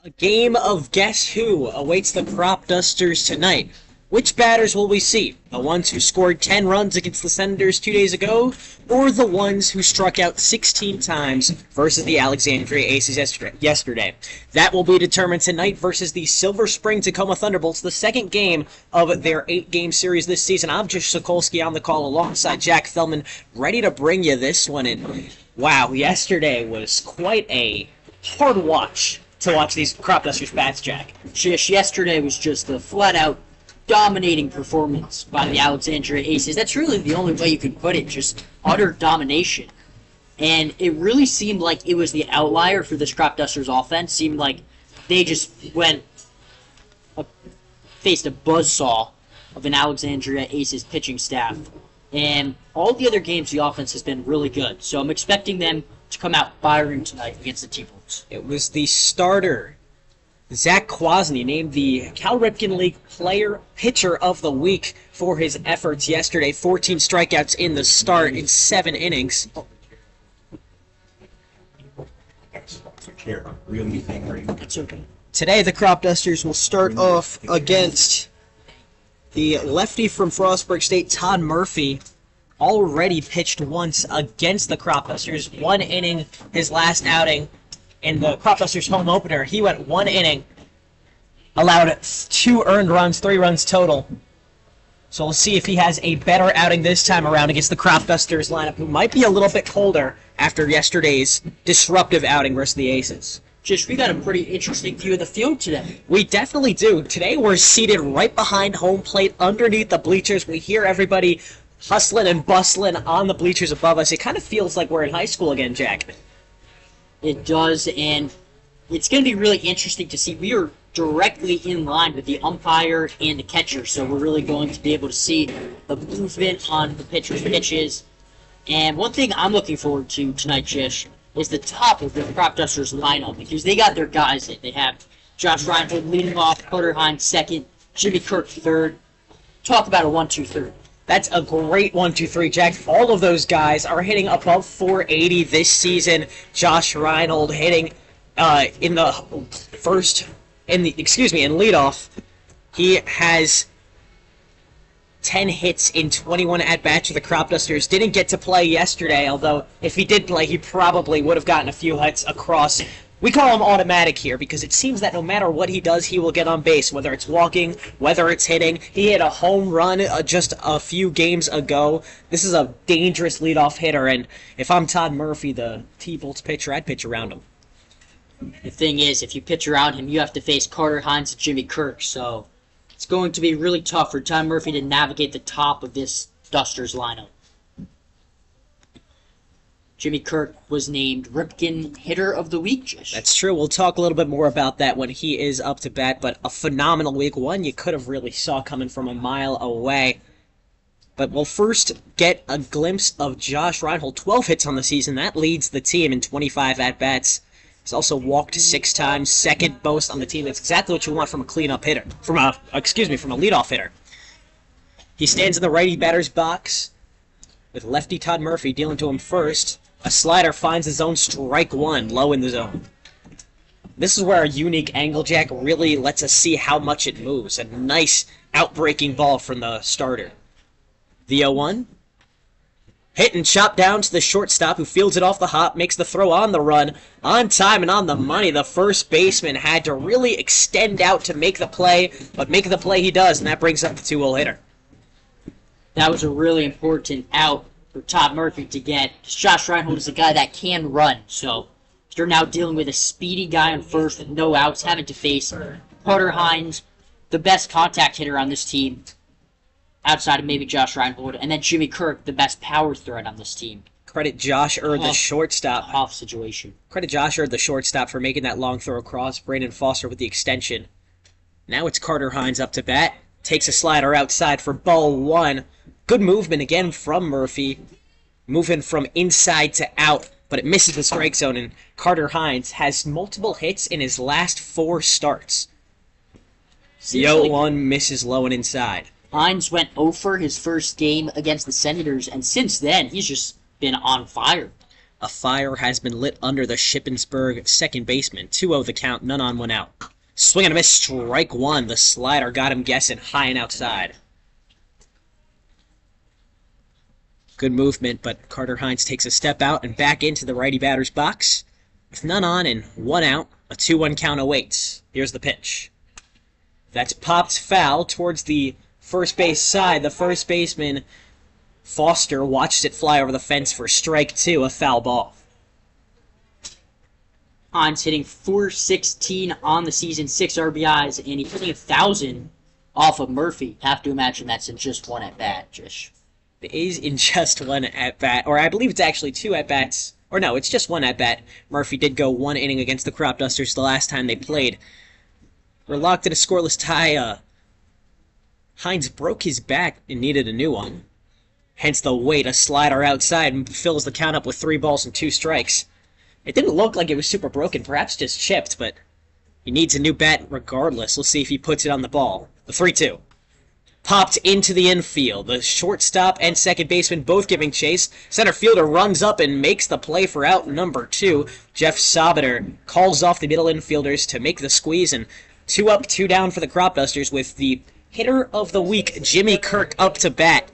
A game of Guess Who awaits the Cropdusters tonight. Which batters will we see? The ones who scored 10 runs against the Senators 2 days ago, or the ones who struck out 16 times versus the Alexandria Aces yesterday? That will be determined tonight versus the Silver Spring-Takoma Thunderbolts, the second game of their 8-game series this season. I'm Jish Sokolsky on the call alongside Jack Feldman, ready to bring you this one in. Wow, yesterday was quite a hard watch to watch these Cropdusters bats, Jack. Jish, yesterday was just a flat-out dominating performance by the Alexandria Aces. That's really the only way you can put it, just utter domination. And it really seemed like it was the outlier for this Cropdusters offense. Seemed like they just faced a buzzsaw of an Alexandria Aces pitching staff. And all the other games, the offense has been really good. So I'm expecting them to come out firing tonight against the T-Bolts. It was the starter, Zach Kwasny, named the Cal Ripken League Pitcher of the Week for his efforts yesterday. 14 strikeouts in the start in 7 innings. That's okay. Today, the Cropdusters will start off against the lefty from Frostburg State, Todd Murphy. Already pitched once against the Cropdusters. 1 inning his last outing. In the Cropdusters home opener, he went 1 inning, allowed 2 earned runs, 3 runs total. So we'll see if he has a better outing this time around against the Cropdusters lineup, who might be a little bit colder after yesterday's disruptive outing versus the Aces. Just, we got a pretty interesting view of the field today. We definitely do. Today we're seated right behind home plate, underneath the bleachers. We hear everybody hustling and bustling on the bleachers above us. It kind of feels like we're in high school again, Jack. It does, and it's going to be really interesting to see. We are directly in line with the umpire and the catcher, so we're really going to be able to see the movement on the pitcher's pitches. And one thing I'm looking forward to tonight, Jish, is the top of the Cropdusters lineup, because they got their guys in. They have Josh Reinhold leading off, Carter Hines second, Jimmy Kirk third. Talk about a 1-2-3. That's a great 1-2-3, Jack. All of those guys are hitting above 480 this season. Josh Reinhold hitting in leadoff. He has 10 hits in 21 at-bats for the Cropdusters. Didn't get to play yesterday, although if he did play, he probably would have gotten a few hits across. We call him automatic here because it seems that no matter what he does, he will get on base, whether it's walking, whether it's hitting. He hit a home run just a few games ago. This is a dangerous leadoff hitter, and if I'm Todd Murphy, the T-Bolts pitcher, I'd pitch around him. The thing is, if you pitch around him, you have to face Carter Hines and Jimmy Kirk, so it's going to be really tough for Todd Murphy to navigate the top of this Dusters lineup. Jimmy Kirk was named Ripken Hitter of the Week, Jish. That's true. We'll talk a little bit more about that when he is up to bat, but a phenomenal week. One you could have really saw coming from a mile away. But we'll first get a glimpse of Josh Reinhold. 12 hits on the season. That leads the team in 25 at-bats. He's also walked 6 times, second most on the team. That's exactly what you want from a cleanup hitter. From a leadoff hitter. He stands in the righty batter's box with lefty Todd Murphy dealing to him first. A slider finds his own strike one, low in the zone. This is where a unique angle, Jack, really lets us see how much it moves. A nice outbreaking ball from the starter. The 0-1. Hit and chopped down to the shortstop, who fields it off the hop, makes the throw on the run. On time and on the money, the first baseman had to really extend out to make the play, but make the play he does, and that brings up the 2-hole hitter. That was a really important out for Todd Murphy to get. Josh Reinhold is a guy that can run, so you're now dealing with a speedy guy on first with no outs, having to face Carter Hines, the best contact hitter on this team, outside of maybe Josh Reinhold, and then Jimmy Kirk, the best power threat on this team. Credit Josh the shortstop. Tough situation. Credit Josh the shortstop for making that long throw across. Brandon Foster with the extension. Now it's Carter Hines up to bat. Takes a slider outside for ball 1. Good movement again from Murphy. Moving from inside to out, but it misses the strike zone, and Carter Hines has multiple hits in his last 4 starts. The 0-1 misses low and inside. Hines went 0 for his first game against the Senators, and since then, he's just been on fire. A fire has been lit under the Shippensburg second baseman. 2-0 the count, none on, one out. Swing and a miss, strike one. The slider got him guessing, high and outside. Good movement, but Carter Hines takes a step out and back into the righty batter's box. With none on and one out, a 2-1 count awaits. Here's the pitch. That's popped foul towards the first base side. The first baseman, Foster, watched it fly over the fence for strike two, a foul ball. Hines hitting .416 on the season, 6 RBIs, and he's hitting 1,000 off of Murphy. Have to imagine that's in just one at-bat, Jish. It is in just one at-bat, or I believe it's actually 2 at-bats. Or no, it's just 1 at-bat. Murphy did go 1 inning against the Cropdusters the last time they played. We're locked in a scoreless tie. Hines broke his back and needed a new one. Hence the wait, a slider outside and fills the count up with 3 balls and 2 strikes. It didn't look like it was super broken, perhaps just chipped, but he needs a new bat regardless. Let's see if he puts it on the ball. The 3-2. Popped into the infield. The shortstop and second baseman both giving chase. Center fielder runs up and makes the play for out number 2. Jeff Sobiter calls off the middle infielders to make the squeeze, and 2 up, 2 down for the Cropdusters with the hitter of the week, Jimmy Kirk, up to bat.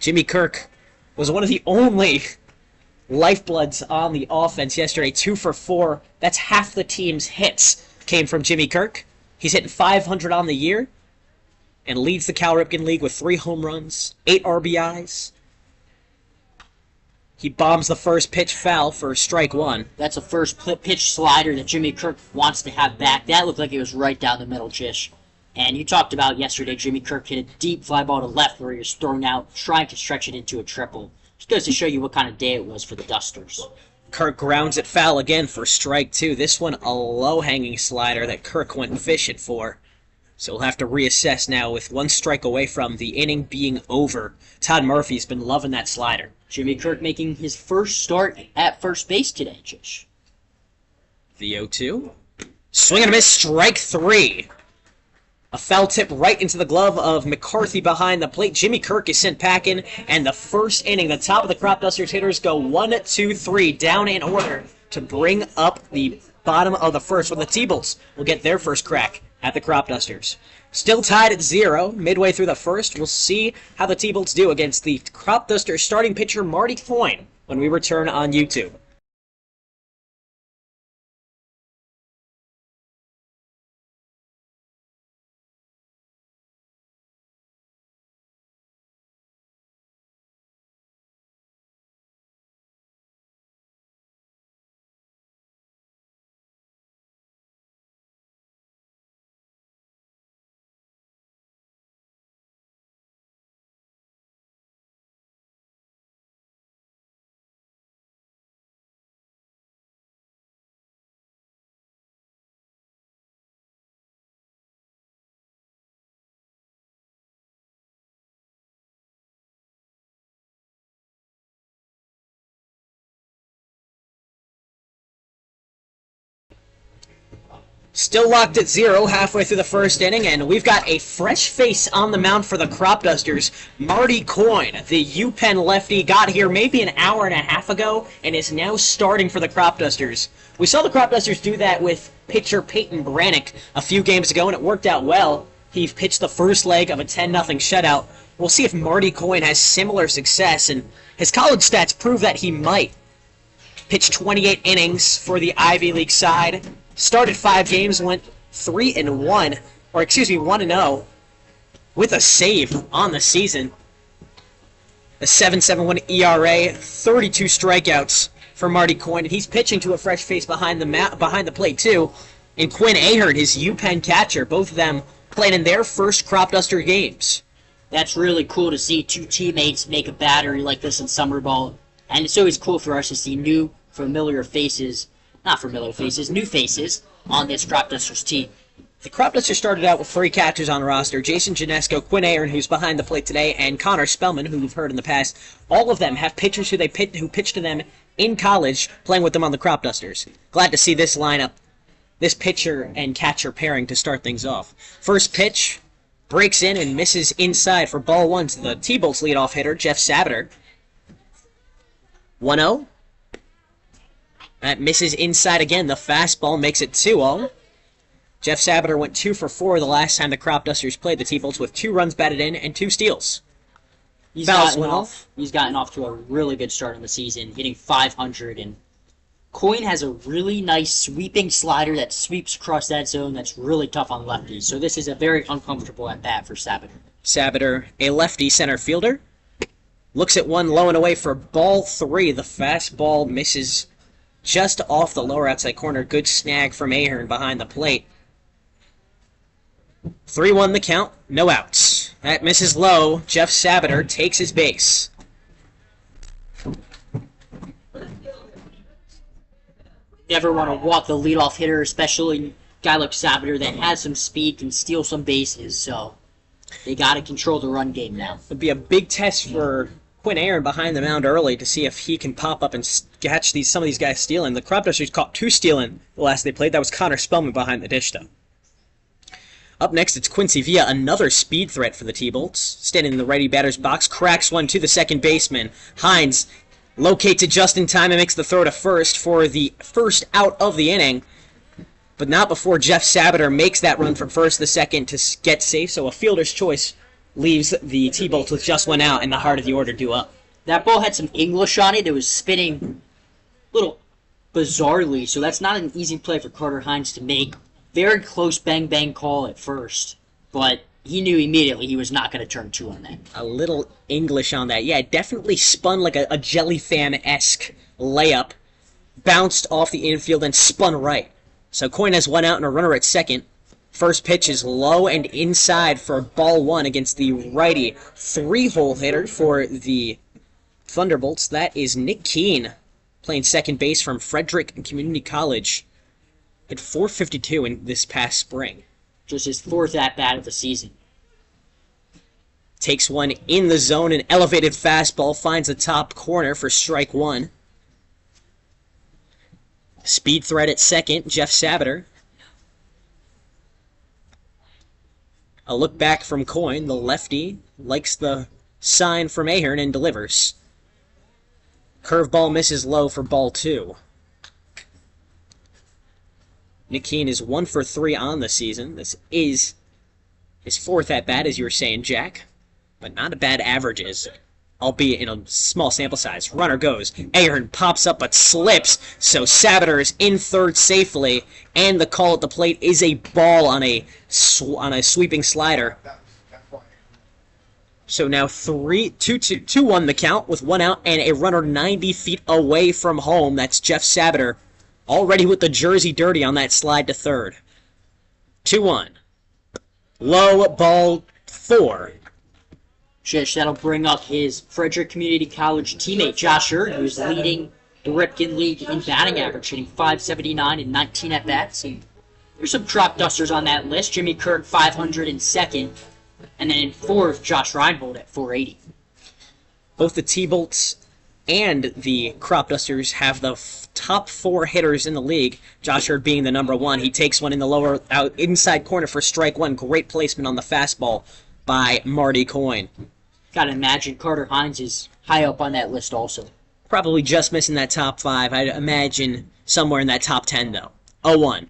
Jimmy Kirk was one of the only lifebloods on the offense yesterday. 2 for 4. That's half the team's hits came from Jimmy Kirk. He's hitting .500 on the year and leads the Cal Ripken League with 3 home runs, 8 RBIs. He bombs the first pitch foul for strike one. That's a first pitch slider that Jimmy Kirk wants to have back. That looked like it was right down the middle, Jish. And you talked about yesterday, Jimmy Kirk hit a deep fly ball to left where he was thrown out, trying to stretch it into a triple. Just goes to show you what kind of day it was for the Dusters. Kirk grounds it foul again for strike two. This one a low-hanging slider that Kirk went fishing for. So we'll have to reassess now with 1 strike away from the inning being over. Todd Murphy's been loving that slider. Jimmy Kirk making his first start at first base today, Jish. The 0-2. Swing and a miss, strike 3. A foul tip right into the glove of McCarthy behind the plate. Jimmy Kirk is sent packing, and the first inning, the top of the Cropdusters hitters go 1, 2, 3 down in order to bring up the bottom of the first, when the T-Bolts will get their first crack at the Cropdusters. Still tied at 0 midway through the first. We'll see how the T-Bolts do against the Cropdusters starting pitcher Marty Coyne when we return on YouTube. Still locked at 0 halfway through the first inning, and we've got a fresh face on the mound for the Cropdusters. Marty Coyne, the UPenn lefty, got here maybe an hour and a half ago and is now starting for the Cropdusters. We saw the Cropdusters do that with pitcher Peyton Brannick a few games ago, and it worked out well. He pitched the first leg of a 10-0 shutout. We'll see if Marty Coyne has similar success, and his college stats prove that he might. Pitched 28 innings for the Ivy League side. Started 5 games, went 1-0, with a save on the season. A 7.71 ERA, 32 strikeouts for Marty Coyne, and he's pitching to a fresh face behind the plate too. And Quinn Ahern, his UPenn catcher, both of them playing in their first Cropduster games. That's really cool to see 2 teammates make a battery like this in summer ball, and it's always cool for us to see new faces on this Cropdusters team. The Cropdusters started out with 3 catchers on roster: Jason Janesco, Quinn Ahern, who's behind the plate today, and Connor Spellman, who you've heard in the past. All of them have pitchers who pitched to them in college, playing with them on the Cropdusters. Glad to see this lineup, this pitcher and catcher pairing to start things off. First pitch breaks in and misses inside for ball 1 to the T-Bolts leadoff hitter, Jeff Sabiter. 1-0. That misses inside again. The fastball makes it 2-0. Jeff Sabater went 2 for 4 the last time the Cropdusters played the T-Bolts with 2 runs batted in and 2 steals. He's gotten off to a really good start in the season, hitting .500, and Coyne has a really nice sweeping slider that sweeps across that zone that's really tough on lefties. So this is a very uncomfortable at-bat for Sabater. Sabater, a lefty center fielder, looks at one low and away for ball 3. The fastball misses just off the lower outside corner. Good snag from Ahern behind the plate. 3-1 the count, no outs. That misses low. Jeff Sabater takes his base. Never want to walk the leadoff hitter, especially a guy like Sabater that has some speed, can steal some bases, so they got to control the run game now. It'd be a big test for Quinn Ahern behind the mound early to see if he can pop up and catch some of these guys stealing. The Cropdusters caught 2 stealing the last they played. That was Connor Spellman behind the dish, though. Up next, it's Quincy Villa, another speed threat for the T-Bolts. Standing in the righty batter's box, cracks one to the second baseman. Hines locates it just in time and makes the throw to first for the first out of the inning. But not before Jeff Sabater makes that run from first to second to get safe, so a fielder's choice leaves the T-Bolts with just 1 out and the heart of the order due up. That ball had some English on it. It was spinning a little bizarrely, so that's not an easy play for Carter Hines to make. Very close bang-bang call at first, but he knew immediately he was not going to turn 2 on that. A little English on that. Yeah, it definitely spun like a jelly fan-esque layup. Bounced off the infield and spun right. So Coyne has 1 out and a runner at second. First pitch is low and inside for ball 1 against the righty 3-hole hitter for the Thunderbolts. That is Nick Keene, playing second base from Frederick Community College. Hit .452 in this past spring. Just his 4th at-bat of the season. Takes one in the zone, an elevated fastball, finds the top corner for strike 1. Speed threat at second, Jeff Sabater. A look back from Coyne, the lefty, likes the sign from Ahern and delivers. Curveball misses low for ball 2. Nick Keene is 1 for 3 on the season. This is his 4th at-bat, as you were saying, Jack. But not a bad averages, albeit in a small sample size. Runner goes. Ahern pops up but slips, so Sabater is in third safely, and the call at the plate is a ball on a sweeping slider. So now 2-1 the count with 1 out and a runner 90 feet away from home. That's Jeff Sabater. Already with the jersey dirty on that slide to third. 2-1. Low, ball 4. Jish, that'll bring up his Frederick Community College teammate, Josh Erd, who's leading the Ripken League in batting average, hitting .579 in 19 at-bats. And there's some Cropdusters on that list. Jimmy Kirk, .500 in second. And then in fourth, Josh Reinhold at .480. Both the T-Bolts and the Cropdusters have the top 4 hitters in the league. Josh Erd being the number 1. He takes one in the lower inside corner for strike 1. Great placement on the fastball by Marty Coyne. Gotta imagine Carter Hines is high up on that list also. Probably just missing that top 5. I'd imagine somewhere in that top 10, though. 0-1.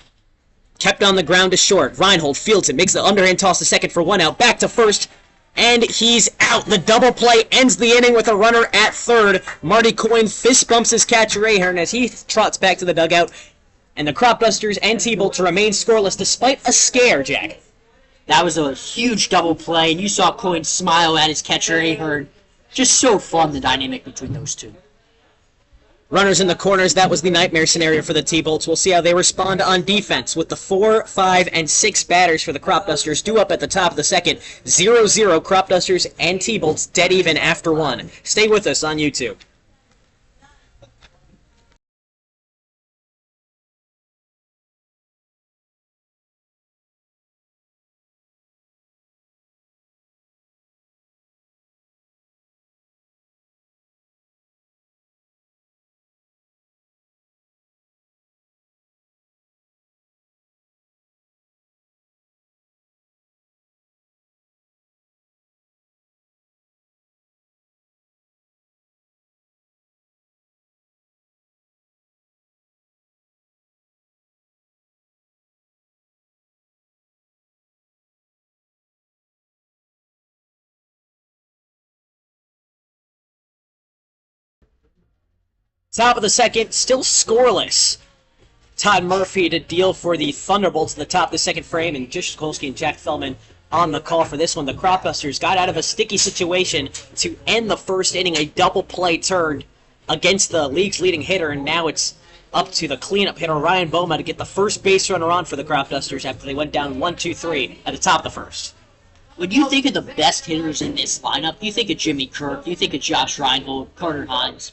Kept on the ground to short. Reinhold fields it, makes the underhand toss to second for 1 out. Back to first. And he's out. The double play ends the inning with a runner at third. Marty Coyne fist bumps his catcher Ahern as he trots back to the dugout. And the Cropdusters and T-Bolts remain scoreless despite a scare, Jack. That was a huge double play, and you saw Coyne smile at his catcher Ahern. Just so fun, the dynamic between those two. Runners in the corners, that was the nightmare scenario for the T-Bolts. We'll see how they respond on defense with the 4, 5, and 6 batters for the Cropdusters due up at the top of the second. 0-0 Cropdusters and T-Bolts dead even after 1. Stay with us on YouTube. Top of the second, still scoreless. Todd Murphy to deal for the Thunderbolts in the top of the second frame, and Jish, Sokolsky, and Jack Feldman on the call for this one. The Cropdusters got out of a sticky situation to end the first inning, a double play turn against the league's leading hitter, and now it's up to the cleanup hitter, Ryan Boma, to get the first base runner on for the Cropdusters after they went down 1-2-3 at the top of the first. When you think of the best hitters in this lineup, you think of Jimmy Kirk, you think of Josh Reinhold, Carter Hines.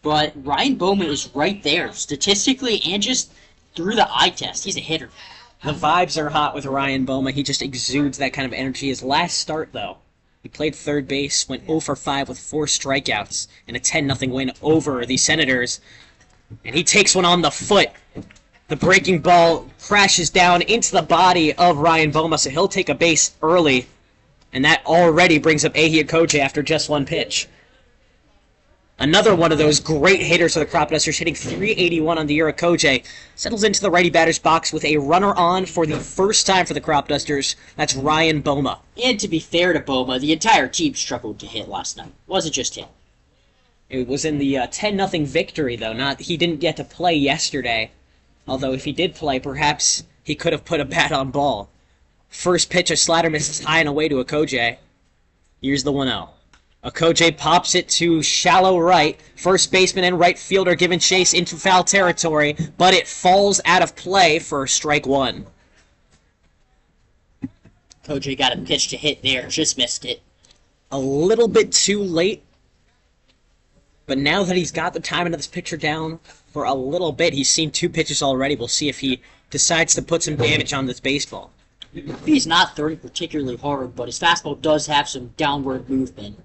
But Ryan Boma is right there, statistically and just through the eye test. He's a hitter. The vibes are hot with Ryan Boma. He just exudes that kind of energy. His last start, though, he played third base, went 0 for 5 with 4 strikeouts, and a 10-0 win over the Senators. And he takes one on the foot. The breaking ball crashes down into the body of Ryan Boma, so he'll take a base early. And that already brings up Ehia Koje after just one pitch. Another one of those great hitters for the Cropdusters, hitting .381 on the year. Koje settles into the righty batter's box with a runner on for the first time for the Cropdusters. That's Ryan Boma. And to be fair to Boma, the entire team struggled to hit last night. It wasn't just him. It was in the 10-0 victory, though. He didn't get to play yesterday. Although if he did play, perhaps he could have put a bat on ball. First pitch, a slider misses high and away to Koje. Here's the 1-0. Koje pops it to shallow right. First baseman and right fielder giving chase into foul territory, but it falls out of play for strike one. Koje got a pitch to hit there, just missed it. A little bit too late. But now that he's got the timing of this pitcher down for a little bit, he's seen 2 pitches already. We'll see if he decides to put some damage on this baseball. He's not throwing particularly hard, but his fastball does have some downward movement.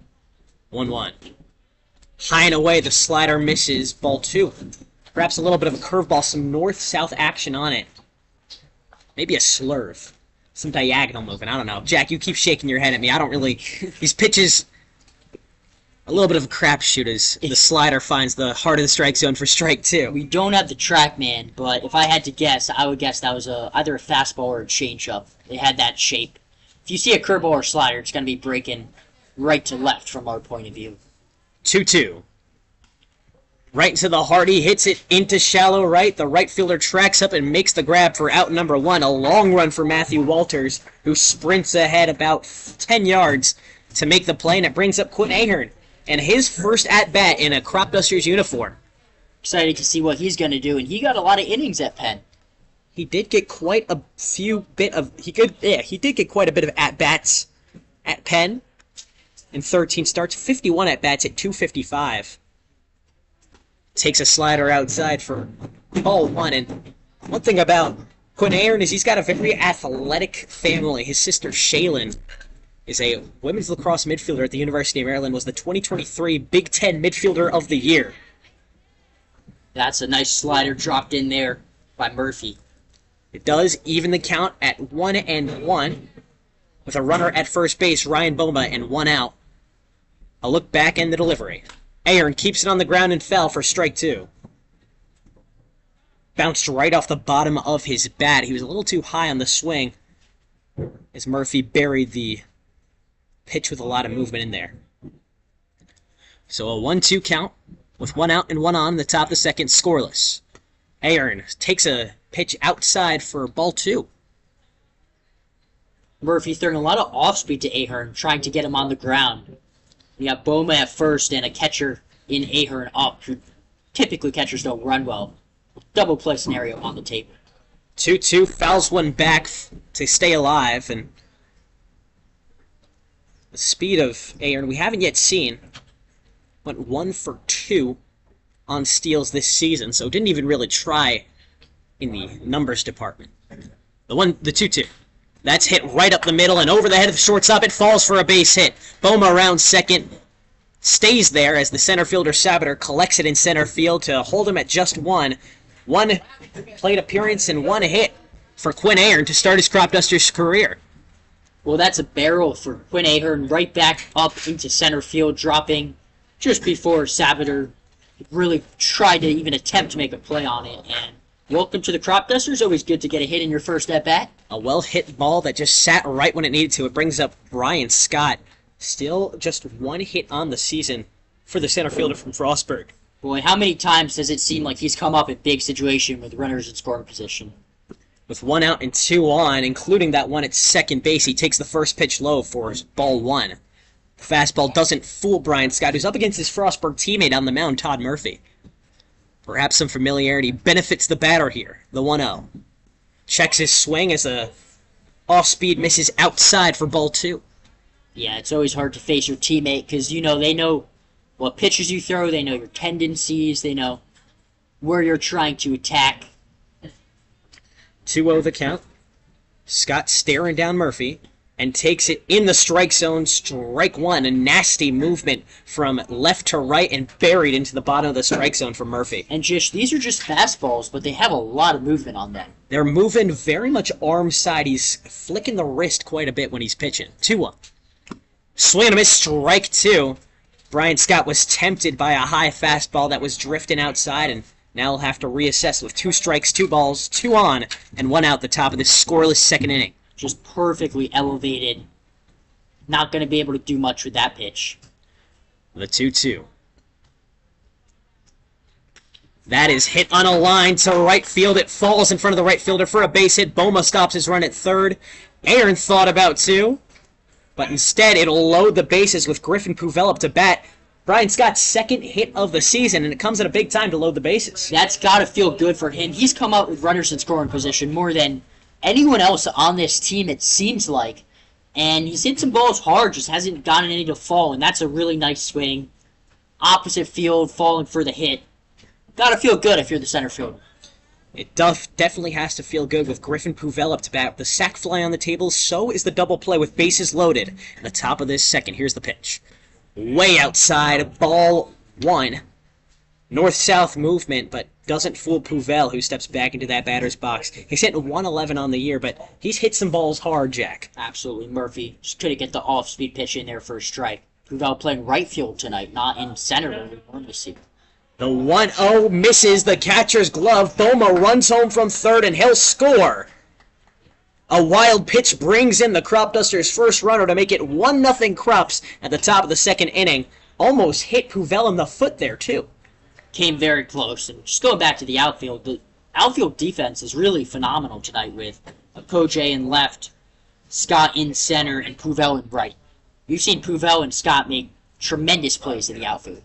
1-1. High and away, the slider misses. Ball 2. Perhaps a little bit of a curveball, some north-south action on it. Maybe a slurve. Some diagonal movement, I don't know. Jack, you keep shaking your head at me. I don't really... These pitches... A little bit of a crapshoot as the slider finds the heart of the strike zone for strike 2. We don't have the TrackMan, but if I had to guess, I would guess that was either a fastball or a changeup. They had that shape. If you see a curveball or slider, it's going to be breaking right to left from our point of view. 2-2. Right into the heart, he hits it into shallow right. The right fielder tracks up and makes the grab for out number 1. A long run for Matthew Walters, who sprints ahead about 10 yards to make the play, and it brings up Quinn Ahern. And his first at-bat in a Cropdusters uniform. Excited to see what he's going to do, and he got a lot of innings at Penn. He did get quite a bit of at-bats at Penn in 13 starts, 51 at-bats at 255. Takes a slider outside for ball 1, and one thing about Quinn Ahern is he's got a very athletic family. His sister Shaylin is a women's lacrosse midfielder at the University of Maryland, was the 2023 Big Ten Midfielder of the Year. That's a nice slider dropped in there by Murphy. It does even the count at 1-1, with a runner at first base, Ryan Boma, and 1 out. A look back and the delivery. Ahern keeps it on the ground and fell for strike 2. Bounced right off the bottom of his bat. He was a little too high on the swing as Murphy buried the pitch with a lot of movement in there. So a 1-2 count with 1 out and 1 on the top of the second, scoreless. Ahern takes a pitch outside for ball 2. Murphy throwing a lot of off-speed to Ahern, trying to get him on the ground. You got Boma at first and a catcher in Ahern up, who typically catchers don't run well. Double play scenario on the table. 2-2, fouls one back to stay alive, and the speed of Ahern we haven't yet seen. Went 1 for 2 on steals this season, so didn't even really try in the numbers department. The 2-2. That's hit right up the middle and over the head of the shortstop. It falls for a base hit. Boma around second. Stays there as the center fielder Sabater collects it in center field to hold him at just 1. 1 plate appearance and 1 hit for Quinn Ahern to start his Cropdusters career. Well, that's a barrel for Quinn Ahern right back up into center field, dropping just before Sabater really tried to even attempt to make a play on it. And welcome to the Cropdusters. Always good to get a hit in your first at-bat. A well-hit ball that just sat right when it needed to. It brings up Brian Scott. Still just 1 hit on the season for the center fielder from Frostburg. Boy, how many times does it seem like he's come up in big situation with runners in scoring position? With 1 out and 2 on, including that one at second base, he takes the first pitch low for ball 1. The fastball doesn't fool Brian Scott, who's up against his Frostburg teammate on the mound, Todd Murphy. Perhaps some familiarity benefits the batter here, the 1-0. Checks his swing as a off-speed misses outside for ball 2. Yeah, it's always hard to face your teammate because, they know what pitches you throw, they know your tendencies, they know where you're trying to attack. 2-0 the count. Scott staring down Murphy and takes it in the strike zone. Strike 1, a nasty movement from left to right and buried into the bottom of the strike zone for Murphy. And Jish, these are just fastballs, but they have a lot of movement on them. They're moving very much arm side. He's flicking the wrist quite a bit when he's pitching. 2-1. Swing and a miss, strike 2. Brian Scott was tempted by a high fastball that was drifting outside, and now he'll have to reassess with 2 strikes, 2 balls, 2 on, and 1 out the top of this scoreless second inning. Just perfectly elevated. Not going to be able to do much with that pitch. The 2-2. That is hit on a line to right field. It falls in front of the right fielder for a base hit. Boma stops his run at third. Aaron thought about 2. But instead, it'll load the bases with Griffin Puvel up to bat. Brian Scott's second hit of the season, and it comes at a big time to load the bases. That's got to feel good for him. He's come out with runners in scoring position more than anyone else on this team, it seems like. And he's hit some balls hard, just hasn't gotten any to fall, and that's a really nice swing. Opposite field, falling for the hit. Got to feel good if you're the center fielder. It definitely has to feel good with Griffin Puvel up to bat. The sac fly on the table, so is the double play with bases loaded. At the top of this second, here's the pitch. Way outside, ball 1. North-south movement, but doesn't fool Puvel, who steps back into that batter's box. He's hitting 111 on the year, but he's hit some balls hard, Jack. Absolutely. Murphy just couldn't get the off-speed pitch in there for a strike. Puvel playing right field tonight, not in center where we normally see. The 1-0 misses the catcher's glove. Boma runs home from third, and he'll score. A wild pitch brings in the Cropdusters' first runner to make it 1-0 Crops at the top of the second inning. Almost hit Puvel in the foot there, too. Came very close. And just going back to the outfield defense is really phenomenal tonight with Koje in left, Scott in center, and Puvel in right. You've seen Puvel and Scott make tremendous plays in the outfield.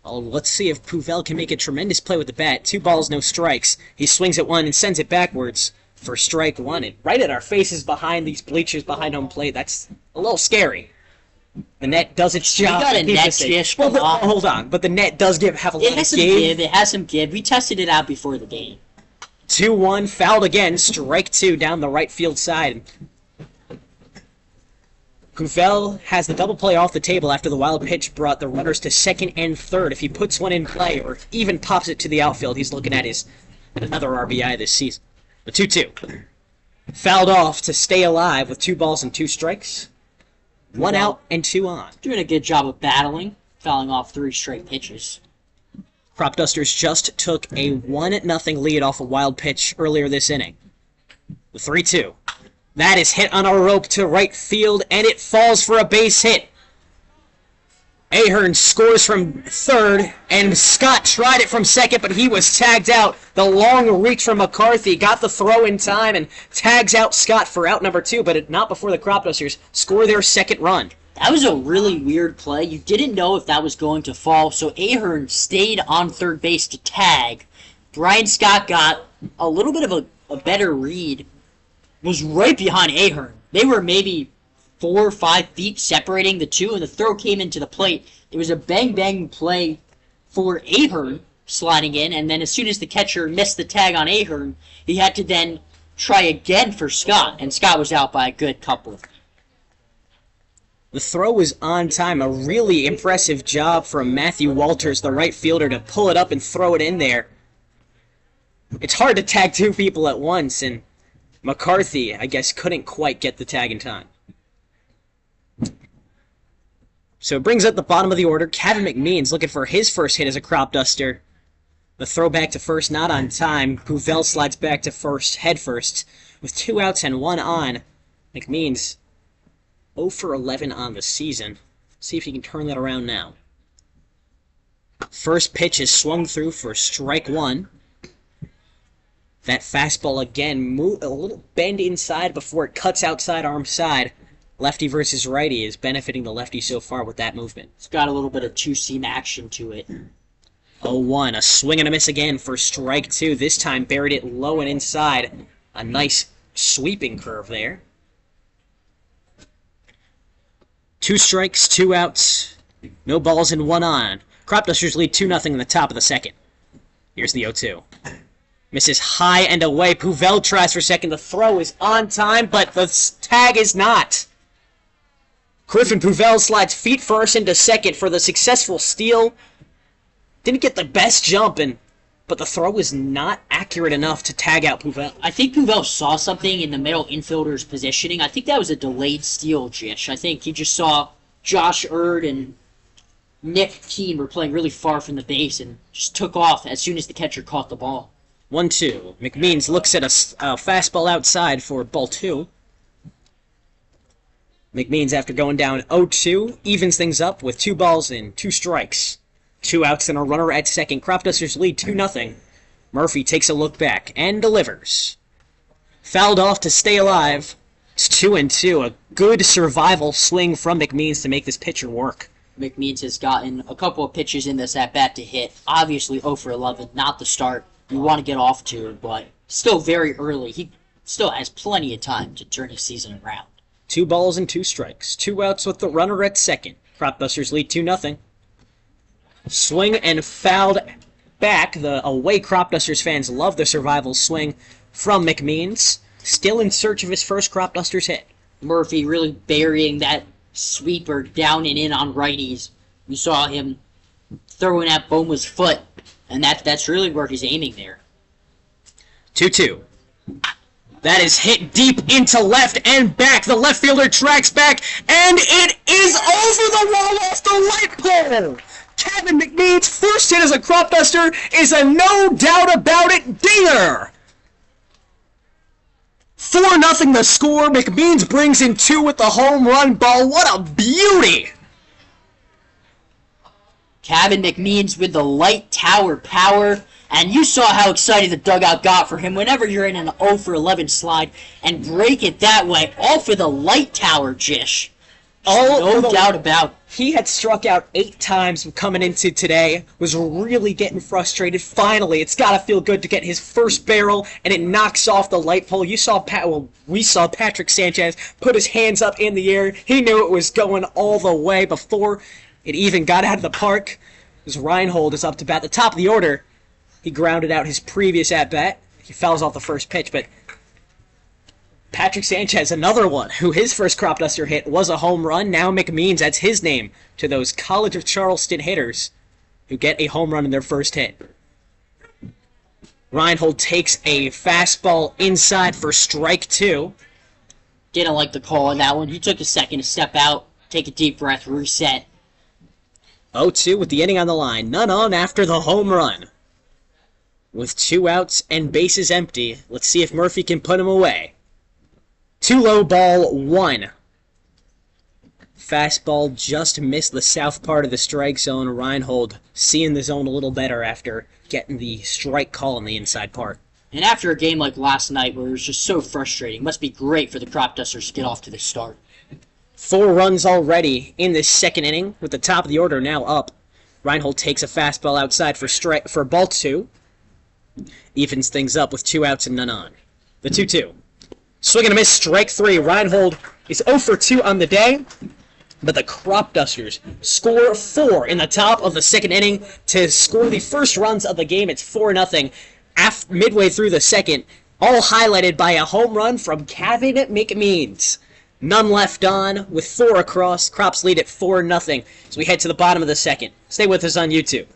Well, let's see if Puvel can make a tremendous play with the bat. 2 balls, no strikes. He swings at 1 and sends it backwards for strike 1. And right at our faces behind these bleachers behind home plate. That's a little scary. The net does its job. We got a net, Jish. Well, hold on. But the net does have a lot of give. It has some give. We tested it out before the game. 2-1, fouled again. Strike 2 down the right field side. Puvel has the double play off the table after the wild pitch brought the runners to second and third. If he puts one in play or even pops it to the outfield, he's looking at another RBI this season. The 2-2. Fouled off to stay alive with 2 balls and 2 strikes. 1 out and 2 on. Doing a good job of battling, fouling off 3 straight pitches. Cropdusters just took a 1-0 lead off a wild pitch earlier this inning. The 3-2. That is hit on a rope to right field, and it falls for a base hit. Ahern scores from third, and Scott tried it from second, but he was tagged out. The long reach from McCarthy got the throw in time and tags out Scott for out number 2, but not before the Cropdusters score their second run. That was a really weird play. You didn't know if that was going to fall, so Ahern stayed on third base to tag. Brian Scott got a little bit of a better read, was right behind Ahern. They were maybe 4 or 5 feet separating the two, and the throw came into the plate. It was a bang-bang play for Ahern sliding in, and then as soon as the catcher missed the tag on Ahern, he had to then try again for Scott, and Scott was out by a good couple. The throw was on time. A really impressive job from Matthew Walters, the right fielder, to pull it up and throw it in there. It's hard to tag 2 people at once, and McCarthy, I guess, couldn't quite get the tag in time. So it brings up the bottom of the order. Kevin McMeans looking for his first hit as a Cropduster. The throw back to first, not on time. Puvel slides back to first, head first, with 2 outs and 1 on. McMeans 0 for 11 on the season. See if he can turn that around now. First pitch is swung through for strike one. That fastball again, a little bend inside before it cuts outside arm side. Lefty versus righty is benefiting the lefty so far with that movement. It's got a little bit of two-seam action to it. 0-1, a swing and a miss again for strike two. This time buried it low and inside. A nice sweeping curve there. 2 strikes, 2 outs, no balls and 1 on. Cropdusters lead 2-0 in the top of the second. Here's the 0-2. Misses high and away. Puvel tries for second. The throw is on time, but the tag is not. Griffin Puvel slides feet first into second for the successful steal. Didn't get the best jump, but the throw was not accurate enough to tag out Puvel. I think Puvel saw something in the middle infielder's positioning. I think that was a delayed steal, Jish. I think he just saw Josh Erd and Nick Keene were playing really far from the base and just took off as soon as the catcher caught the ball. 1-2. McMeans looks at a fastball outside for ball 2. McMeans, after going down 0-2, evens things up with 2 balls and 2 strikes. 2 outs and a runner at second. Cropdusters lead 2-0. Murphy takes a look back and delivers. Fouled off to stay alive. It's 2-2. A good survival swing from McMeans to make this pitcher work. McMeans has gotten a couple of pitches in this at-bat to hit. Obviously 0 for 11, not the start you want to get off to, but still very early. He still has plenty of time to turn his season around. 2 balls and 2 strikes. 2 outs with the runner at second. Cropdusters lead 2-0. Swing and fouled back. The away Cropdusters fans love the survival swing from McMeans. Still in search of his first Cropdusters hit. Murphy really burying that sweeper down and in on righties. We saw him throwing at Boma's foot, and that's really where he's aiming there. 2-2. That is hit deep into left and back. The left fielder tracks back, and it is over the wall off the light pole. Kevin McMeans' first hit as a Cropduster is a no doubt about it dinger. 4-0 the score. McMeans brings in 2 with the home run ball. What a beauty! Kevin McMeans with the light tower power, and you saw how excited the dugout got for him whenever you're in an 0 for 11 slide and break it that way, all for the light tower, Jish. No doubt about it. He had struck out 8 times coming into today, was really getting frustrated. Finally, it's got to feel good to get his first barrel, and it knocks off the light pole. We saw Patrick Sanchez put his hands up in the air. He knew it was going all the way before it even got out of the park. As Reinhold is up to bat, the top of the order. He grounded out his previous at-bat. He fouls off the first pitch, but Patrick Sanchez, another one, who his first Cropduster hit was a home run. Now McMeans adds his name to those College of Charleston hitters who get a home run in their first hit. Reinhold takes a fastball inside for strike 2. Didn't like the call on that one. He took a second to step out, take a deep breath, reset. 0-2 with the inning on the line. None on after the home run. With 2 outs and bases empty, let's see if Murphy can put him away. 2 low, ball 1. Fastball just missed the south part of the strike zone. Reinhold seeing the zone a little better after getting the strike call on the inside part. And after a game like last night where it was just so frustrating, must be great for the Cropdusters to get off to the start. 4 runs already in this second inning, with the top of the order now up. Reinhold takes a fastball outside for ball 2. Evens things up with 2 outs and none on. The 2-2. Swing and a miss, strike 3. Reinhold is 0 for 2 on the day, but the Cropdusters score 4 in the top of the second inning to score the first runs of the game. It's 4-0 midway through the second, all highlighted by a home run from Kevin McMeans. None left on, with 4 across. Crops lead at 4-0 as we head to the bottom of the second. Stay with us on YouTube.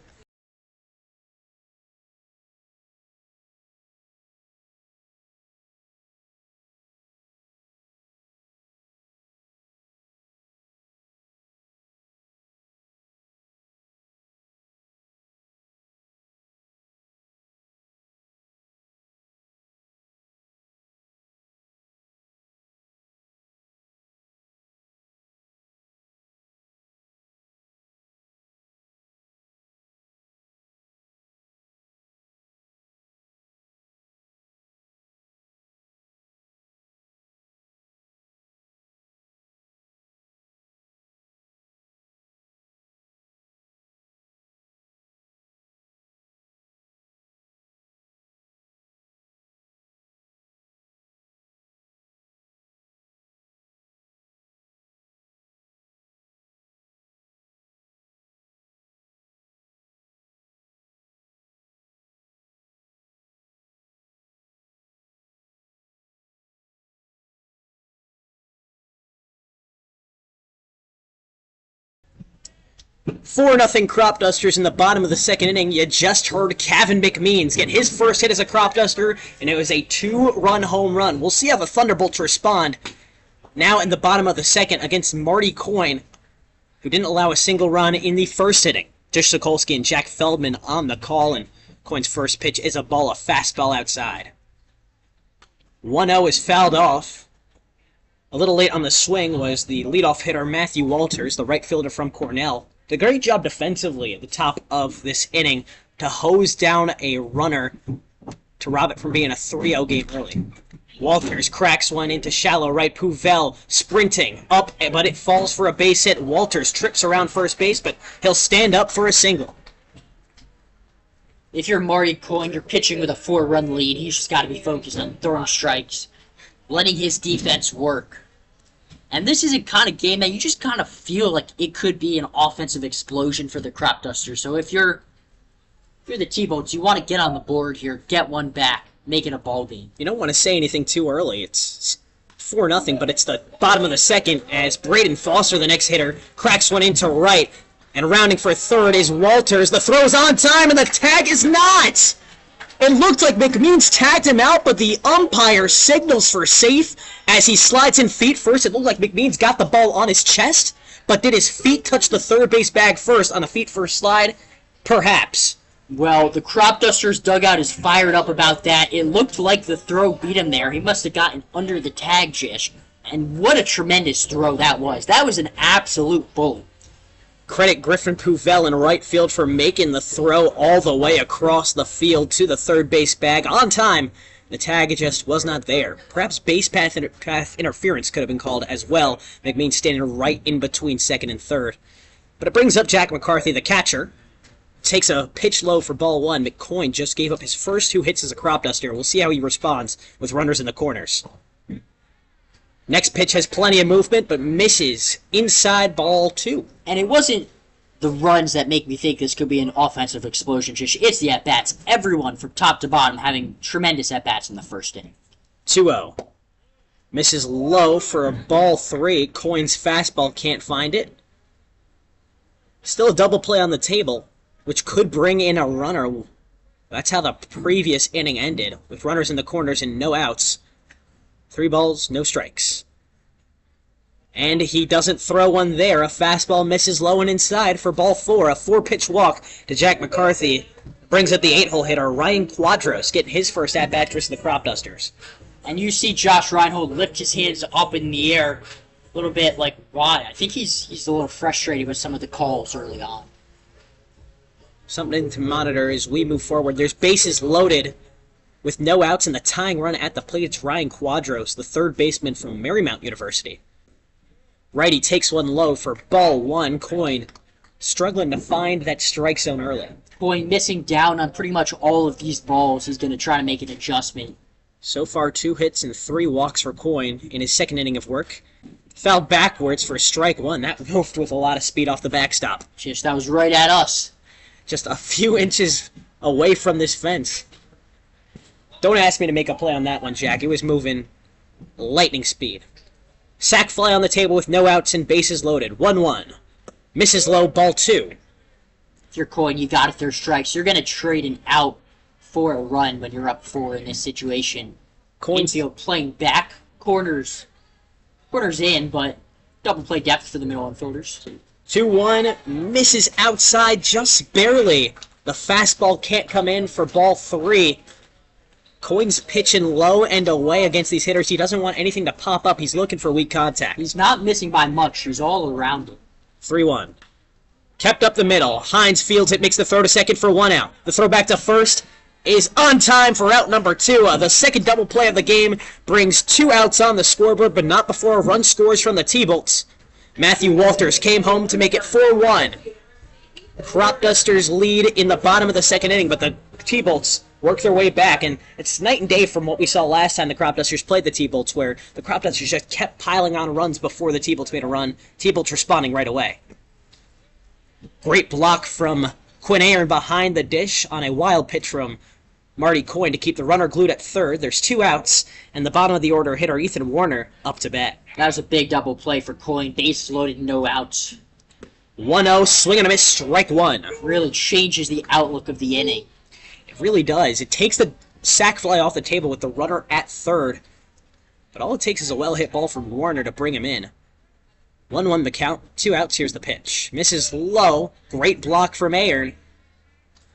4-0 Cropdusters in the bottom of the second inning. You just heard Kevin McMeans get his first hit as a Cropduster, and it was a 2-run home run. We'll see how the Thunderbolts respond now in the bottom of the second against Marty Coyne, who didn't allow a single run in the first inning. Jish, Sokolsky, and Jack Feldman on the call, and Coyne's first pitch is a fastball outside. 1-0 is fouled off. A little late on the swing was the leadoff hitter Matthew Walters, the right fielder from Cornell. Did a great job defensively at the top of this inning to hose down a runner to rob it from being a 3-0 game early. Walters cracks one into shallow right. Puvel sprinting up, but it falls for a base hit. Walters trips around first base, but he'll stand up for a single. If you're Marty Coyne, you're pitching with a 4-run lead. He's just got to be focused on throwing strikes, letting his defense work. And this is a kind of game that you just kind of feel like it could be an offensive explosion for the Cropdusters. So if you're the T-Bolts, you want to get on the board here, get one back, make it a ball game. You don't want to say anything too early. It's 4-0, but it's the bottom of the second as Braden Foster, the next hitter, cracks one into right. And rounding for third is Walters. The throw is on time, and the tag is not! It looked like McMeans tagged him out, but the umpire signals for safe as he slides in feet first. It looked like McMeans got the ball on his chest, but did his feet touch the third base bag first on a feet first slide? Perhaps. Well, the Cropdusters dugout is fired up about that. It looked like the throw beat him there. He must have gotten under the tag, Jish. And what a tremendous throw that was. That was an absolute bullet. Credit Griffin Puvel in right field for making the throw all the way across the field to the third base bag on time. The tag just was not there. Perhaps base path interference could have been called as well. McMeans standing right in between second and third. But it brings up Jack McCarthy, the catcher. Takes a pitch low for ball one. McCoyne just gave up his first 2 hits as a Cropduster. We'll see how he responds with runners in the corners. Next pitch has plenty of movement, but misses inside ball 2. And it wasn't the runs that make me think this could be an offensive explosion, Jish. It's the at-bats. Everyone from top to bottom having tremendous at-bats in the first inning. 2-0. Misses low for a ball 3. Coyne's fastball can't find it. Still a double play on the table, which could bring in a runner. That's how the previous inning ended, with runners in the corners and no outs. 3 balls, no strikes. And he doesn't throw one there. A fastball misses low and inside for ball 4. A 4-pitch walk to Jack McCarthy brings up the 8-hole hitter, Ryan Quadros, getting his first at-bat versus the Cropdusters. And you see Josh Reinhold lift his hands up in the air a little bit like, why? I think he's a little frustrated with some of the calls early on. Something to monitor as we move forward. There's bases loaded with no outs and the tying run at the plate. It's Ryan Quadros, the third baseman from Marymount University. Righty takes one low for ball 1. Coyne struggling to find that strike zone early. Coyne missing down on pretty much all of these balls. He's going to try to make an adjustment. So far, 2 hits and 3 walks for Coyne in his second inning of work. Fouled backwards for strike 1. That moved with a lot of speed off the backstop. Just that was right at us. Just a few inches away from this fence. Don't ask me to make a play on that one, Jack. It was moving lightning speed. Sack fly on the table with no outs and bases loaded. 1-1. Misses low, ball 2. If you're Coyne, you got to throw strikes. You're going to trade an out for a run when you're up 4 in this situation. Infield playing back, corners in, but double play depth for the middle infielders. 2-1, misses outside just barely. The fastball can't come in for ball 3. Coyne's pitching low and away against these hitters. He doesn't want anything to pop up. He's looking for weak contact. He's not missing by much. He's all around him. 3-1. Kept up the middle. Hines fields it, makes the throw to second for 1 out. The throw back to first is on time for out number 2. The second double play of the game brings 2 outs on the scoreboard, but not before a run scores from the T-Bolts. Matthew Walters came home to make it 4-1. Cropdusters lead in the bottom of the second inning, but the T-Bolts work their way back, and it's night and day from what we saw last time the Cropdusters played the T-Bolts, where the Cropdusters just kept piling on runs before the T-Bolts made a run. T-Bolts responding right away. Great block from Quinn Aaron behind the dish on a wild pitch from Marty Coyne to keep the runner glued at third. There's 2 outs, and the bottom of the order hitter Ethan Warner up to bat. That was a big double play for Coyne. Bases loaded, no outs. 1-0, swing and a miss, strike one. Really changes the outlook of the inning. It really does. It takes the sac fly off the table with the runner at third. But all it takes is a well-hit ball from Warner to bring him in. 1-1 the count, 2 outs, here's the pitch. Misses low, great block from Aaron.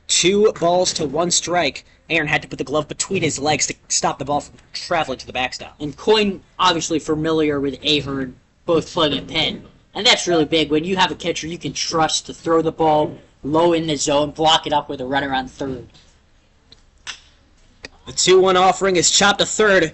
2 balls to 1 strike. Aaron had to put the glove between his legs to stop the ball from traveling to the backstop. And Coyne, obviously familiar with Ahern, both playing at Penn. And that's really big. When you have a catcher you can trust to throw the ball low in the zone, block it up with a runner on third. The 2-1 offering is chopped to third.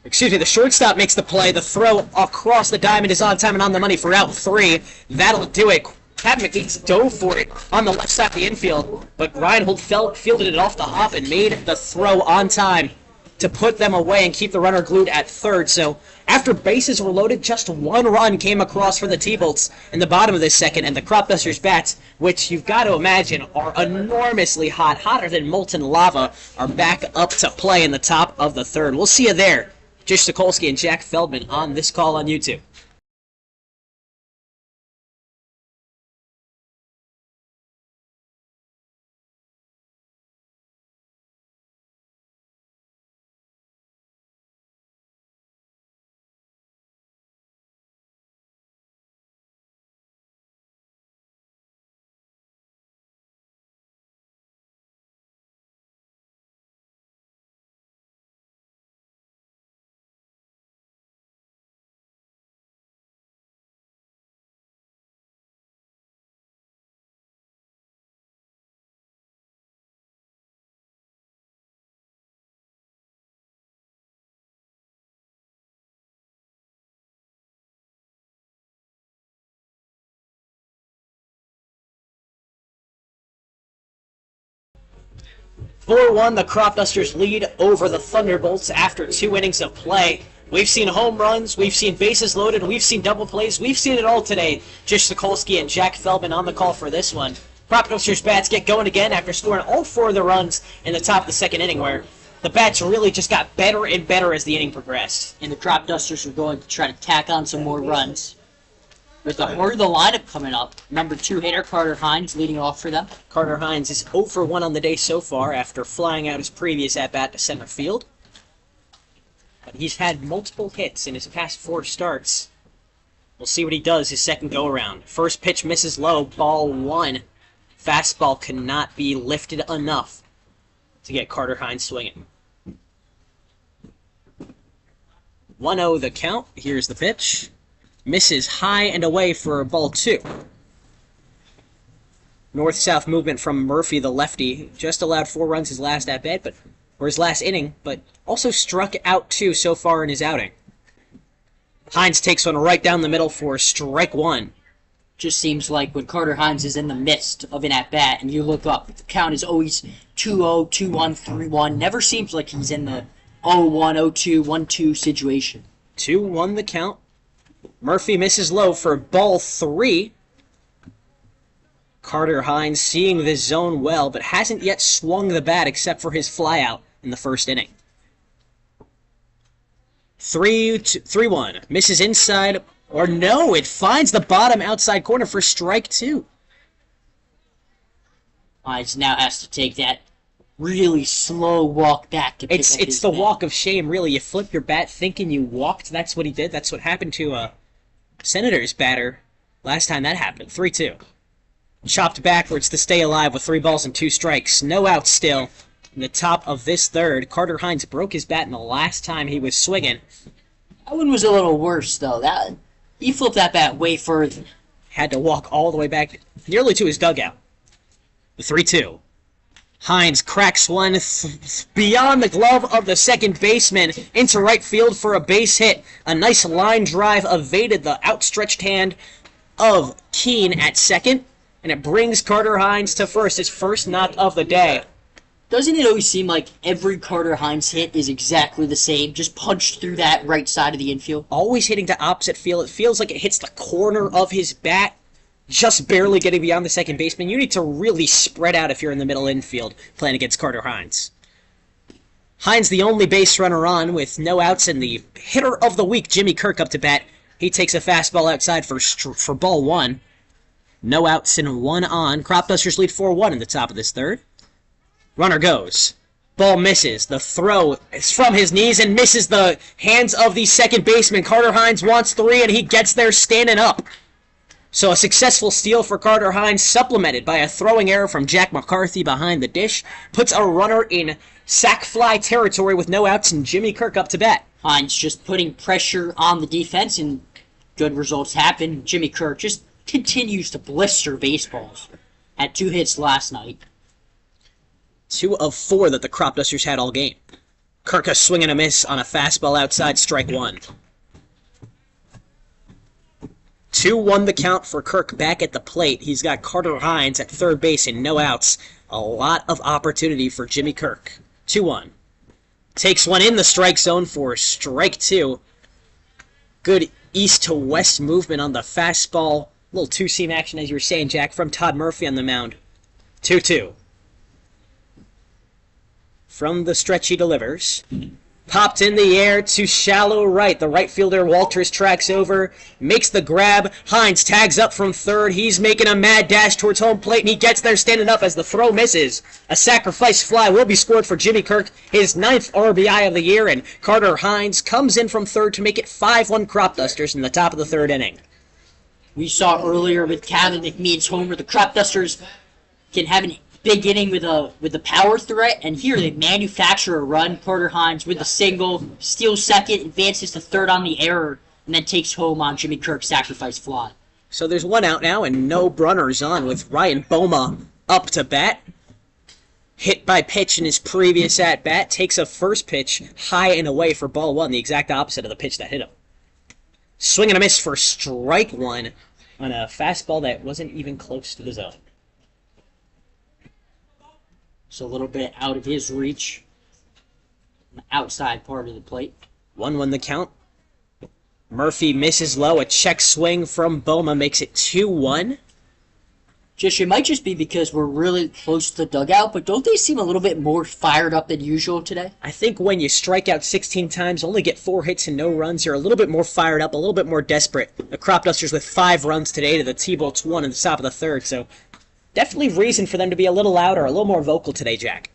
Excuse me, the shortstop makes the play. The throw across the diamond is on time and on the money for out 3. That'll do it. Captain McGee's dove for it on the left side of the infield, but Reinhold fielded it off the hop and made the throw on time to put them away and keep the runner glued at third. So after bases were loaded, just 1 run came across for the T-Bolts in the bottom of this second, and the Cropdusters bats, which you've got to imagine are enormously hot, hotter than molten lava, are back up to play in the top of the third. We'll see you there. Jish Sokolsky and Jack Feldman on this call on YouTube. 4-1, the Cropdusters lead over the Thunderbolts after 2 innings of play. We've seen home runs, we've seen bases loaded, we've seen double plays, we've seen it all today. Jish Sokolsky and Jack Feldman on the call for this one. Cropdusters bats get going again after scoring all 4 of the runs in the top of the second inning, where the bats really just got better and better as the inning progressed. And the Cropdusters are going to try to tack on some more runs. With the heart of the lineup coming up, number 2 hitter Carter Hines leading off for them. Carter Hines is 0 for 1 on the day so far after flying out his previous at-bat to center field. But he's had multiple hits in his past 4 starts. We'll see what he does his second go-around. First pitch misses low, ball 1. Fastball cannot be lifted enough to get Carter Hines swinging. 1-0 the count. Here's the pitch. Misses high and away for ball 2. North-south movement from Murphy, the lefty. Just allowed 4 runs his last at-bat, or his last inning, but also struck out 2 so far in his outing. Hines takes one right down the middle for strike 1. Just seems like when Carter Hines is in the midst of an at-bat and you look up, the count is always 2-0, 2-1, 3-1. Never seems like he's in the 0-1, 0-2, 1-2 situation. 2-1 the count. Murphy misses low for ball 3. Carter Hines seeing this zone well, but hasn't yet swung the bat except for his flyout in the first inning. 3-1. Misses inside, or no, it finds the bottom outside corner for strike 2. Hines now has to take that really slow walk back to pick up It's the walk of shame, really. You flip your bat thinking you walked. That's what he did. That's what happened to Senators batter last time that happened. 3-2. Chopped backwards to stay alive with 3 balls and 2 strikes. No outs still. In the top of this third, Carter Hines broke his bat in the last time he was swinging. That one was a little worse, though. He flipped that bat way further. Had to walk all the way back nearly to his dugout. The 3-2. Hines cracks one beyond the glove of the second baseman into right field for a base hit. A nice line drive evaded the outstretched hand of Keene at second, and it brings Carter Hines to first, his first knock of the day. Doesn't it always seem like every Carter Hines hit is exactly the same, just punched through that right side of the infield? Always hitting to opposite field. It feels like it hits the corner of his bat, just barely getting beyond the second baseman. You need to really spread out if you're in the middle infield playing against Carter Hines. Hines the only base runner on with no outs, and the hitter of the week, Jimmy Kirk, up to bat. He takes a fastball outside for ball 1. No outs and 1 on. Cropdusters lead 4-1 in the top of this third. Runner goes. Ball misses. The throw is from his knees and misses the hands of the second baseman. Carter Hines wants 3, and he gets there standing up. So a successful steal for Carter Hines, supplemented by a throwing error from Jack McCarthy behind the dish, puts a runner in sac fly territory with no outs and Jimmy Kirk up to bat. Hines just putting pressure on the defense, and good results happen. Jimmy Kirk just continues to blister baseballs. Had 2 hits last night. 2 of 4 that the Cropdusters had all game. Kirk a swing and a miss on a fastball outside, strike 1. 2-1 the count for Kirk back at the plate. He's got Carter Hines at third base and no outs. A lot of opportunity for Jimmy Kirk. 2-1. Takes one in the strike zone for strike 2. Good east to west movement on the fastball. Little two-seam action, as you were saying, Jack, from Todd Murphy on the mound. 2-2. From the stretch he delivers. Popped in the air to shallow right. The right fielder, Walters, tracks over, makes the grab. Hines tags up from third. He's making a mad dash towards home plate, and he gets there standing up as the throw misses. A sacrifice fly will be scored for Jimmy Kirk, his 9th RBI of the year, and Carter Hines comes in from third to make it 5-1 Cropdusters in the top of the third inning. We saw earlier with Calvin McMead's homer, the Cropdusters can have an big inning with the power threat, and here they manufacture a run. Carter Hines with a single, steals second, advances to third on the error, and then takes home on Jimmy Kirk's sacrifice fly. So there's 1 out now and no runners on with Ryan Boma up to bat. Hit by pitch in his previous at-bat, takes a first pitch high and away for ball 1, the exact opposite of the pitch that hit him. Swing and a miss for strike 1 on a fastball that wasn't even close to the zone. So a little bit out of his reach, on the outside part of the plate. 1-1 the count. Murphy misses low. A check swing from Boma makes it 2-1. Jish, it might just be because we're really close to the dugout, but don't they seem a little bit more fired up than usual today? I think when you strike out 16 times, only get 4 hits and no runs, you're a little bit more fired up, a little bit more desperate. The Cropdusters with 5 runs today to the T-Bolts 1 in the top of the third, so definitely reason for them to be a little louder, a little more vocal today, Jack.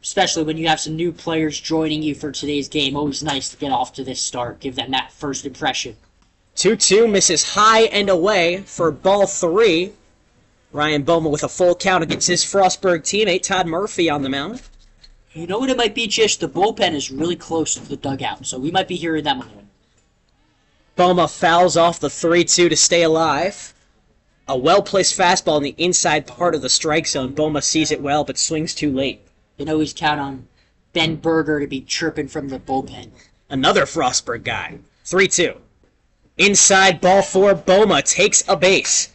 Especially when you have some new players joining you for today's game. Always nice to get off to this start, give them that first impression. 2-2 misses high and away for ball 3. Ryan Boma with a full count against his Frostburg teammate, Todd Murphy, on the mound. You know what it might be, Jish? The bullpen is really close to the dugout, so we might be hearing them a little. Boma fouls off the 3-2 to stay alive. A well-placed fastball in the inside part of the strike zone. Boma sees it well, but swings too late. You can always count on Ben Berger to be chirping from the bullpen. Another Frostburg guy. 3-2. Inside ball 4, Boma takes a base.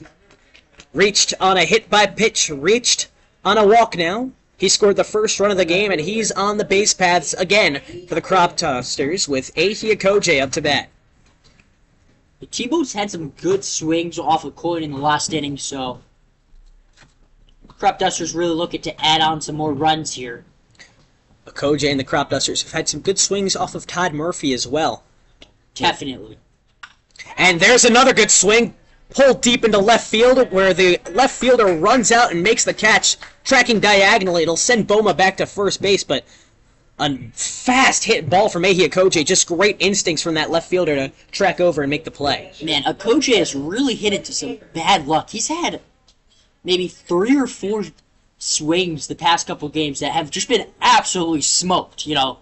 Reached on a hit by pitch. Reached on a walk now. He scored the first run of the game, and he's on the base paths again for the Cropdusters with Ahia Koje up to bat. The T-Bolts had some good swings off of Coyne in the last inning, so Cropdusters really looking to add on some more runs here. Koje and the Cropdusters have had some good swings off of Todd Murphy as well. Definitely. And there's another good swing, pulled deep into left field, where the left fielder runs out and makes the catch, tracking diagonally. It'll send Boma back to first base, but a fast hit ball from Ahia Koje. Just great instincts from that left fielder to track over and make the play. Man, Koje has really hit into some bad luck. He's had maybe 3 or 4 swings the past couple games that have just been absolutely smoked. You know,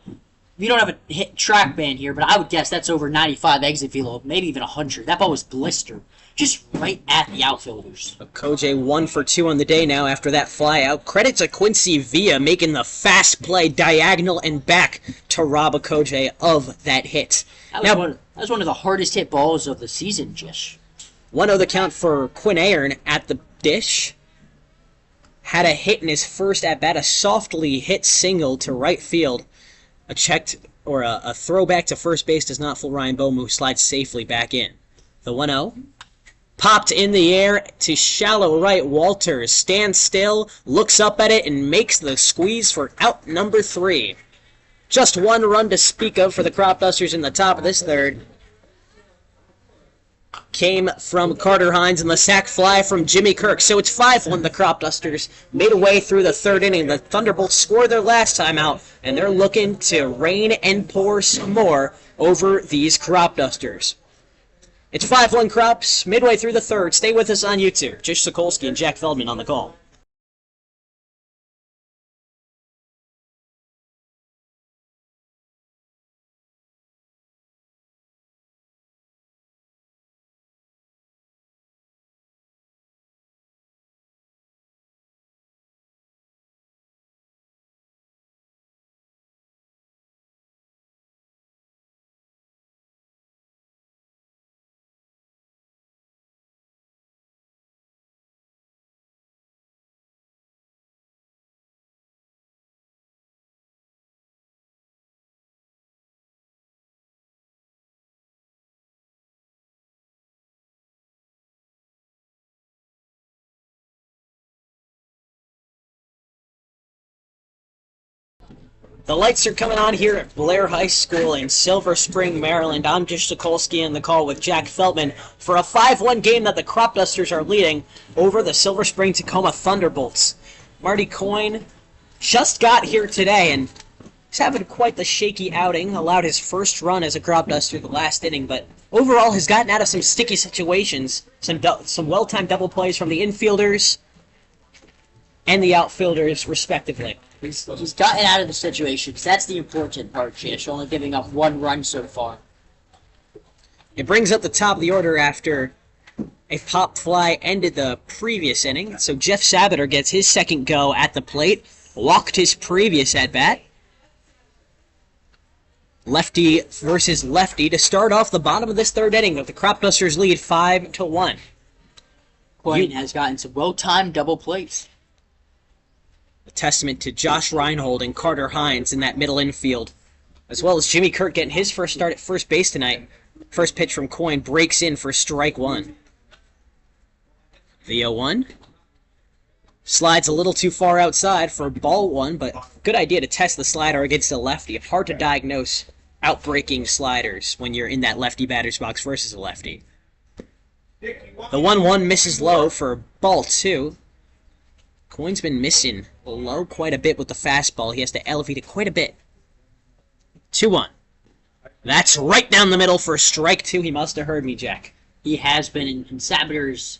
we don't have a hit track band here, but I would guess that's over 95 exit velo, maybe even 100. That ball was blistered, just right at the outfielders. Koje 1 for 2 on the day now after that fly out. Credit to Quincy Villa making the fast play diagonal and back to rob Koje of that hit. That was one of the hardest hit balls of the season, Jish. 1-0 the count for Quinn Aaron at the dish. Had a hit in his first at-bat, a softly hit single to right field. A checked, or a throwback to first base does not fool Ryan Boma, who slides safely back in. The 1-0. Popped in the air to shallow right. Walters stands still, looks up at it, and makes the squeeze for out number 3. Just 1 run to speak of for the Cropdusters in the top of this third. came from Carter Hines and the sac fly from Jimmy Kirk. So it's 5-1 the Cropdusters. Midway through the third inning, the Thunderbolts scored their last time out, and they're looking to rain and pour some more over these Cropdusters. It's 5-1 Crops, midway through the third. Stay with us on YouTube. Jish, Sokolsky, and Jack Feldman on the call. The lights are coming on here at Blair High School in Silver Spring, Maryland. I'm Jish Sokolsky in the call with Jack Feldman for a 5-1 game that the Cropdusters are leading over the Silver Spring-Takoma Thunderbolts. Marty Coyne just got here today, and he's having quite the shaky outing. Allowed his first run as a Cropduster the last inning, but overall has gotten out of some sticky situations. Some well-timed double plays from the infielders and the outfielders, respectively. He's gotten out of the situations. That's the important part, Jish. Only giving up 1 run so far. It brings up the top of the order after a pop fly ended the previous inning. So Jeff Sabater gets his second go at the plate. Walked his previous at-bat. Lefty versus lefty to start off the bottom of this third inning with the Cropdusters lead 5-1. Coyne has gotten some well-timed double plays. A testament to Josh Reinhold and Carter Hines in that middle infield, as well as Jimmy Kirk getting his first start at first base tonight. First pitch from Coyne breaks in for strike 1. The 0-1. Slides a little too far outside for ball 1, but good idea to test the slider against a lefty. Hard to diagnose outbreaking sliders when you're in that lefty batter's box versus a lefty. The 1-1 misses low for ball 2. Coyne's been missing low quite a bit with the fastball. He has to elevate it quite a bit. 2-1. That's right down the middle for strike 2. He must have heard me, Jack. He has been in Sabater's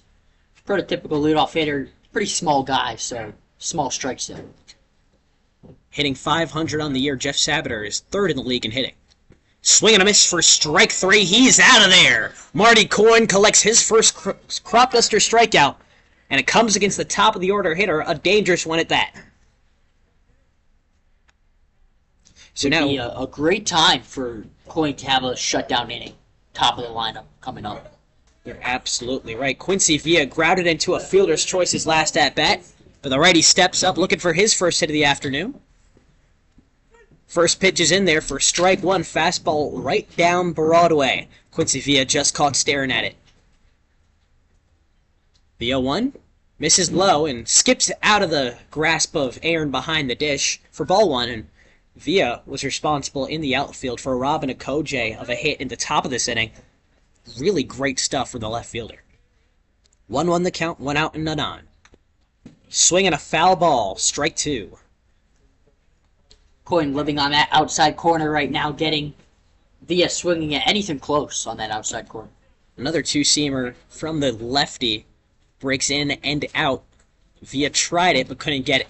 prototypical leadoff hitter. Pretty small guy, so small strike zone. Hitting .500 on the year, Jeff Sabater is third in the league in hitting. Swing and a miss for strike 3. He's out of there. Marty Coyne collects his first Cropduster strikeout. And it comes against the top of the order hitter, a dangerous one at that. So now, be a great time for Coyne to have a shutdown inning. Top of the lineup coming up. You're absolutely right. Quincy Villa grounded into a fielder's choice his last at-bat. But the righty steps up looking for his first hit of the afternoon. First pitch is in there for strike 1. Fastball right down Broadway. Quincy Villa just caught staring at it. The 0-1 misses low and skips out of the grasp of Aaron behind the dish for ball 1. And Villa was responsible in the outfield for a rob and a Kojay of a hit in the top of this inning. Really great stuff from the left fielder. 1-1 the count, 1 out and none on. Swing and a foul ball, strike 2. Coyne living on that outside corner right now, getting Villa swinging at anything close on that outside corner. Another two-seamer from the lefty. Breaks in and out. Villa tried it, but couldn't get it.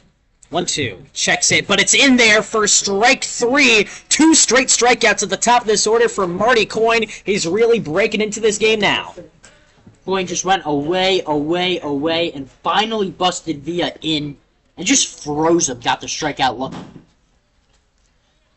1-2. Checks it, but it's in there for strike 3. 2 straight strikeouts at the top of this order for Marty Coyne. He's really breaking into this game now. Coyne just went away, and finally busted Villa in and just froze him. Got the strikeout look.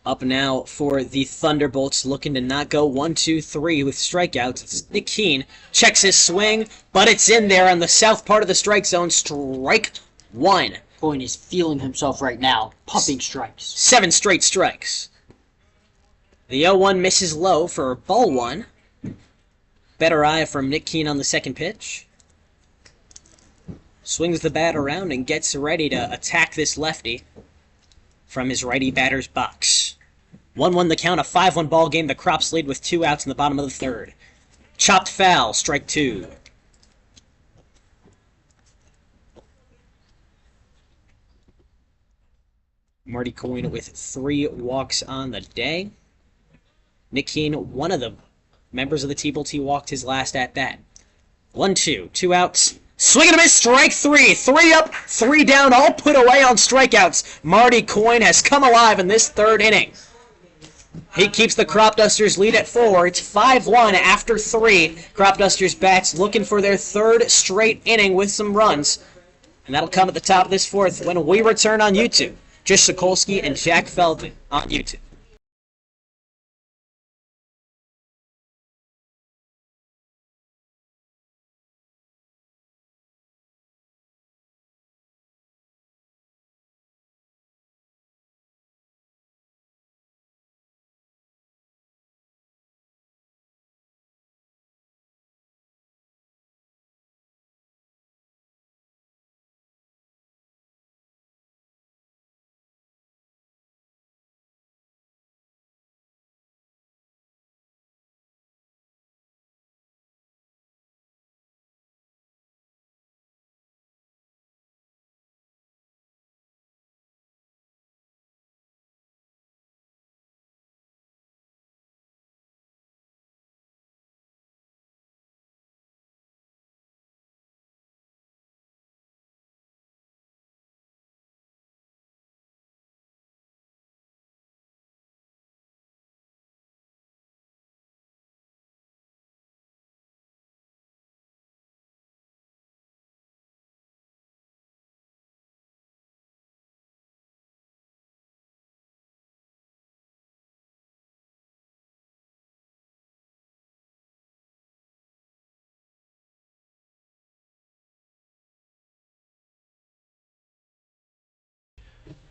Up now for the Thunderbolts, looking to not go 1-2-3 with strikeouts. It's Nick Keene. Checks his swing, but it's in there on the south part of the strike zone. Strike 1. Coyne is feeling himself right now, pumping strikes. 7 straight strikes. The 0-1 misses low for ball 1. Better eye from Nick Keene on the second pitch. Swings the bat around and gets ready to attack this lefty from his righty batter's box. 1-1 the count, a 5-1 ball game. The Crops lead with 2 outs in the bottom of the third. Chopped foul, strike 2. Marty Coyne with 3 walks on the day. Nick Keene, one of the members of the T-Bolts, he walked his last at-bat. 1-2, 2 outs. Swing and a miss, strike 3. 3 up, 3 down, all put away on strikeouts. Marty Coyne has come alive in this 3rd inning. He keeps the Cropdusters lead at 4. It's 5-1 after 3. Cropdusters bats looking for their 3rd straight inning with some runs. And that'll come at the top of this 4th when we return on YouTube. Jish, Sokolsky, and Jack Feldman on YouTube.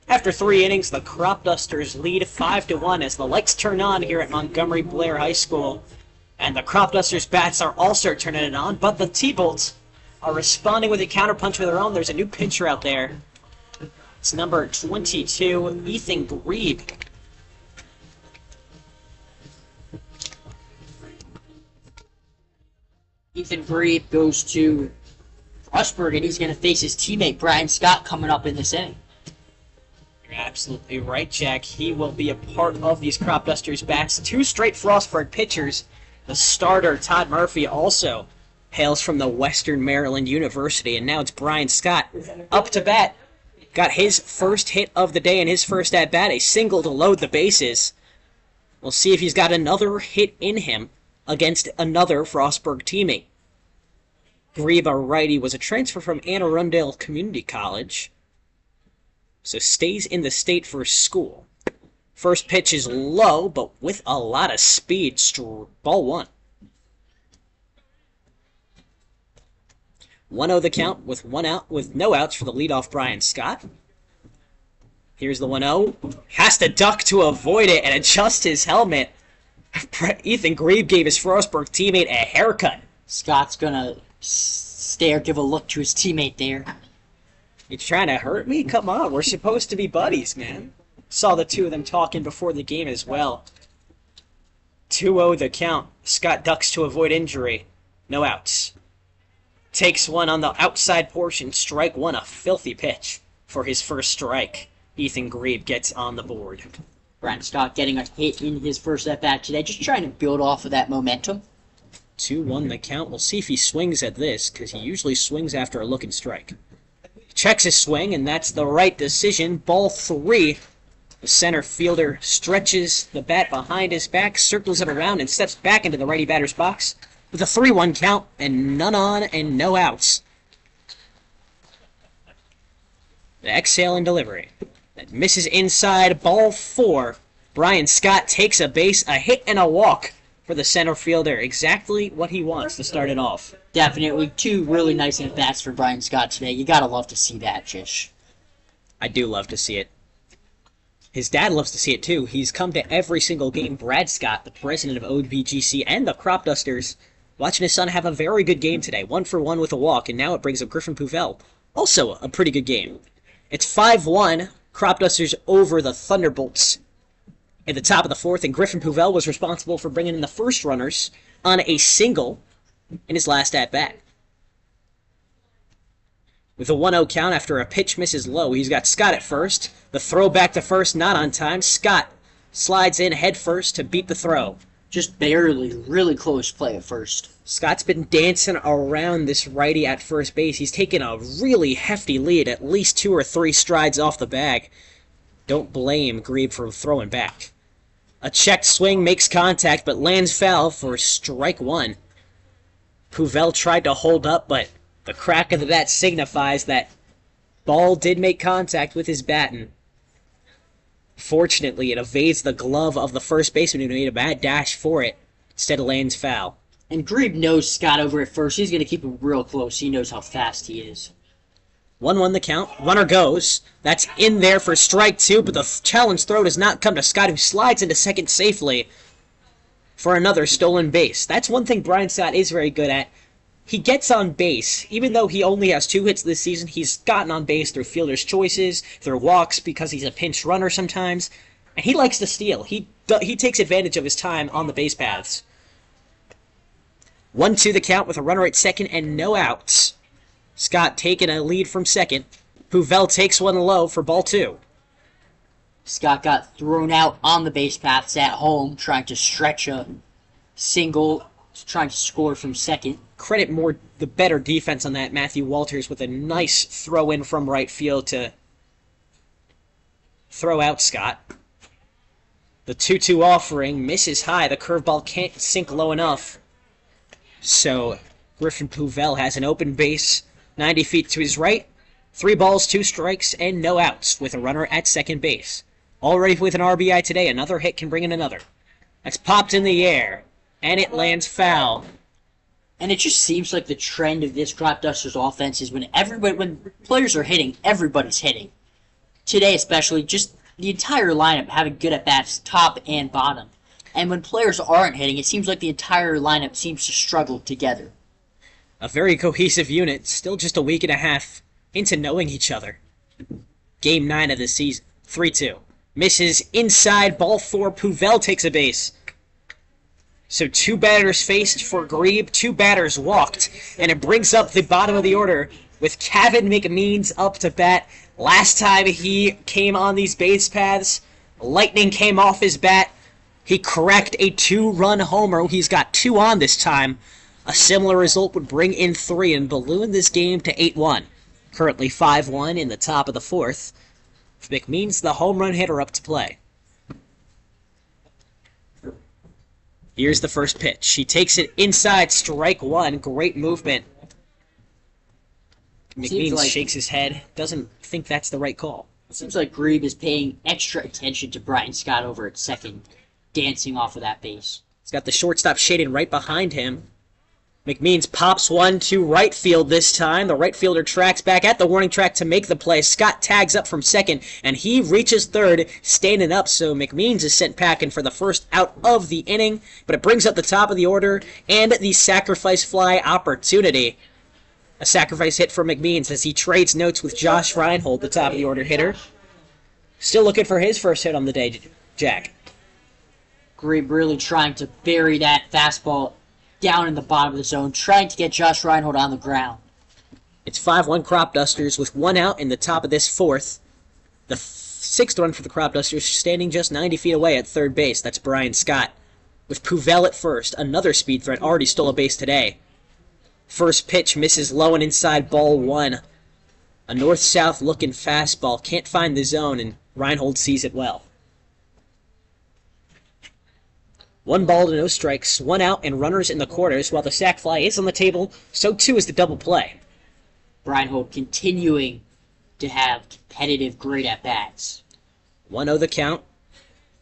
After 3 innings, the Cropdusters lead 5-1 as the lights turn on here at Montgomery Blair High School. And the Cropdusters bats are also turning it on, but the T-Bolts are responding with a counterpunch of their own. There's a new pitcher out there. It's number 22, Ethan Grebe. Ethan Grebe goes to Frostburg, and he's going to face his teammate Brian Scott coming up in this inning. You're absolutely right, Jack. He will be a part of these Cropdusters bats. 2 straight Frostburg pitchers. The starter, Todd Murphy, also hails from the Western Maryland University, and now it's Brian Scott up to bat. Got his first hit of the day in his first at-bat, a single to load the bases. We'll see if he's got another hit in him against another Frostburg teammate. Grebe, a righty, was a transfer from Anne Arundel Community College, so stays in the state for school. First pitch is low, but with a lot of speed. Ball 1. 1-0 the count with 1 out, with no outs for the leadoff Brian Scott. Here's the 1-0. Has to duck to avoid it and adjust his helmet. Ethan Grebe gave his Frostburg teammate a haircut. Scott's gonna stare, give a look to his teammate there. You trying to hurt me? Come on, we're supposed to be buddies, man. Saw the 2 of them talking before the game as well. 2-0 the count. Scott ducks to avoid injury. No outs. Takes one on the outside portion. Strike 1, a filthy pitch for his first strike. Ethan Grebe gets on the board. Brian Scott getting a hit in his first at-bat today, just trying to build off of that momentum. 2-1 the count. We'll see if he swings at this, because he usually swings after a looking strike. Checks his swing, and that's the right decision. Ball 3. The center fielder stretches the bat behind his back, circles it around, and steps back into the righty batter's box with a 3-1 count, and none on and no outs. The exhale and delivery. That misses inside. Ball 4. Brian Scott takes a base, a hit, and a walk for the center fielder. Exactly what he wants to start it off. Definitely 2 really nice at-bats for Brian Scott today. You gotta love to see that, Jish. I do love to see it. His dad loves to see it too. He's come to every single game. Brad Scott, the president of OBGC and the Cropdusters, watching his son have a very good game today. 1 for 1 with a walk, and now it brings up Griffin Pouvel. Also a pretty good game. It's 5-1, Cropdusters over the Thunderbolts. At the top of the 4th, and Griffin Pouvel was responsible for bringing in the first runners on a single in his last at-bat. With a 1-0 count after a pitch misses low, he's got Scott at first. The throw back to first, not on time. Scott slides in head first to beat the throw. Just barely, really close play at first. Scott's been dancing around this righty at first base. He's taken a really hefty lead, at least 2 or 3 strides off the bag. Don't blame Grebe for throwing back. A checked swing makes contact, but lands foul for strike 1. Puvel tried to hold up, but the crack of the bat signifies that ball did make contact with his baton. Fortunately, it evades the glove of the first baseman who made a bad dash for it. Instead, lands foul. And Grebe knows Scott over at first. He's going to keep him real close. He knows how fast he is. 1-1 the count. Runner goes. That's in there for strike 2, but the challenge throw does not come to Scott, who slides into second safely for another stolen base. That's one thing Brian Scott is very good at. He gets on base. Even though he only has 2 hits this season, he's gotten on base through fielder's choices, through walks because he's a pinch runner sometimes, and he likes to steal. He takes advantage of his time on the base paths. 1-2 the count with a runner at second and no outs. Scott taking a lead from second. Puvel takes one low for ball 2. Scott got thrown out on the base paths at home, trying to stretch a single, trying to score from second. Credit more the better defense on that. Matthew Walters with a nice throw in from right field to throw out Scott. The 2-2 offering misses high. The curveball can't sink low enough. So Griffin Puvel has an open base 90 feet to his right. 3 balls, 2 strikes, and no outs with a runner at second base. Already with an RBI today, another hit can bring in another. That's popped in the air, and it lands foul. And it just seems like the trend of this Cropdusters offense is when players are hitting, everybody's hitting. Today especially, just the entire lineup having good at-bats, top and bottom. And when players aren't hitting, it seems like the entire lineup seems to struggle together. A very cohesive unit, still just a week and a half into knowing each other. Game 9 of the season, 3-2. Misses inside, ball 4, Puvel takes a base. So 2 batters faced for Grebe, 2 batters walked, and it brings up the bottom of the order with Kevin McMeans up to bat. Last time he came on these base paths, lightning came off his bat. He cracked a 2-run homer. He's got 2 on this time. A similar result would bring in 3 and balloon this game to 8-1. Currently 5-1 in the top of the 4th. McMeans, the home run hitter, up to play. Here's the first pitch. He takes it inside, strike 1. Great movement. McMeans shakes his head. Doesn't think that's the right call. It seems like Grebe is paying extra attention to Brian Scott over at second, dancing off of that base. He's got the shortstop shaded right behind him. McMeans pops one to right field this time. The right fielder tracks back at the warning track to make the play. Scott tags up from second, and he reaches third, standing up, so McMeans is sent packing for the first out of the inning, but it brings up the top of the order and the sacrifice fly opportunity. A sacrifice hit for McMeans as he trades notes with Josh Reinhold, the top of the order hitter. Still looking for his first hit on the day, Jack. Grebe really trying to bury that fastball down in the bottom of the zone, trying to get Josh Reinhold on the ground. It's 5-1 Cropdusters with 1 out in the top of this 4th. The 6th run for the Cropdusters standing just 90 feet away at third base. That's Brian Scott. With Puvel at first, another speed threat, already stole a base today. First pitch misses low and inside, ball 1. A north-south looking fastball. Can't find the zone, and Reinhold sees it well. 1 ball to no strikes, 1 out, and runners in the corners. While the sac fly is on the table, so too is the double play. Reinhold continuing to have competitive, great at-bats. 1-0 the count.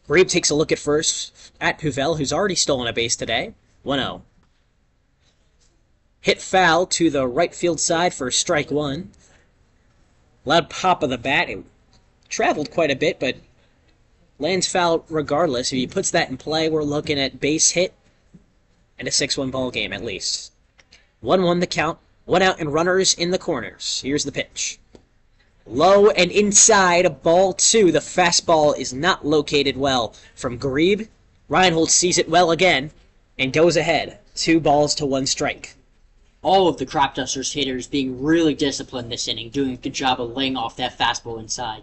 Grebe takes a look at first at Puvel, who's already stolen a base today. 1-0. Hit foul to the right field side for strike 1. Loud pop of the bat. It traveled quite a bit, but lands foul regardless. If he puts that in play, we're looking at base hit and a 6-1 ball game at least. 1-1 the count. 1 out and runners in the corners. Here's the pitch. Low and inside, ball 2. The fastball is not located well from Grebe. Reinhold sees it well again and goes ahead. 2 balls to 1 strike. All of the Cropdusters hitters being really disciplined this inning, doing a good job of laying off that fastball inside.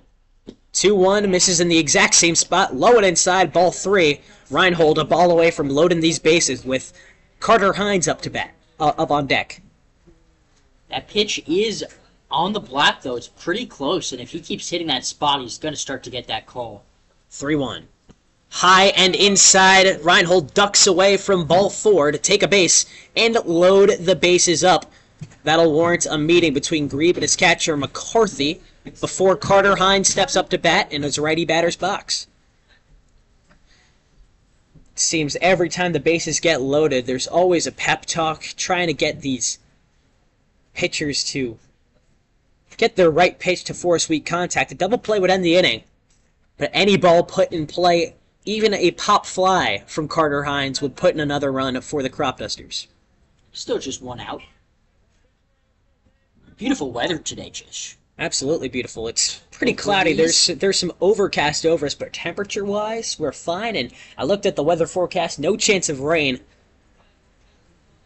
2-1, misses in the exact same spot, low and inside, ball 3. Reinhold a ball away from loading these bases with Carter Hines up on deck. That pitch is on the black, though. It's pretty close, and if he keeps hitting that spot, he's going to start to get that call. 3-1. High and inside, Reinhold ducks away from ball 4 to take a base and load the bases up. That'll warrant a meeting between Grebe and his catcher, McCarthy, before Carter Hines steps up to bat in his righty batter's box. It seems every time the bases get loaded, there's always a pep talk trying to get these pitchers to get their right pitch to force weak contact. A double play would end the inning, but any ball put in play, even a pop fly from Carter Hines, would put in another run for the Cropdusters. Still just 1 out. Beautiful weather today, Jish. Absolutely beautiful. It's pretty cloudy. There's some overcast over us, but temperature-wise, we're fine. And I looked at the weather forecast, no chance of rain.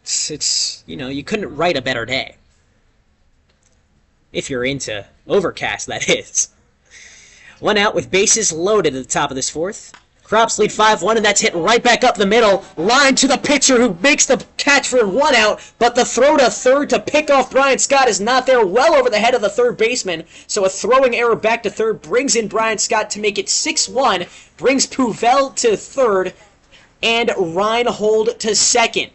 It's you couldn't write a better day. If you're into overcast, that is. 1 out with bases loaded at the top of this 4th. Crops lead 5-1, and that's hit right back up the middle. Line to the pitcher, who makes the catch for 1 out, but the throw to third to pick off Brian Scott is not there, well over the head of the third baseman. So a throwing error back to third brings in Brian Scott to make it 6-1, brings Puvel to third, and Reinhold to second.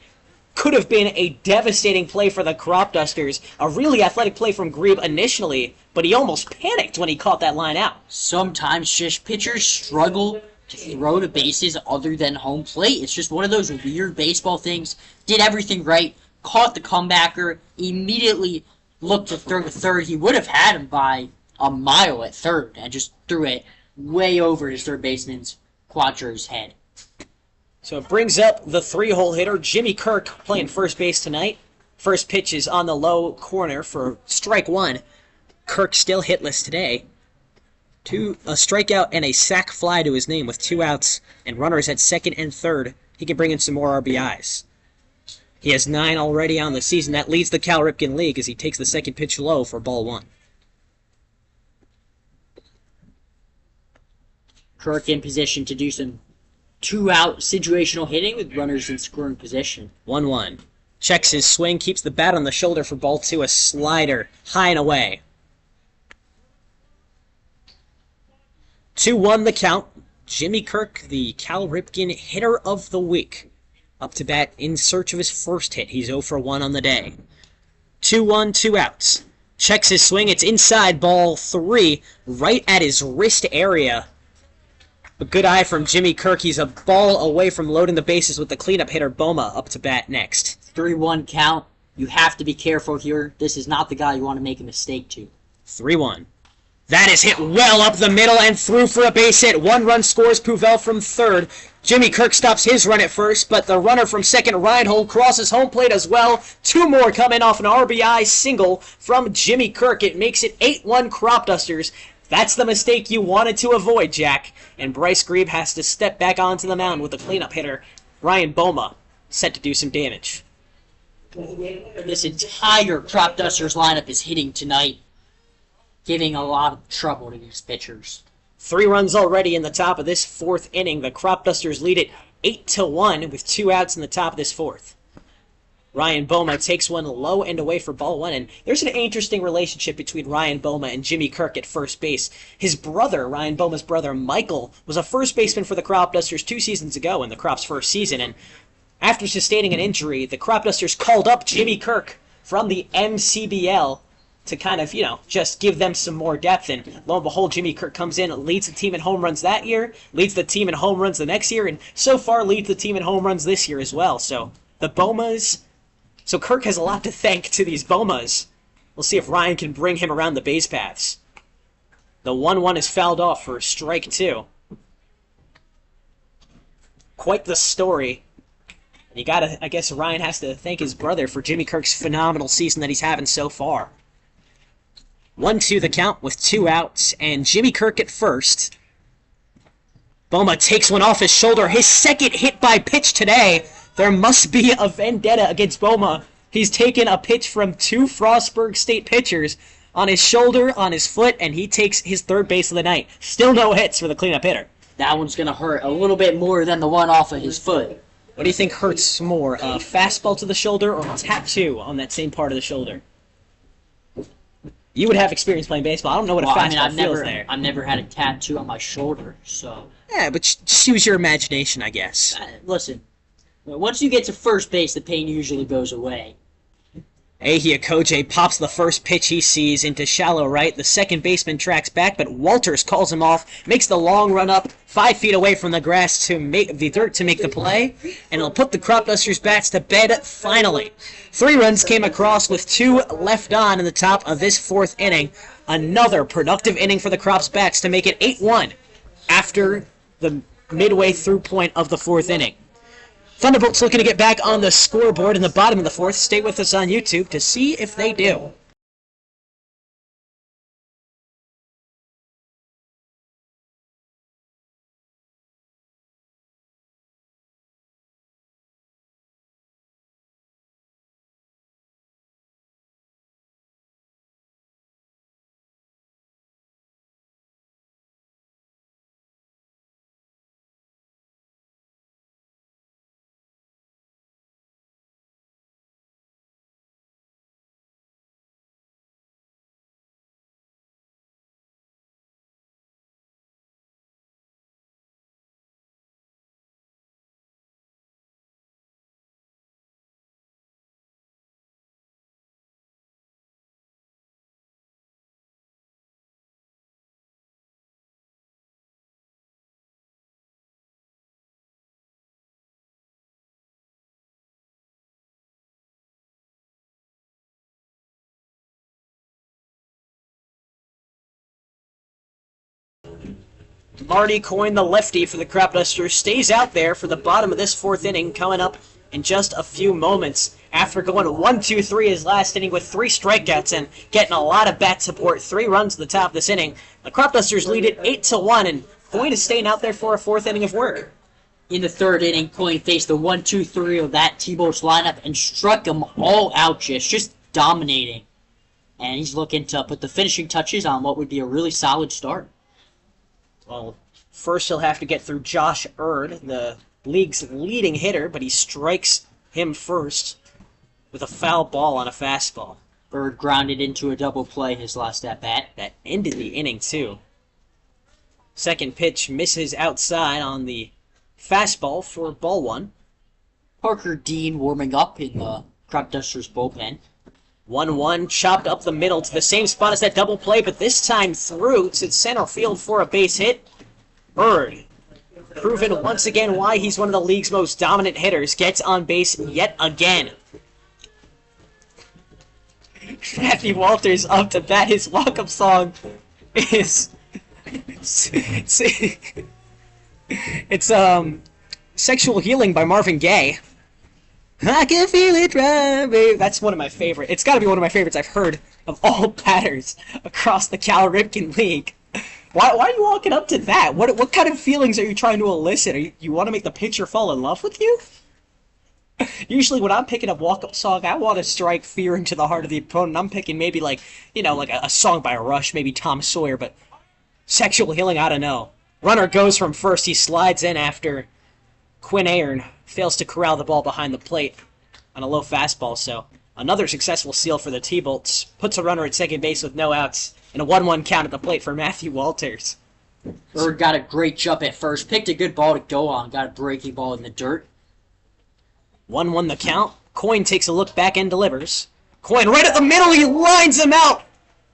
Could have been a devastating play for the Cropdusters. A really athletic play from Grebe initially, but he almost panicked when he caught that line out. Sometimes Jish, pitchers struggle to throw to bases other than home plate. It's just one of those weird baseball things. Did everything right, caught the comebacker, immediately looked to throw to third. He would have had him by a mile at third, and just threw it way over his third baseman's Quadro's head. So it brings up the 3-hole hitter, Jimmy Kirk, playing first base tonight. First pitch is on the low corner for strike 1. Kirk still hitless today. A strikeout and a sac fly to his name with 2 outs and runners at second and third. He can bring in some more RBIs. He has 9 already on the season. That leads the Cal Ripken League as he takes the second pitch low for ball 1. Kirk in position to do some 2-out situational hitting with runners in scoring position. 1-1. Checks his swing, keeps the bat on the shoulder for ball 2. A slider, high and away. 2-1 the count. Jimmy Kirk, the Cal Ripken Hitter of the Week. Up to bat in search of his first hit. He's 0 for 1 on the day. 2-1, 2 outs. Checks his swing. It's inside, ball 3, right at his wrist area. A good eye from Jimmy Kirk. He's a ball away from loading the bases with the cleanup hitter Boma up to bat next. 3-1 count. You have to be careful here. This is not the guy you want to make a mistake to. 3-1. That is hit well up the middle and through for a base hit. 1 run scores Puvel from third. Jimmy Kirk stops his run at first, but the runner from second, Reinhold, crosses home plate as well. 2 more coming off an RBI single from Jimmy Kirk. It makes it 8-1 Cropdusters. That's the mistake you wanted to avoid, Jack. And Bryce Grebe has to step back onto the mound with the cleanup hitter, Ryan Boma, set to do some damage. This entire Cropdusters lineup is hitting tonight, giving a lot of trouble to these pitchers. 3 runs already in the top of this 4th inning. The Cropdusters lead it 8-1 with 2 outs in the top of this 4th. Ryan Boma takes one low and away for ball 1, and there's an interesting relationship between Ryan Boma and Jimmy Kirk at first base. His brother, Ryan Boma's brother, Michael, was a first baseman for the Cropdusters 2 seasons ago in the Crop's first season, and after sustaining an injury, the Cropdusters called up Jimmy Kirk from the MCBL to kind of, just give them some more depth. And lo and behold, Jimmy Kirk comes in, leads the team in home runs that year, leads the team in home runs the next year, and so far leads the team in home runs this year as well. So the Bomas... So Kirk has a lot to thank to these Bomas. We'll see if Ryan can bring him around the base paths. The 1-1 is fouled off for strike 2. Quite the story. And I guess Ryan has to thank his brother for Jimmy Kirk's phenomenal season that he's having so far. 1-2 the count with 2 outs, and Jimmy Kirk at first. Boma takes one off his shoulder, his second hit by pitch today. There must be a vendetta against Boma. He's taken a pitch from 2 Frostburg State pitchers on his shoulder, on his foot, and he takes his third base of the night. Still no hits for the cleanup hitter. That one's going to hurt a little bit more than the one off of his foot. What do you think hurts more, a fastball to the shoulder or a tattoo on that same part of the shoulder? You would have experience playing baseball. I don't know what a fastball feels there. I've never had a tattoo on my shoulder, so... Yeah, but just use your imagination, I guess. Listen, once you get to first base, the pain usually goes away. Ehia Koje pops the first pitch he sees into shallow right. The second baseman tracks back, but Walters calls him off, makes the long run up 5 feet away from the grass to make the dirt to make the play, and it'll put the Cropdusters bats to bed finally. 3 runs came across with 2 left on in the top of this 4th inning. Another productive inning for the Crops bats to make it 8-1 after the midway through point of the 4th inning. Thunderbolts looking to get back on the scoreboard in the bottom of the 4th. Stay with us on YouTube to see if they do. Marty Coyne, the lefty for the Cropdusters, stays out there for the bottom of this 4th inning, coming up in just a few moments. After going 1-2-3 his last inning with 3 strikeouts and getting a lot of bat support, 3 runs at the top of this inning, the Cropdusters lead it 8-1, and Coyne is staying out there for a 4th inning of work. In the 3rd inning, Coyne faced the 1-2-3 of that T-Bolts lineup and struck them all out, just dominating. And he's looking to put the finishing touches on what would be a really solid start. Well, first he'll have to get through Josh Erd, the league's leading hitter, but he strikes him first with a foul ball on a fastball. Erd grounded into a double play his last at-bat. That ended the inning, too. Second pitch misses outside on the fastball for ball 1. Parker Dean warming up in the Cropdusters bullpen. 1-1, chopped up the middle to the same spot as that double play, but this time through to center field for a base hit. Erd, proven once again why he's one of the league's most dominant hitters, gets on base yet again. Matthew Walters up to bat. His walk-up song is... it's Sexual Healing by Marvin Gaye. I can feel it right, babe. That's one of my favorites. It's got to be one of my favorites I've heard of all batters across the Cal Ripken League. Why are you walking up to that? What kind of feelings are you trying to elicit? You want to make the pitcher fall in love with you? Usually when I'm picking a walk-up song, I want to strike fear into the heart of the opponent. I'm picking maybe like a song by Rush, maybe Tom Sawyer, but Sexual Healing, I don't know. Runner goes from first. He slides in after Quinn Ayrn fails to corral the ball behind the plate on a low fastball, so another successful steal for the T-Bolts. Puts a runner at second base with no outs, and a 1-1 count at the plate for Matthew Walters. Erd got a great jump at first, picked a good ball to go on, got a breaking ball in the dirt. 1-1 the count. Coyne takes a look back and delivers. Coyne right at the middle, he lines him out!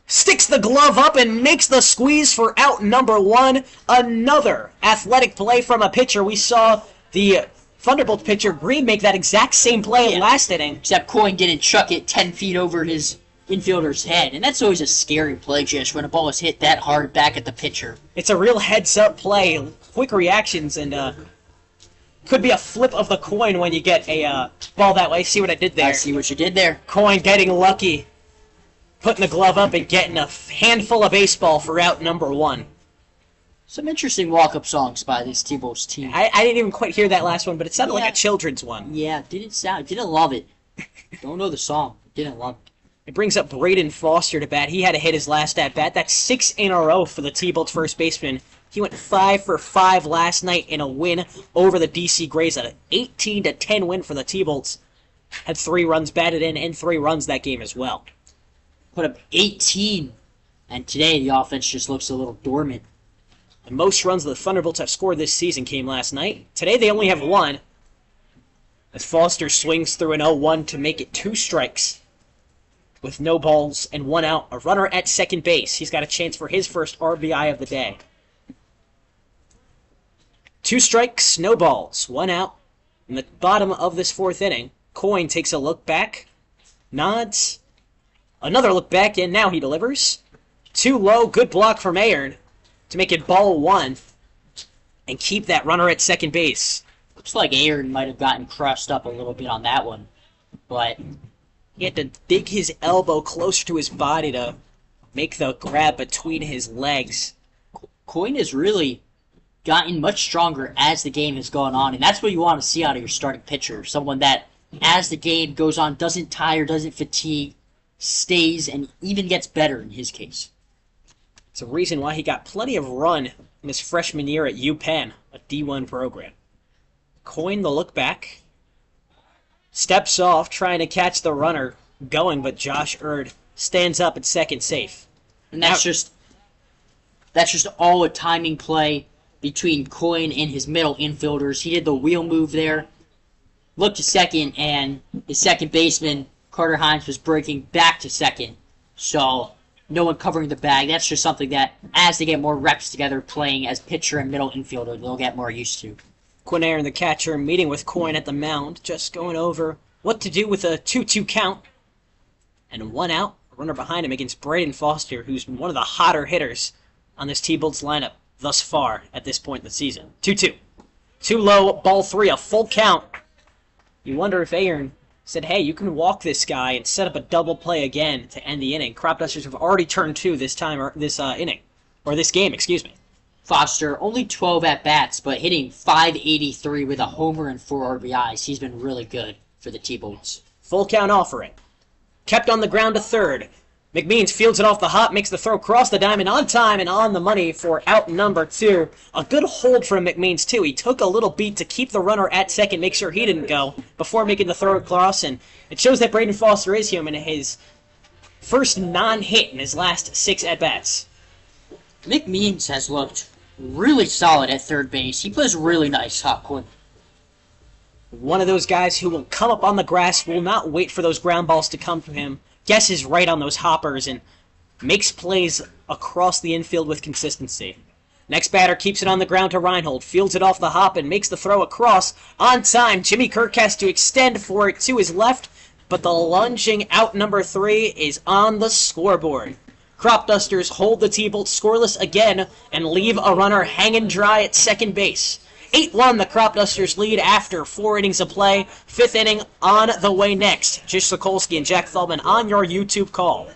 Sticks the glove up and makes the squeeze for out number 1. Another athletic play from a pitcher. We saw the Thunderbolts pitcher Green make that exact same play last inning. Except Coyne didn't chuck it 10 feet over his infielder's head. And that's always a scary play, Jish, when a ball is hit that hard back at the pitcher. It's a real heads-up play. Quick reactions, and could be a flip of the coin when you get a ball that way. See what I did there? I see what you did there. Coyne getting lucky. Putting the glove up and getting a handful of baseball for out number 1. Some interesting walk-up songs by this T-Bolts team. I didn't even quite hear that last one, but it sounded like a children's one. Yeah, didn't love it. Don't know the song. Didn't love it. It brings up Braden Foster to bat. He had to hit his last at-bat. That's 6 in a row for the T-Bolts first baseman. He went 5 for 5 last night in a win over the DC Grays. An 18-10 win for the T-Bolts. Had 3 runs batted in and 3 runs that game as well. Put up 18. And today the offense just looks a little dormant. The most runs the Thunderbolts have scored this season came last night. Today they only have 1. As Foster swings through an 0-1 to make it 2 strikes. With no balls and 1 out, a runner at second base. He's got a chance for his first RBI of the day. 2 strikes, no balls, 1 out. In the bottom of this 4th inning, Coyne takes a look back, nods, another look back, and now he delivers. 2 low, good block from Ayrn to make it ball 1 and keep that runner at second base. Looks like Ayrn might have gotten crushed up a little bit on that one, but he had to dig his elbow closer to his body to make the grab between his legs. Coyne has really gotten much stronger as the game has gone on, and that's what you want to see out of your starting pitcher. Someone that, as the game goes on, doesn't tire, doesn't fatigue, stays, and even gets better in his case. It's a reason why he got plenty of run in his freshman year at UPenn, a D1 program. Coyne the look back. Steps off, trying to catch the runner going, but Josh Erd stands up at second safe. And that's just all a timing play between Coyne and his middle infielders. He did the wheel move there, looked to second, and his second baseman, Carter Hines, was breaking back to second. So no one covering the bag. That's just something that, as they get more reps together playing as pitcher and middle infielder, they'll get more used to. Quinn Ayrn, the catcher, meeting with Coyne at the mound, just going over what to do with a 2-2 count. And 1 out, a runner behind him against Braden Foster, who's one of the hotter hitters on this T-Bolts lineup thus far at this point in the season. 2-2. 2 low, ball 3, a full count. You wonder if Ayrn said, hey, you can walk this guy and set up a double play again to end the inning. Cropdusters have already turned 2 this time, or this inning. Or this game, excuse me. Foster, only 12 at-bats, but hitting .583 with a homer and 4 RBIs. He's been really good for the T-Bolts. Full count offering. Kept on the ground to third. McMeans fields it off the hop, makes the throw across the diamond on time and on the money for out number 2. A good hold from McMeans, too. He took a little beat to keep the runner at second, make sure he didn't go before making the throw across, and it shows that Braden Foster is human in his first non-hit in his last 6 at-bats. McMeans has looked really solid at third base. He plays really nice, Hopwood. One of those guys who will come up on the grass, will not wait for those ground balls to come to him, guesses right on those hoppers, and makes plays across the infield with consistency. Next batter keeps it on the ground to Reinhold, fields it off the hop, and makes the throw across on time. Jimmy Kirk has to extend for it to his left, but the lunging out number 3 is on the scoreboard. Cropdusters hold the T-Bolts scoreless again and leave a runner hanging dry at second base. 8-1 the Cropdusters lead after 4 innings of play. 5th inning on the way next. Jish, Sokolsky, and Jack Feldman on your YouTube call.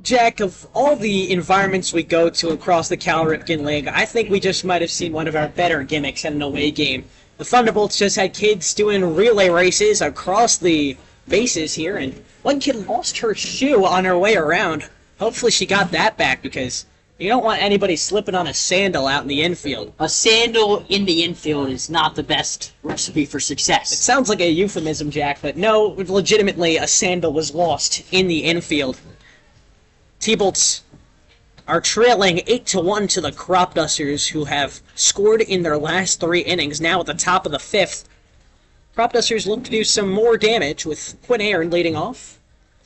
Jack, of all the environments we go to across the Cal Ripken League, I think we just might have seen one of our better gimmicks at an away game. The Thunderbolts just had kids doing relay races across the bases here, and one kid lost her shoe on her way around. Hopefully she got that back, because you don't want anybody slipping on a sandal out in the infield. A sandal in the infield is not the best recipe for It success. sounds like a euphemism, Jack, but no, legitimately, a sandal was lost in the infield. T-Bolts are trailing 8-1 to the Cropdusters, who have scored in their last 3 innings, now at the top of the 5th. Cropdusters look to do some more damage, with Quinn Aaron leading off.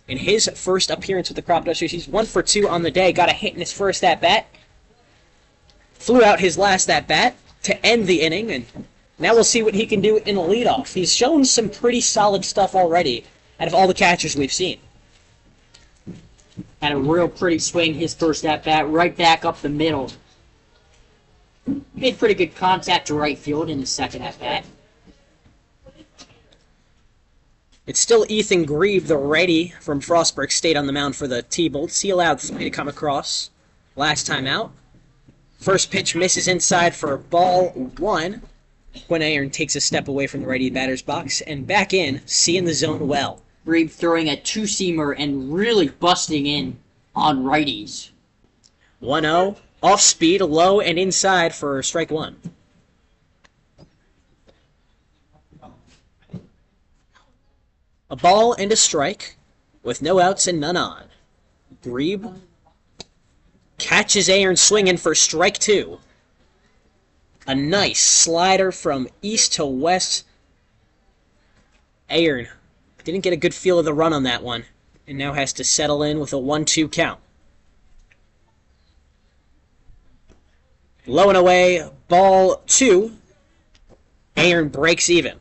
In his first appearance with the Cropdusters, he's 1 for 2 on the day, got a hit in his first at-bat. Flew out his last at-bat to end the inning, and now we'll see what he can do in the leadoff. He's shown some pretty solid stuff already out of all the catchers we've seen. Had a real pretty swing his first at-bat, right back up the middle. Made pretty good contact to right field in the second at-bat. It's still Ethan Grieve, the righty from Frostburg State, on the mound for the T-Bolts. He allowed 3 to come across last time out. First pitch misses inside for ball 1. Quinn Aaron takes a step away from the righty batter's box and back in, seeing the zone well. Grieve throwing a two-seamer and really busting in on righties. 1-0, off speed, low and inside for strike 1. A ball and a strike, with no outs and none on. Grieve catches Aaron swinging for strike 2. A nice slider from east to west. Aaron didn't get a good feel of the run on that one, and now has to settle in with a 1-2 count. Low and away, ball 2. Aaron breaks even.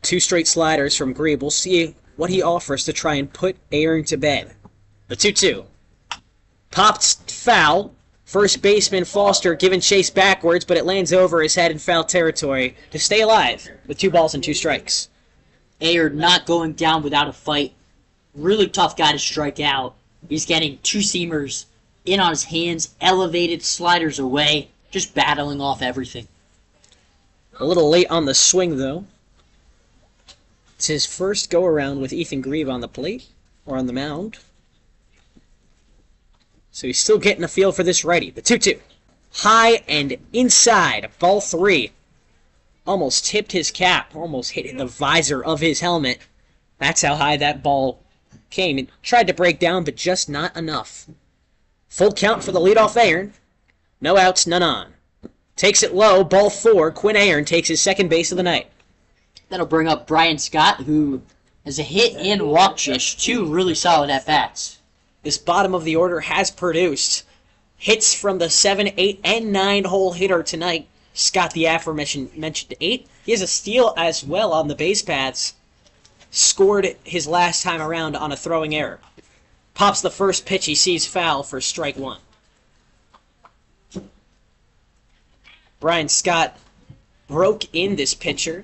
2 straight sliders from Grieve. We'll see what he offers to try and put Aaron to bed. The 2-2. Popped foul. First baseman Foster giving chase backwards, but it lands over his head in foul territory to stay alive with 2 balls and 2 strikes. Aaron not going down without a fight. Really tough guy to strike out. He's getting two-seamers in on his hands, elevated sliders away, just battling off everything. A little late on the swing, though. It's his first go-around with Ethan Grieve on the plate, or on the mound. So he's still getting a feel for this righty. The 2-2. High and inside. Ball 3. Almost tipped his cap. Almost hit the visor of his helmet. That's how high that ball came. It tried to break down, but just not enough. Full count for the leadoff Aaron. No outs, none on. Takes it low. Ball 4. Quinn Aaron takes his second base of the night. That'll bring up Brian Scott, who has a hit and walk Jish. 2 really solid at-bats. This bottom of the order has produced hits from the 7, 8, and 9 hole hitter tonight. Scott, the aforementioned 8. He has a steal as well on the base paths. Scored his last time around on a throwing error. Pops the first pitch he sees foul for strike 1. Brian Scott broke in this pitcher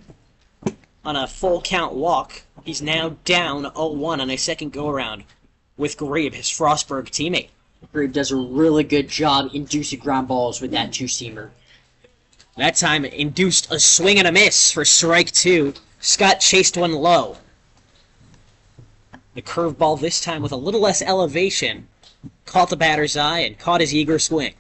on a full count walk. He's now down 0-1 on a second go-around with Grieve, his Frostburg teammate. Grieve does a really good job inducing ground balls with that two-seamer. That time induced a swing and a miss for strike 2. Scott chased one low. The curveball this time with a little less elevation caught the batter's eye and caught his eager swing.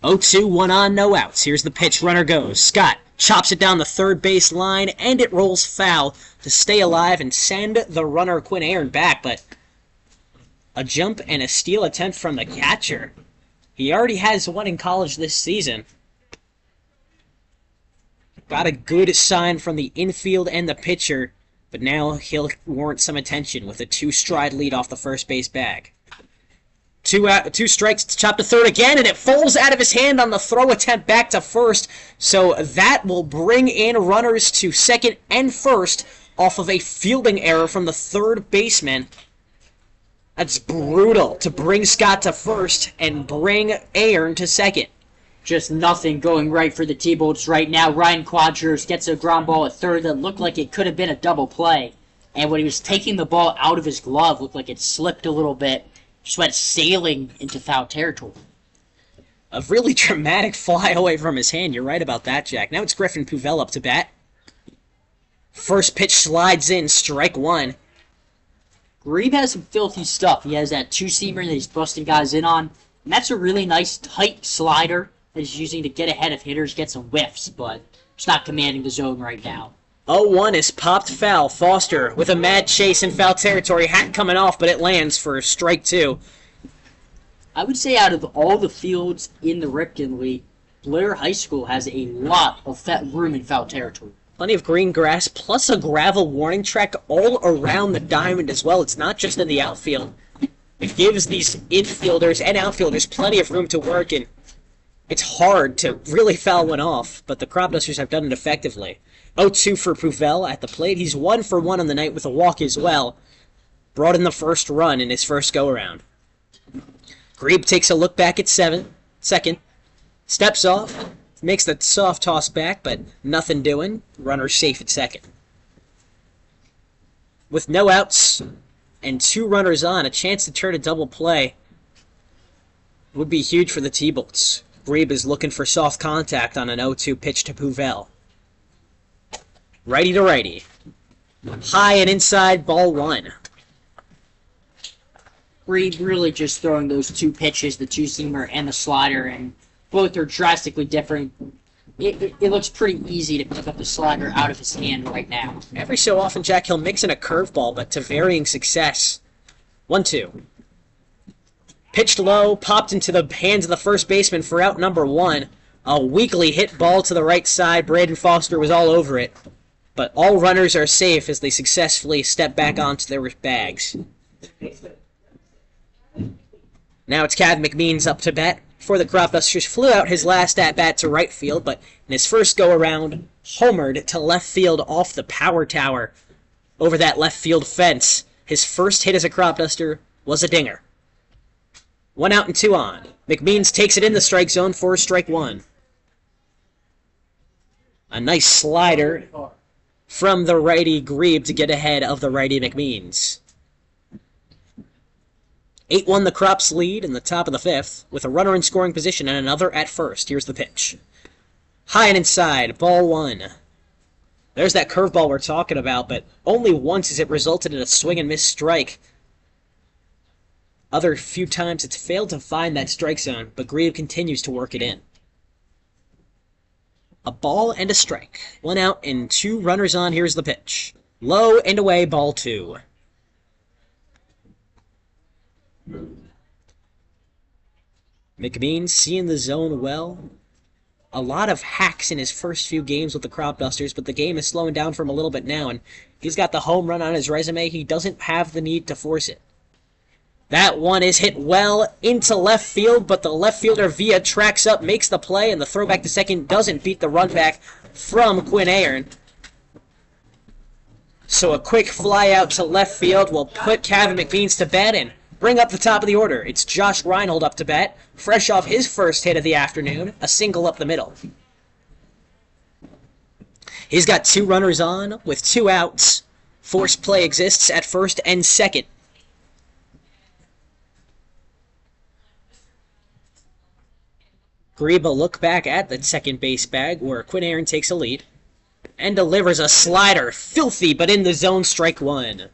0-2, 1 on, no outs. Here's the pitch, runner goes. Scott chops it down the third base line, and it rolls foul to stay alive and send the runner Quinn Aaron back, but a jump and a steal attempt from the catcher. He already has one in college this season. Got a good sign from the infield and the pitcher, but now he'll warrant some attention with a 2-stride lead off the first base bag. 2 strikes to chop to third again, and it falls out of his hand on the throw attempt back to first, so that will bring in runners to second and first off of a fielding error from the third baseman. That's brutal to bring Scott to first and bring Aaron to second. Just nothing going right for the T-Bolts right now. Ryan Quadros gets a ground ball at third that looked like it could have been a double play. and when he was taking the ball out of his glove, looked like it slipped a little bit, just went sailing into foul territory. A really dramatic fly away from his hand. You're right about that, Jack. Now it's Griffin Puvel up to bat. First pitch slides in, strike one. Grebe has some filthy stuff. He has that two-seamer that he's busting guys in on. And that's a really nice, tight slider that he's using to get ahead of hitters, get some whiffs, but it's not commanding the zone right now. 0-1 is popped foul. Foster with a mad chase in foul territory. Hat coming off, but it lands for strike two. I would say out of all the fields in the Ripken League, Blair High School has a lot of room in foul territory. Plenty of green grass, plus a gravel warning track all around the diamond as well. It's not just in the outfield. It gives these infielders and outfielders plenty of room to work, and it's hard to really foul one off, but the Cropdusters have done it effectively. 0-2 for Puvel at the plate. He's 1 for 1 on the night with a walk as well. Brought in the first run in his first go-around. Grebe takes a look back at second. Steps off. Makes the soft toss back, but nothing doing. Runner safe at second. With no outs and 2 runners on, a chance to turn a double play would be huge for the T-Bolts. Grebe is looking for soft contact on an 0-2 pitch to Puvel. Righty to righty. High and inside, ball 1. Grebe really just throwing those 2 pitches, the two-seamer and the slider, and both are drastically different. It looks pretty easy to pick up the slider out of his hand right now. Every so often, Jack, he'll mix in a curveball, but to varying success. 1-2. Pitched low, popped into the hands of the first baseman for out number 1. A weakly hit ball to the right side. Braden Foster was all over it. But all runners are safe as they successfully step back onto their bags. Now it's Cav McMeans up to bat. For the Cropdusters, flew out his last at-bat to right field, but in his first go-around, homered to left field off the power tower over that left field fence. His first hit as a Cropduster was a dinger. 1 out and 2 on. McMeans takes it in the strike zone for strike 1. A nice slider from the righty Grebe to get ahead of the righty McMeans. 8-1 the Crops lead in the top of the 5th, with a runner in scoring position and another at first. Here's the pitch. High and inside, ball 1. There's that curveball we're talking about, but only once has it resulted in a swing and miss strike. Other few times it's failed to find that strike zone, but Grebe continues to work it in. A ball and a strike. 1 out and 2 runners on. Here's the pitch. Low and away, ball 2. McMeans seeing the zone well. A lot of hacks in his first few games with the Cropdusters, but the game is slowing down for him a little bit now, and he's got the home run on his resume. He doesn't have the need to force it. That one is hit well into left field, but the left fielder Villa tracks up, makes the play, and the throwback to second doesn't beat the run back from Quinn Aaron. So a quick fly out to left field will put Kevin McMeans to bed and bring up the top of the order. It's Josh Reinhold up to bat, fresh off his first hit of the afternoon, a single up the middle. He's got 2 runners on with 2 outs. Force play exists at first and second. Grebe look back at the second base bag where Quinn Aaron takes a lead and delivers a slider, filthy but in the zone, strike 1.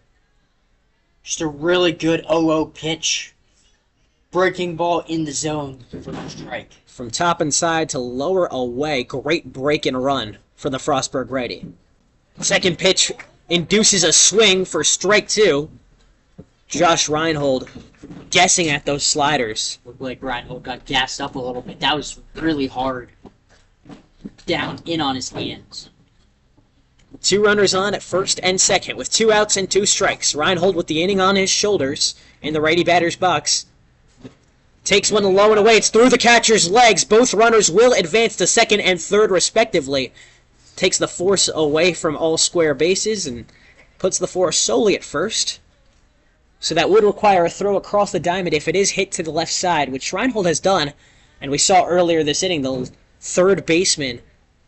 Just a really good 0-0 pitch. Breaking ball in the zone for the strike. From top and side to lower away, great break and run for the Frostburg righty. Second pitch induces a swing for strike 2. Josh Reinhold guessing at those sliders. Looked like Reinhold got gassed up a little bit. That was really hard. Down in on his hands. 2 runners on at first and second with 2 outs and 2 strikes. Reinhold with the inning on his shoulders in the righty batter's box. Takes one low and away. It's through the catcher's legs. Both runners will advance to second and third respectively. Takes the force away from all square bases and puts the force solely at first. So that would require a throw across the diamond if it is hit to the left side, which Reinhold has done. And we saw earlier this inning the third baseman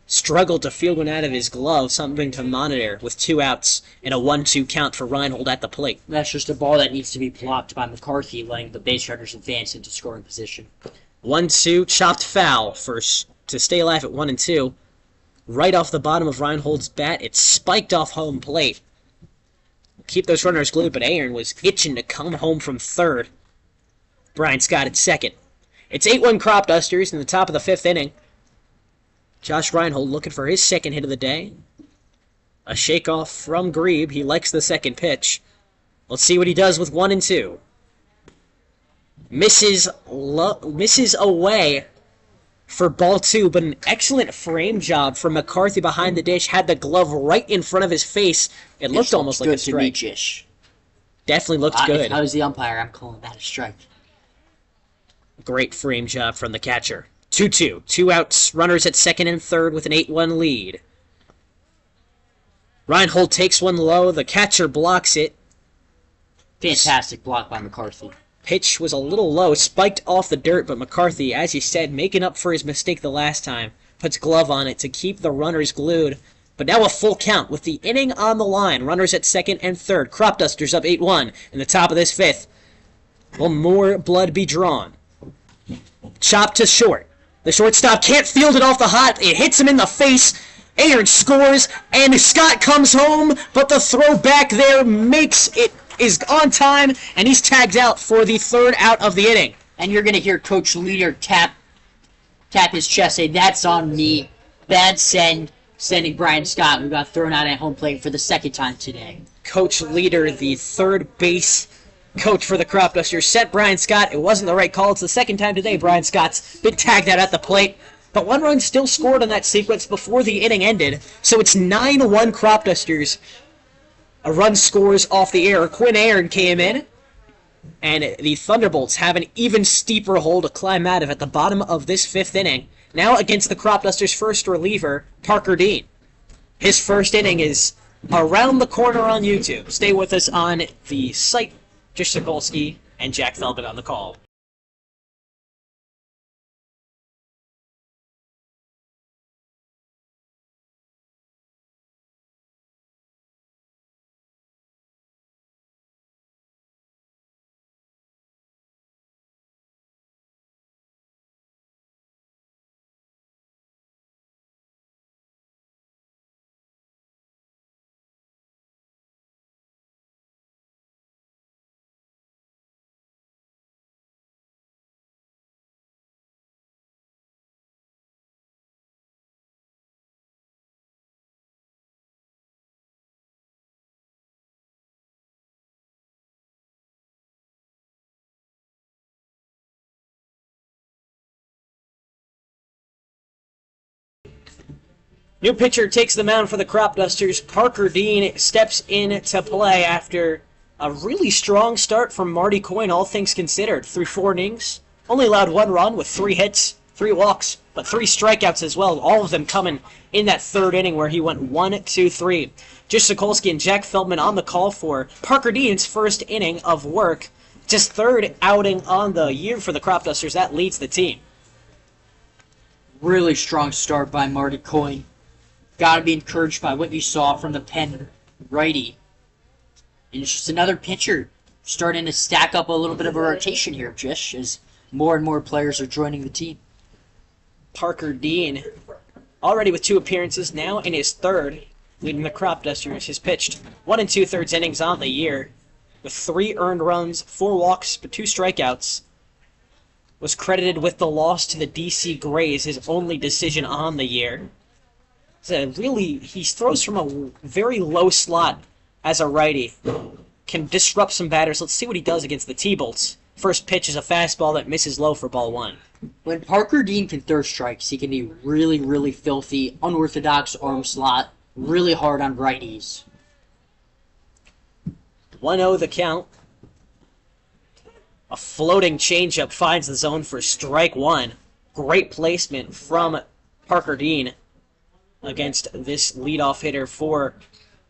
struggled to field one out of his glove, something to monitor, with 2 outs and a 1-2 count for Reinhold at the plate. That's just a ball that needs to be blocked by McCarthy, letting the base runners advance into scoring position. 1-2, chopped foul to stay alive at 1-2. Right off the bottom of Reinhold's bat, it spiked off home plate. Keep those runners glued, but Aaron was itching to come home from third. Brian Scott at second. It's 8-1 Cropdusters in the top of the 5th inning. Josh Reinhold looking for his second hit of the day. A shakeoff from Grebe. He likes the second pitch. Let's see what he does with 1-2. Misses away for ball 2, but an excellent frame job from McCarthy behind the dish. Had the glove right in front of his face. It looked almost like a strike. To me, Jish. Definitely looked good. If I was the umpire, I'm calling that a strike. Great frame job from the catcher. 2-2. 2 outs, runners at second and third with an 8-1 lead. Reinhold takes one low. The catcher blocks it. Fantastic block by McCarthy. Pitch was a little low, spiked off the dirt, but McCarthy, as you said, making up for his mistake the last time, puts glove on it to keep the runners glued. But now a full count with the inning on the line. Runners at second and third. Cropdusters up 8-1 in the top of this 5th. Will more blood be drawn? Chop to short. The shortstop can't field it off the hot. It hits him in the face. Aaron scores, and Scott comes home, but the throw back there is on time, and he's tagged out for the 3rd out of the inning. And you're going to hear Coach Leader tap his chest, say, "That's on me. Bad sending Brian Scott, who got thrown out at home plate for the 2nd time today." Coach Leader, the 3rd base coach for the Cropdusters, sent Brian Scott. It wasn't the right call. It's the 2nd time today Brian Scott's been tagged out at the plate. But 1 run still scored on that sequence before the inning ended. So it's 9-1 Cropdusters. A run scores off the air. Quinn Aaron came in. And the Thunderbolts have an even steeper hole to climb out of at the bottom of this 5th inning. Now against the Cropdusters' first reliever, Parker Dean. His first inning is around the corner on YouTube. Stay with us on the site. Jish Sokolsky and Jack Feldman on the call. New pitcher takes the mound for the Cropdusters. Parker Dean steps in to play after a really strong start from Marty Coyne, all things considered. Through 4 innings, only allowed 1 run with 3 hits, 3 walks, but 3 strikeouts as well. All of them coming in that 3rd inning where he went 1, 2, 3. Jish Sokolsky and Jack Feldman on the call for Parker Dean's first inning of work. Just 3rd outing on the year for the Cropdusters. That leads the team. Really strong start by Marty Coyne. Got to be encouraged by what you saw from the Penn righty. And it's just another pitcher starting to stack up a little bit of a rotation here, Jish, as more and more players are joining the team. Parker Dean, already with 2 appearances, now in his 3rd, leading the Cropdusters. Has pitched 1 2/3 innings on the year, with 3 earned runs, 4 walks, but 2 strikeouts. Was credited with the loss to the DC Grays, his only decision on the year. He throws from a very low slot as a righty. Can disrupt some batters. Let's see what he does against the T-Bolts. First pitch is a fastball that misses low for ball 1. When Parker Dean can throw strikes, he can be really, really filthy, unorthodox arm slot, really hard on righties. 1-0 the count. A floating changeup finds the zone for strike 1. Great placement from Parker Dean against this leadoff hitter for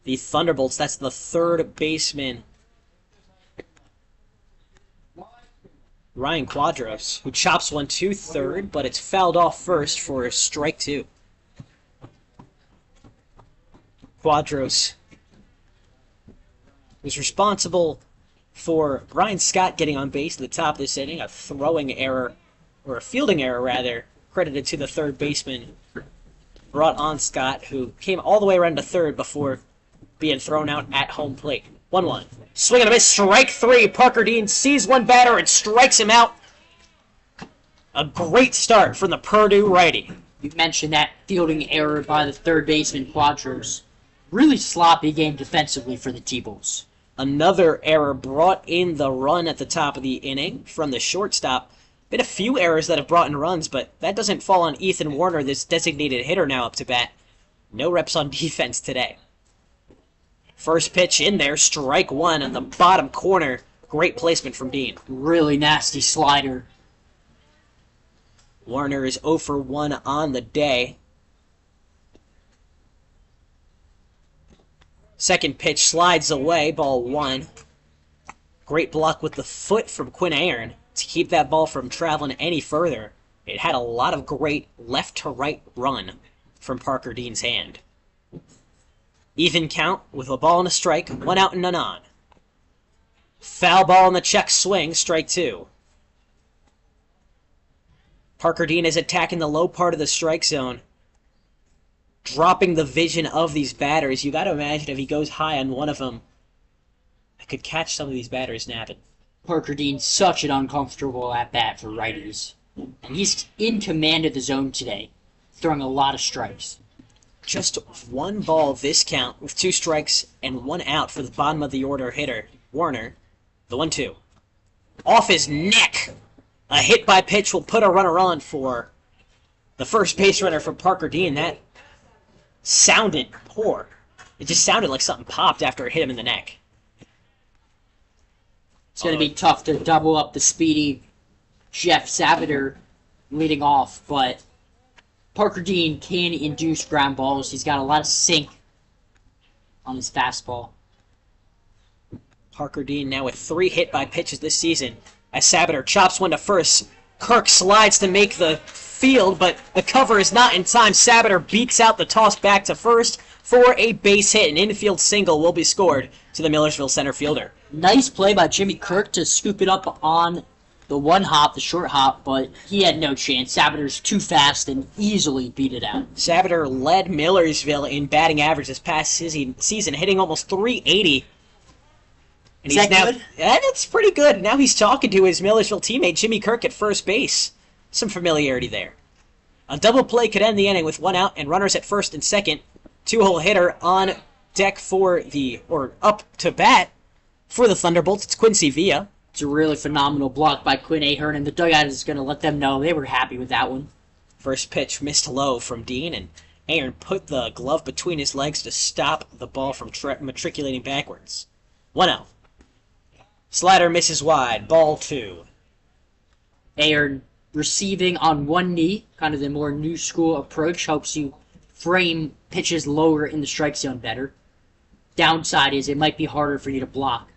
the Thunderbolts. That's the 3rd baseman, Ryan Quadros, who chops one to third, but it's fouled off first for strike 2. Quadros was responsible for Brian Scott getting on base at the top of this inning, a throwing error, or a fielding error rather, credited to the third baseman, brought on Scott, who came all the way around to third before being thrown out at home plate. 1-1. Swing and a miss, strike three. Parker Dean sees one batter and strikes him out. A great start from the Purdue righty. You mentioned that fielding error by the third baseman, Quadros. Really sloppy game defensively for the T-Bulls. Another error brought in the run at the top of the inning from the shortstop. Been a few errors that have brought in runs, but that doesn't fall on Ethan Warner, this designated hitter now up to bat. No reps on defense today. First pitch in there, strike one on the bottom corner. Great placement from Dean. Really nasty slider. Warner is 0 for 1 on the day. Second pitch slides away, ball one. Great block with the foot from Quinn Aaron to keep that ball from traveling any further. It had a lot of great left-to-right run from Parker Dean's hand. Even count with a ball and a strike, 1 out and none on. Foul ball on the check swing, strike two. Parker Dean is attacking the low part of the strike zone, dropping the vision of these batters. You got to imagine if he goes high on one of them, I could catch some of these batters napping. Parker Dean's such an uncomfortable at-bat for righties. And he's in command of the zone today, throwing a lot of strikes. Just one ball this count with 2 strikes and 1 out for the bottom of the order hitter, Warner. The 1-2. Off his neck! A hit by pitch will put a runner on for the first base runner for Parker Dean. That sounded poor. It just sounded like something popped after it hit him in the neck. It's going to be tough to double up the speedy Jeff Sabater leading off, but Parker Dean can induce ground balls. He's got a lot of sink on his fastball. Parker Dean now with 3 hit by pitches this season. As Sabater chops one to first, Kirk slides to make the field, but the cover is not in time. Sabater beats out the toss back to first for a base hit. An infield single will be scored to the Millersville center fielder. Nice play by Jimmy Kirk to scoop it up on the one hop, the short hop, but he had no chance. Sabater's too fast and easily beat it out. Sabater led Millersville in batting average this past season, hitting almost 380. And Is that good? Yeah, that's pretty good. Now he's talking to his Millersville teammate, Jimmy Kirk, at first base. Some familiarity there. A double play could end the inning with 1 out and runners at first and second. 2-hole hitter on deck up to bat for the Thunderbolts. It's Quincy Villa. It's a really phenomenal block by Quinn Ahern, and the dugout is going to let them know they were happy with that one. First pitch missed low from Dean, and Ahern put the glove between his legs to stop the ball from matriculating backwards. 1-0. Slider misses wide. Ball 2. Ahern receiving on one knee, kind of the more new school approach, helps you frame pitches lower in the strike zone better. Downside is it might be harder for you to block.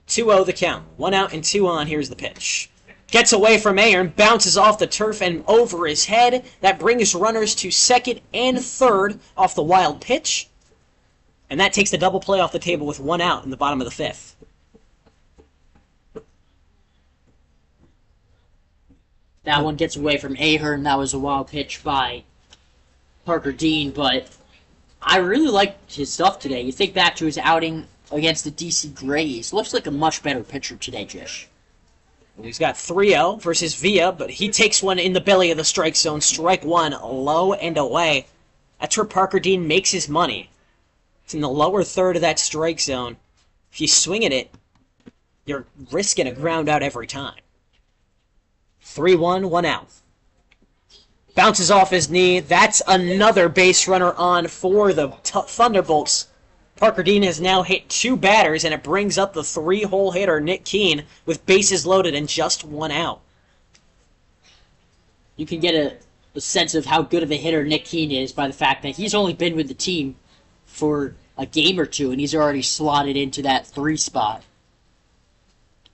2-0 the count. 1 out and 2 on. Here's the pitch. Gets away from Ahern, bounces off the turf and over his head. That brings runners to second and third off the wild pitch. And that takes the double play off the table with 1 out in the bottom of the 5th. That one gets away from Ahern. That was a wild pitch by Parker Dean, but I really liked his stuff today. You think back to his outing against the DC Grays. Looks like a much better pitcher today, Jish. He's got 3-0 versus Villa, but he takes one in the belly of the strike zone. Strike one, low and away. That's where Parker Dean makes his money. It's in the lower third of that strike zone. If you swing at it, you're risking a ground out every time. 3-1, 1 out. Bounces off his knee. That's another base runner on for the Thunderbolts. Parker Dean has now hit 2 batters, and it brings up the 3-hole hitter, Nick Keene, with bases loaded and just 1 out. You can get a sense of how good of a hitter Nick Keene is by the fact that he's only been with the team for a game or 2, and he's already slotted into that 3 spot.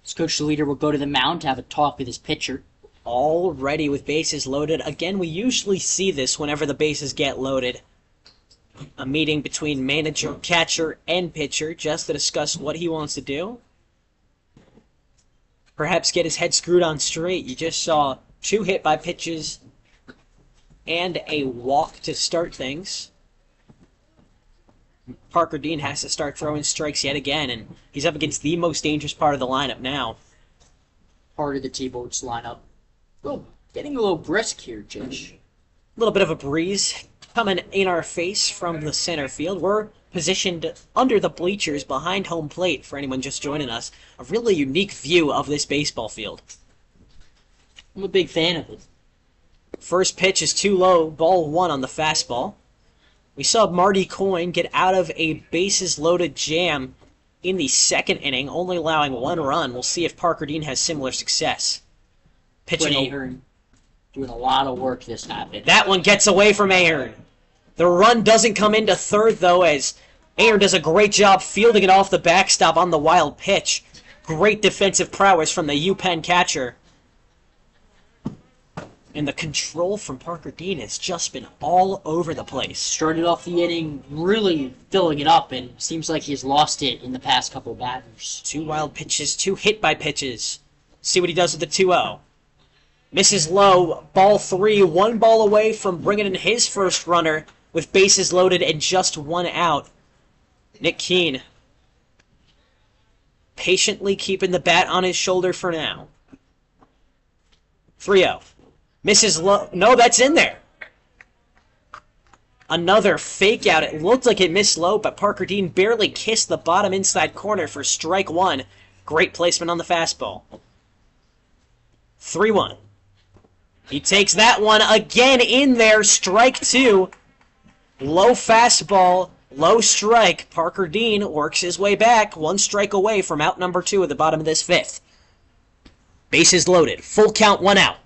His coach, the leader, will go to the mound to have a talk with his pitcher. Already with bases loaded. Again, we usually see this whenever the bases get loaded. A meeting between manager, catcher, and pitcher just to discuss what he wants to do. Perhaps get his head screwed on straight. You just saw 2 hit by pitches and a walk to start things. Parker Dean has to start throwing strikes yet again, and he's up against the most dangerous part of the lineup now. Part of the T-Boats lineup. Well, getting a little brisk here, Jish. A little bit of a breeze coming in our face from the center field. We're positioned under the bleachers behind home plate for anyone just joining us. A really unique view of this baseball field. I'm a big fan of it. First pitch is too low, ball 1 on the fastball. We saw Marty Coyne get out of a bases-loaded jam in the second inning, only allowing 1 run. We'll see if Parker Dean has similar success. Pitching Ahern doing a lot of work this happened. That one gets away from Ahern. The run doesn't come into third, though, as Ahern does a great job fielding it off the backstop on the wild pitch. Great defensive prowess from the UPenn catcher. And the control from Parker Dean has just been all over the place. Started off the inning really filling it up, and seems like he's lost it in the past couple batters. 2 wild pitches, 2 hit by pitches. See what he does with the 2-0. Misses low, ball 3, 1 ball away from bringing in his first runner with bases loaded and just 1 out. Nick Keene patiently keeping the bat on his shoulder for now. 3-0. Misses low. No, that's in there. Another fake out. It looked like it missed low, but Parker Dean barely kissed the bottom inside corner for strike 1. Great placement on the fastball. 3-1. He takes that one again in there. Strike 2. Low fastball, low strike. Parker Dean works his way back. 1 strike away from out number 2 at the bottom of this 5th. Bases loaded. Full count, 1 out.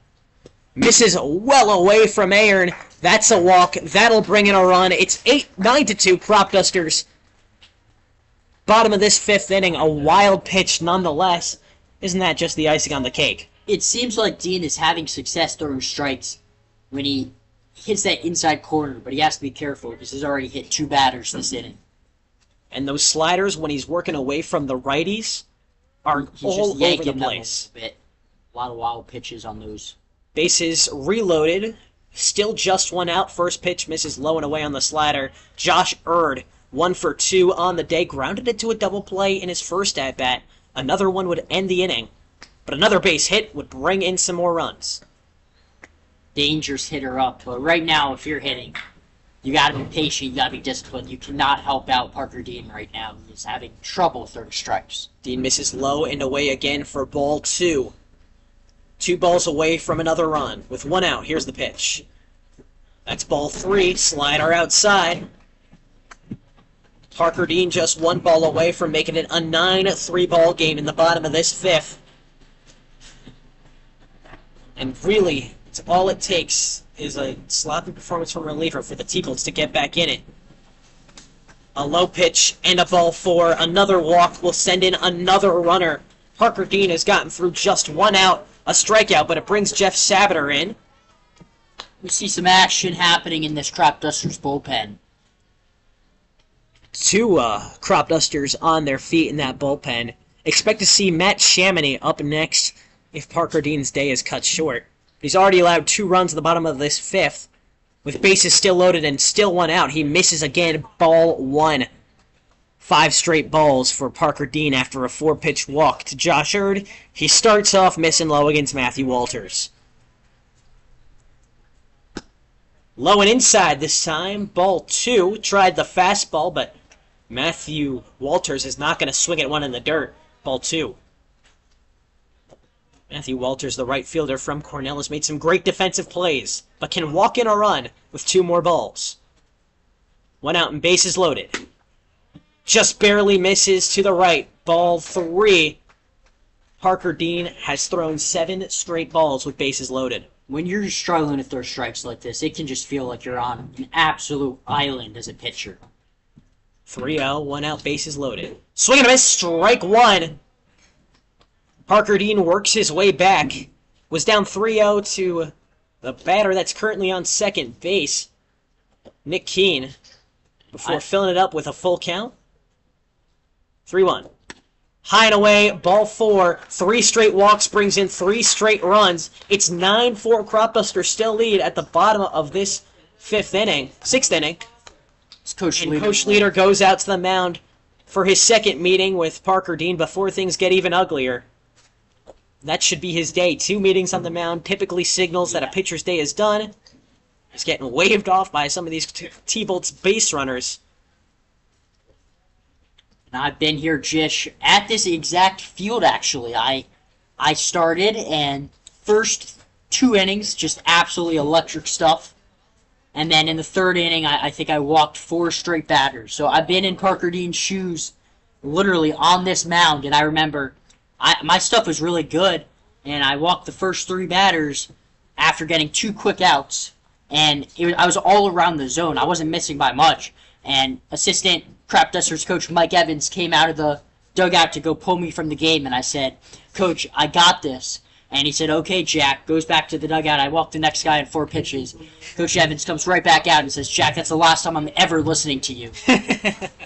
Misses well away from Ahern. That's a walk. That'll bring in a run. It's 9-2 Cropdusters. Bottom of this 5th inning, a wild pitch nonetheless. Isn't that just the icing on the cake? It seems like Dean is having success throwing strikes when he hits that inside corner, but he has to be careful because he's already hit 2 batters this inning. And those sliders, when he's working away from the righties, are He's all just yanking over the them place. a little bit. A lot of wild pitches on those. Bases reloaded. Still just 1 out. First pitch misses low and away on the slider. Josh Erd, 1 for 2 on the day. Grounded it to a double play in his first at-bat. Another one would end the inning. But another base hit would bring in some more runs. Dangerous hitter up. But right now, if you're hitting, you got to be patient. You got to be disciplined. You cannot help out Parker Dean right now. He's having trouble throwing strikes. Dean misses low and away again for ball 2. 2 balls away from another run. With 1 out, here's the pitch. That's ball 3. Slider outside. Parker Dean just 1 ball away from making it a 9-3 ball game in the bottom of this 5th. And really, it's all it takes is a sloppy performance from a reliever for the T-Bolts to get back in it. A low pitch and a ball 4. Another walk will send in another runner. Parker Dean has gotten through just 1 out, a strikeout, but it brings Jeff Sabater in. We see some action happening in this Cropdusters bullpen. 2 Cropdusters on their feet in that bullpen. Expect to see Matt Chamonix up next if Parker Dean's day is cut short. He's already allowed 2 runs at the bottom of this 5th. With bases still loaded and still 1 out, he misses again, ball 1. 5 straight balls for Parker Dean after a 4-pitch walk to Josh Erd. He starts off missing low against Matthew Walters. Low and inside this time, ball 2. Tried the fastball, but Matthew Walters is not going to swing at one in the dirt. Ball 2. Matthew Walters, the right fielder from Cornell, has made some great defensive plays, but can walk in a run with 2 more balls. 1 out and bases loaded. Just barely misses to the right. Ball 3. Parker Dean has thrown 7 straight balls with bases loaded. When you're struggling to throw strikes like this, it can just feel like you're on an absolute island as a pitcher. 3-0, 1 out, bases loaded. Swing and a miss, strike 1. Parker Dean works his way back. Was down 3-0 to the batter that's currently on second base, Nick Keene. before filling it up with a full count. 3-1. High and away, ball 4. 3 straight walks brings in 3 straight runs. It's 9-4. Cropdusters still lead at the bottom of this 6th inning. Coach Leader goes out to the mound for his second meeting with Parker Dean before things get even uglier. That should be his day. 2 meetings on the mound typically signals that a pitcher's day is done. He's getting waved off by some of these T-Bolts base runners. I've been here, Jish, at this exact field, actually. I started, and first 2 innings, just absolutely electric stuff. And then in the 3rd inning, I think I walked 4 straight batters. So I've been in Parker Dean's shoes, literally on this mound, and I remember my stuff was really good, and I walked the first 3 batters after getting 2 quick outs, and I was all around the zone. I wasn't missing by much, and assistant Cropdusters coach Mike Evans came out of the dugout to go pull me from the game, and I said, "Coach, I got this." And he said, "Okay, Jack." Goes back to the dugout. I walk the next guy in 4 pitches. Coach Evans comes right back out and says, "Jack, that's the last time I'm ever listening to you."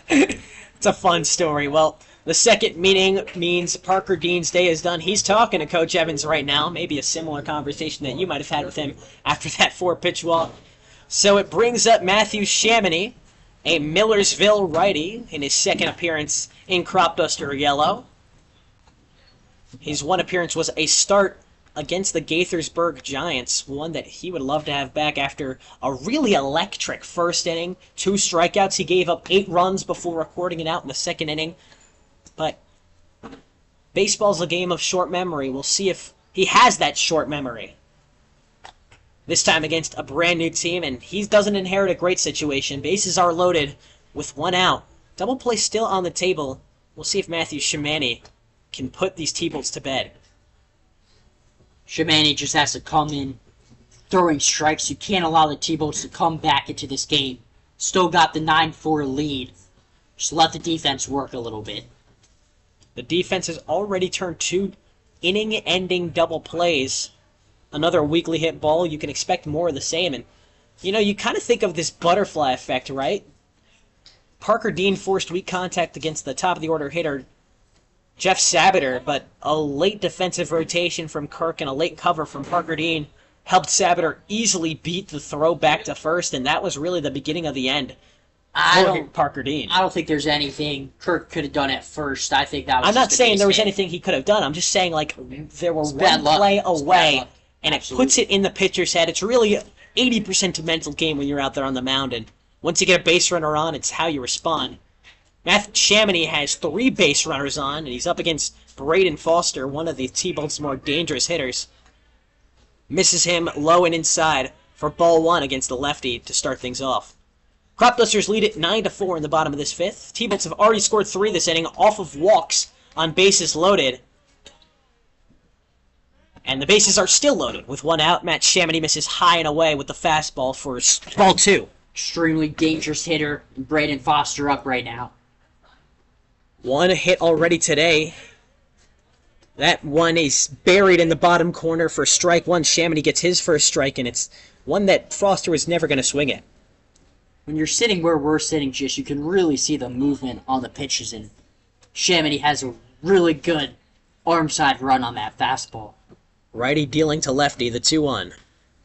It's a fun story. Well, the second meeting means Parker Dean's day is done. He's talking to Coach Evans right now. Maybe a similar conversation that you might have had with him after that 4-pitch walk. So it brings up Matthew Chamonix, a Millersville righty, in his second appearance in Cropduster Yellow. His one appearance was a start against the Gaithersburg Giants, one that he would love to have back after a really electric first inning. 2 strikeouts. He gave up 8 runs before recording it out in the 2nd inning. But baseball's a game of short memory. We'll see if he has that short memory. This time against a brand new team, and he doesn't inherit a great situation. Bases are loaded with 1 out. Double play still on the table. We'll see if Matthew Chamonix can put these T-Bolts to bed. Chamonix just has to come in throwing strikes. You can't allow the T-Bolts to come back into this game. Still got the 9-4 lead. Just let the defense work a little bit. The defense has already turned 2 inning-ending double plays. Another weakly hit ball. You can expect more of the same. And, you kind of think of this butterfly effect, right? Parker Dean forced weak contact against the top-of-the-order hitter, Jeff Sabater, but a late defensive rotation from Kirk and a late cover from Parker Dean helped Sabater easily beat the throw back to first, and that was really the beginning of the end for Parker Dean. I don't think there's anything Kirk could have done at first. I think that was I'm not saying there was anything he could have done. I'm just saying, there were one play away, and it puts it in the pitcher's head. It's really 80% a mental game when you're out there on the mound, and once you get a base runner on, it's how you respond. Matthew Chamonix has 3 base runners on, and he's up against Braden Foster, one of the T-Bolt's more dangerous hitters. Misses him low and inside for ball 1 against the lefty to start things off. Cropdusters lead it 9-4 in the bottom of this 5th. T-Bolts have already scored 3 this inning off of walks on bases loaded. And the bases are still loaded with 1 out. Matt Chamonix misses high and away with the fastball for ball 2. Extremely dangerous hitter. Braden Foster up right now. 1 hit already today. That one is buried in the bottom corner for strike 1. Chamonix gets his first strike, and it's one that Foster was never going to swing at. When you're sitting where we're sitting, Jish, you can really see the movement on the pitches, and Chamonix has a really good arm side run on that fastball. Righty dealing to lefty, the 2-1.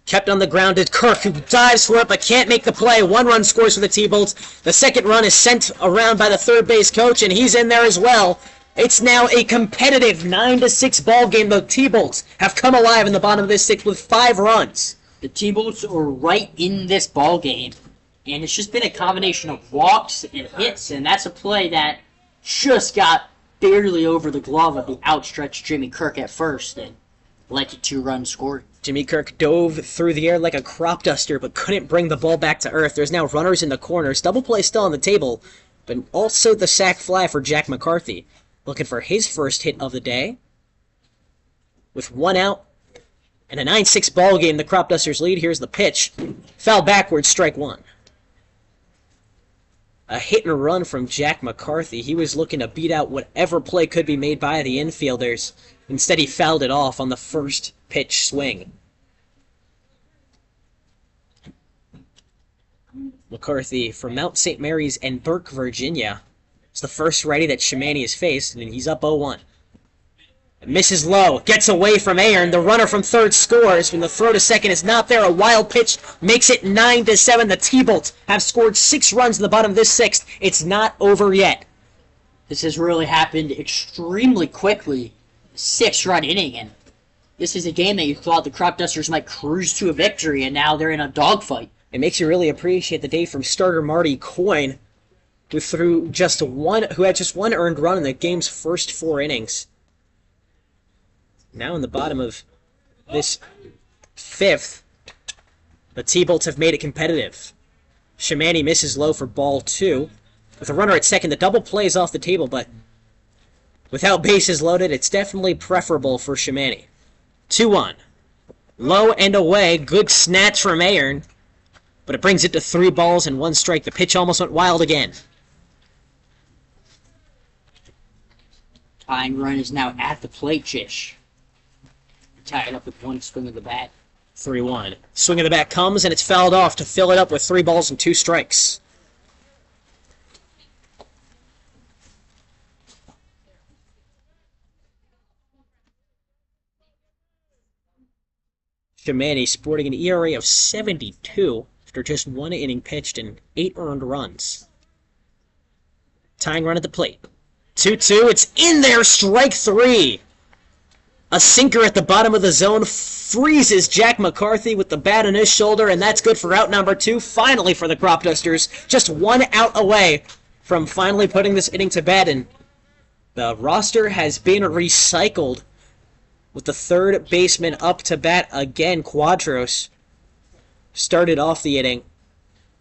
Kept on the ground is Kirk, who dives for it but can't make the play. 1 run scores for the T-Bolts. The second run is sent around by the third base coach, and he's in there as well. It's now a competitive 9-6 ball game. The T-Bolts have come alive in the bottom of this 6th with 5 runs. The T-Bolts are right in this ball game, and it's just been a combination of walks and hits, and that's a play that just got barely over the glove of the outstretched Jimmy Kirk at first, and led to 2 runs scored. Jimmy Kirk dove through the air like a crop duster, but couldn't bring the ball back to earth. There's now runners in the corners. Double play still on the table, but also the sac fly for Jack McCarthy. Looking for his first hit of the day. With 1 out and a 9-6 ball game, the Cropdusters lead. Here's the pitch. Foul backwards, strike 1. A hit and run from Jack McCarthy. He was looking to beat out whatever play could be made by the infielders. Instead, he fouled it off on the first pitch swing. McCarthy from Mount St. Mary's and Burke, Virginia. It's the first righty that Shimani has faced, and he's up 0-1. Misses low, gets away from Aaron. The runner from third scores. When the throw to second is not there, a wild pitch makes it 9-7. The T-Bolts have scored 6 runs in the bottom of this sixth. It's not over yet. This has really happened extremely quickly. 6-run inning, and this is a game that you thought the Cropdusters might cruise to a victory, and now they're in a dogfight. It makes you really appreciate the day from starter Marty Coyne, who had just one earned run in the game's first 4 innings. Now in the bottom of this 5th, the T-Bolts have made it competitive. Shimani misses low for ball 2. With a runner at second, the double play is off the table, but without bases loaded, it's definitely preferable for Shimani. 2-1. Low and away. Good snatch from Aaron, but it brings it to 3 balls and 1 strike. The pitch almost went wild again. Tying run is now at the plate, Jish. Tied up with 1 swing of the bat. 3-1. Swing of the bat comes, and it's fouled off to fill it up with 3 balls and 2 strikes. Shimani sporting an ERA of 72 after just 1 inning pitched and 8 earned runs. Tying run at the plate. 2-2. It's in there. Strike 3. A sinker at the bottom of the zone freezes Jack McCarthy with the bat on his shoulder, and that's good for out number 2. Finally for the Cropdusters. Just 1 out away from finally putting this inning to bed, and the roster has been recycled with the third baseman up to bat again. Quadros started off the inning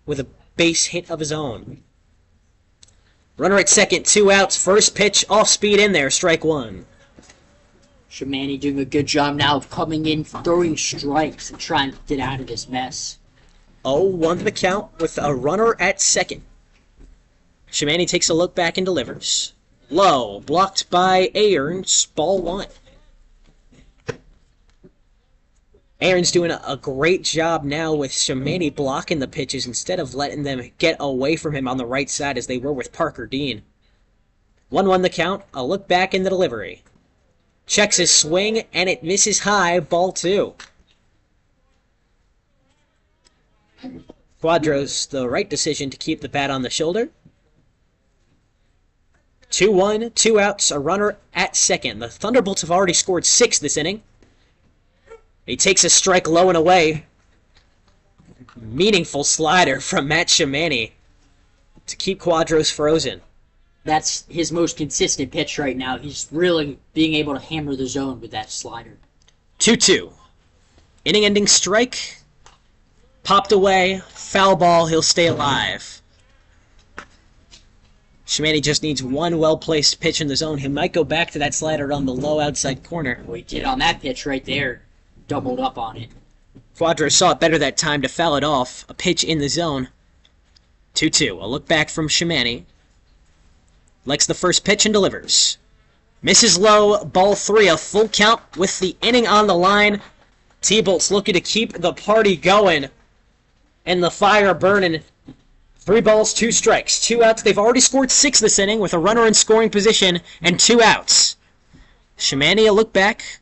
with a base hit of his own. Runner at second, 2 outs. First pitch off speed in there, strike 1. Shimani doing a good job now of coming in, throwing strikes, and trying to get out of this mess. 0-1 the count with a runner at second. Shimani takes a look back and delivers. Low, blocked by Aaron's, ball 1. Aaron's doing a great job now with Shimani blocking the pitches instead of letting them get away from him on the right side as they were with Parker Dean. 1-1 the count, a look back in the delivery. Checks his swing, and it misses high, ball 2. Quadros, the right decision to keep the bat on the shoulder. 2-1, 2 outs, a runner at second. The Thunderbolts have already scored 6 this inning. He takes a strike low and away. Meaningful slider from Matt Shimani to keep Quadros frozen. That's his most consistent pitch right now. He's really being able to hammer the zone with that slider. 2-2. Inning-ending strike. Popped away. Foul ball. He'll stay alive. Shimani just needs 1 well-placed pitch in the zone. He might go back to that slider on the low outside corner. Well, he did on that pitch right there. Doubled up on it. Quadros saw it better that time to foul it off. A pitch in the zone. 2-2. A look back from Shimani. Likes the first pitch and delivers. Misses low, ball 3, a full count with the inning on the line. T-Bolts looking to keep the party going and the fire burning. 3 balls, 2 strikes, 2 outs. They've already scored 6 this inning with a runner in scoring position and 2 outs. Shimani a look back.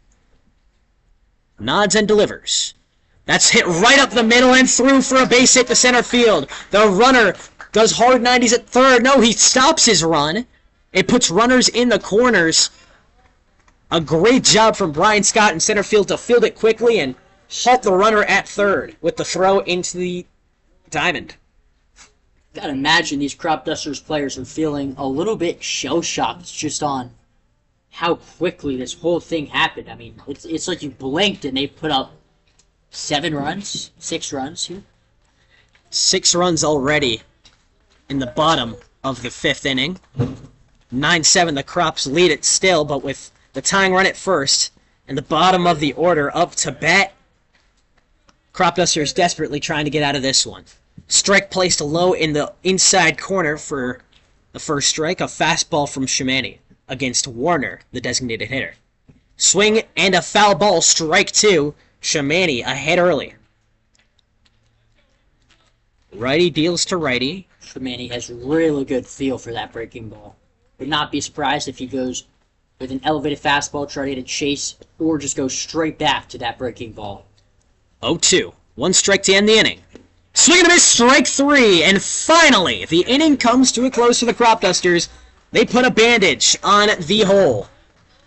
Nods and delivers. That's hit right up the middle and through for a base hit to center field. The runner does hard 90s at third. No, he stops his run. It puts runners in the corners. A great job from Brian Scott in center field to field it quickly and halt the runner at third with the throw into the diamond. Gotta imagine these Cropdusters players are feeling a little bit shell-shocked just on how quickly this whole thing happened. I mean, it's like you blinked and they put up 7 runs, 6 runs here. 6 runs already in the bottom of the 5th inning. 9-7, the Crops lead it still, but with the tying run at first and the bottom of the order up to bat, Cropdusters desperately trying to get out of this one. Strike placed low in the inside corner for the first strike. A fastball from Shimani against Warner, the designated hitter. Swing and a foul ball, strike 2. Shimani ahead early. Righty deals to righty. Tremanny has really good feel for that breaking ball. Would not be surprised if he goes with an elevated fastball, try to get a chase, or just go straight back to that breaking ball. 0-2. 1 strike to end the inning. Swing and a miss, strike 3, and finally, the inning comes to a close for the Cropdusters. They put a bandage on the hole.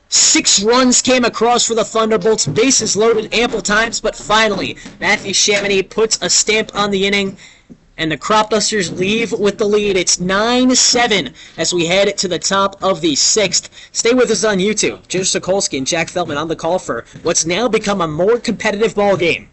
6 runs came across for the Thunderbolts, bases loaded ample times, but finally, Matthew Chamonix puts a stamp on the inning, and the Cropdusters leave with the lead. It's 9-7 as we head to the top of the 6th. Stay with us on YouTube. Jish, Sokolsky, and Jack Feldman on the call for what's now become a more competitive ball game.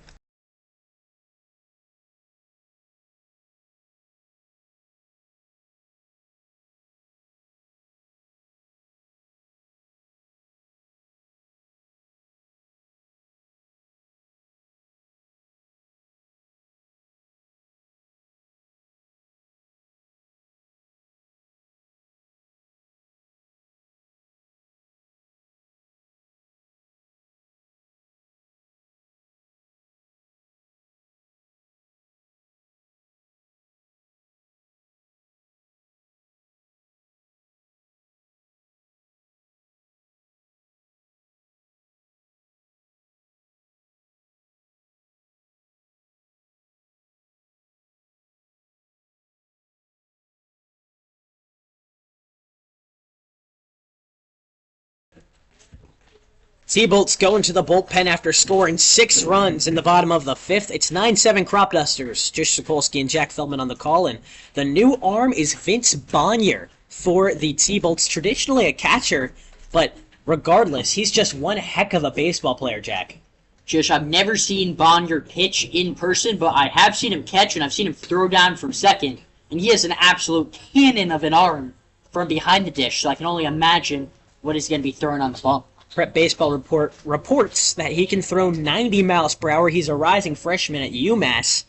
T-Bolts go into the bullpen after scoring 6 runs in the bottom of the 5th. It's 9-7 Cropdusters. Jish, Sokolsky, and Jack Feldman on the call, and the new arm is Vince Bonnier for the T-Bolts. Traditionally a catcher, but regardless, he's just one heck of a baseball player, Jack. Jish, I've never seen Bonnier pitch in person, but I have seen him catch, and I've seen him throw down from second, and he has an absolute cannon of an arm from behind the dish, so I can only imagine what he's going to be throwing on the bump. Prep Baseball Report reports that he can throw 90 miles per hour. He's a rising freshman at UMass.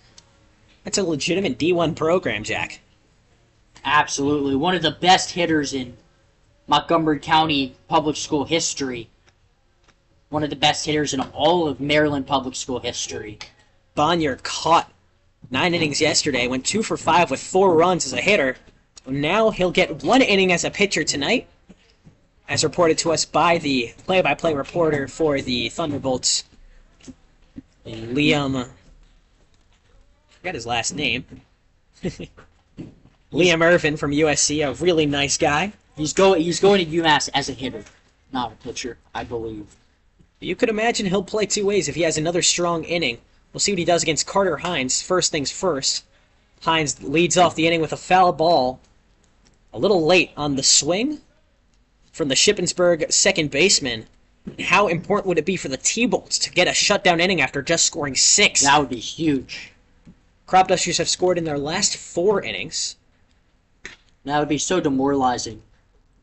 That's a legitimate D1 program, Jack. Absolutely. One of the best hitters in Montgomery County public school history. One of the best hitters in all of Maryland public school history. Bonnier caught 9 innings yesterday, went 2 for 5 with 4 runs as a hitter. Now he'll get 1 inning as a pitcher tonight, as reported to us by the play-by-play reporter for the Thunderbolts, Liam. I forgot his last name. Liam Irvin from USC, a really nice guy. He's going to UMass as a hitter, not a pitcher, I believe. You could imagine he'll play 2 ways if he has another strong inning. We'll see what he does against Carter Hines. First things first. Hines leads off the inning with a foul ball. A little late on the swing from the Shippensburg second baseman. How important would it be for the T-Bolts to get a shutdown inning after just scoring 6? That would be huge. Cropdusters have scored in their last 4 innings. That would be so demoralizing.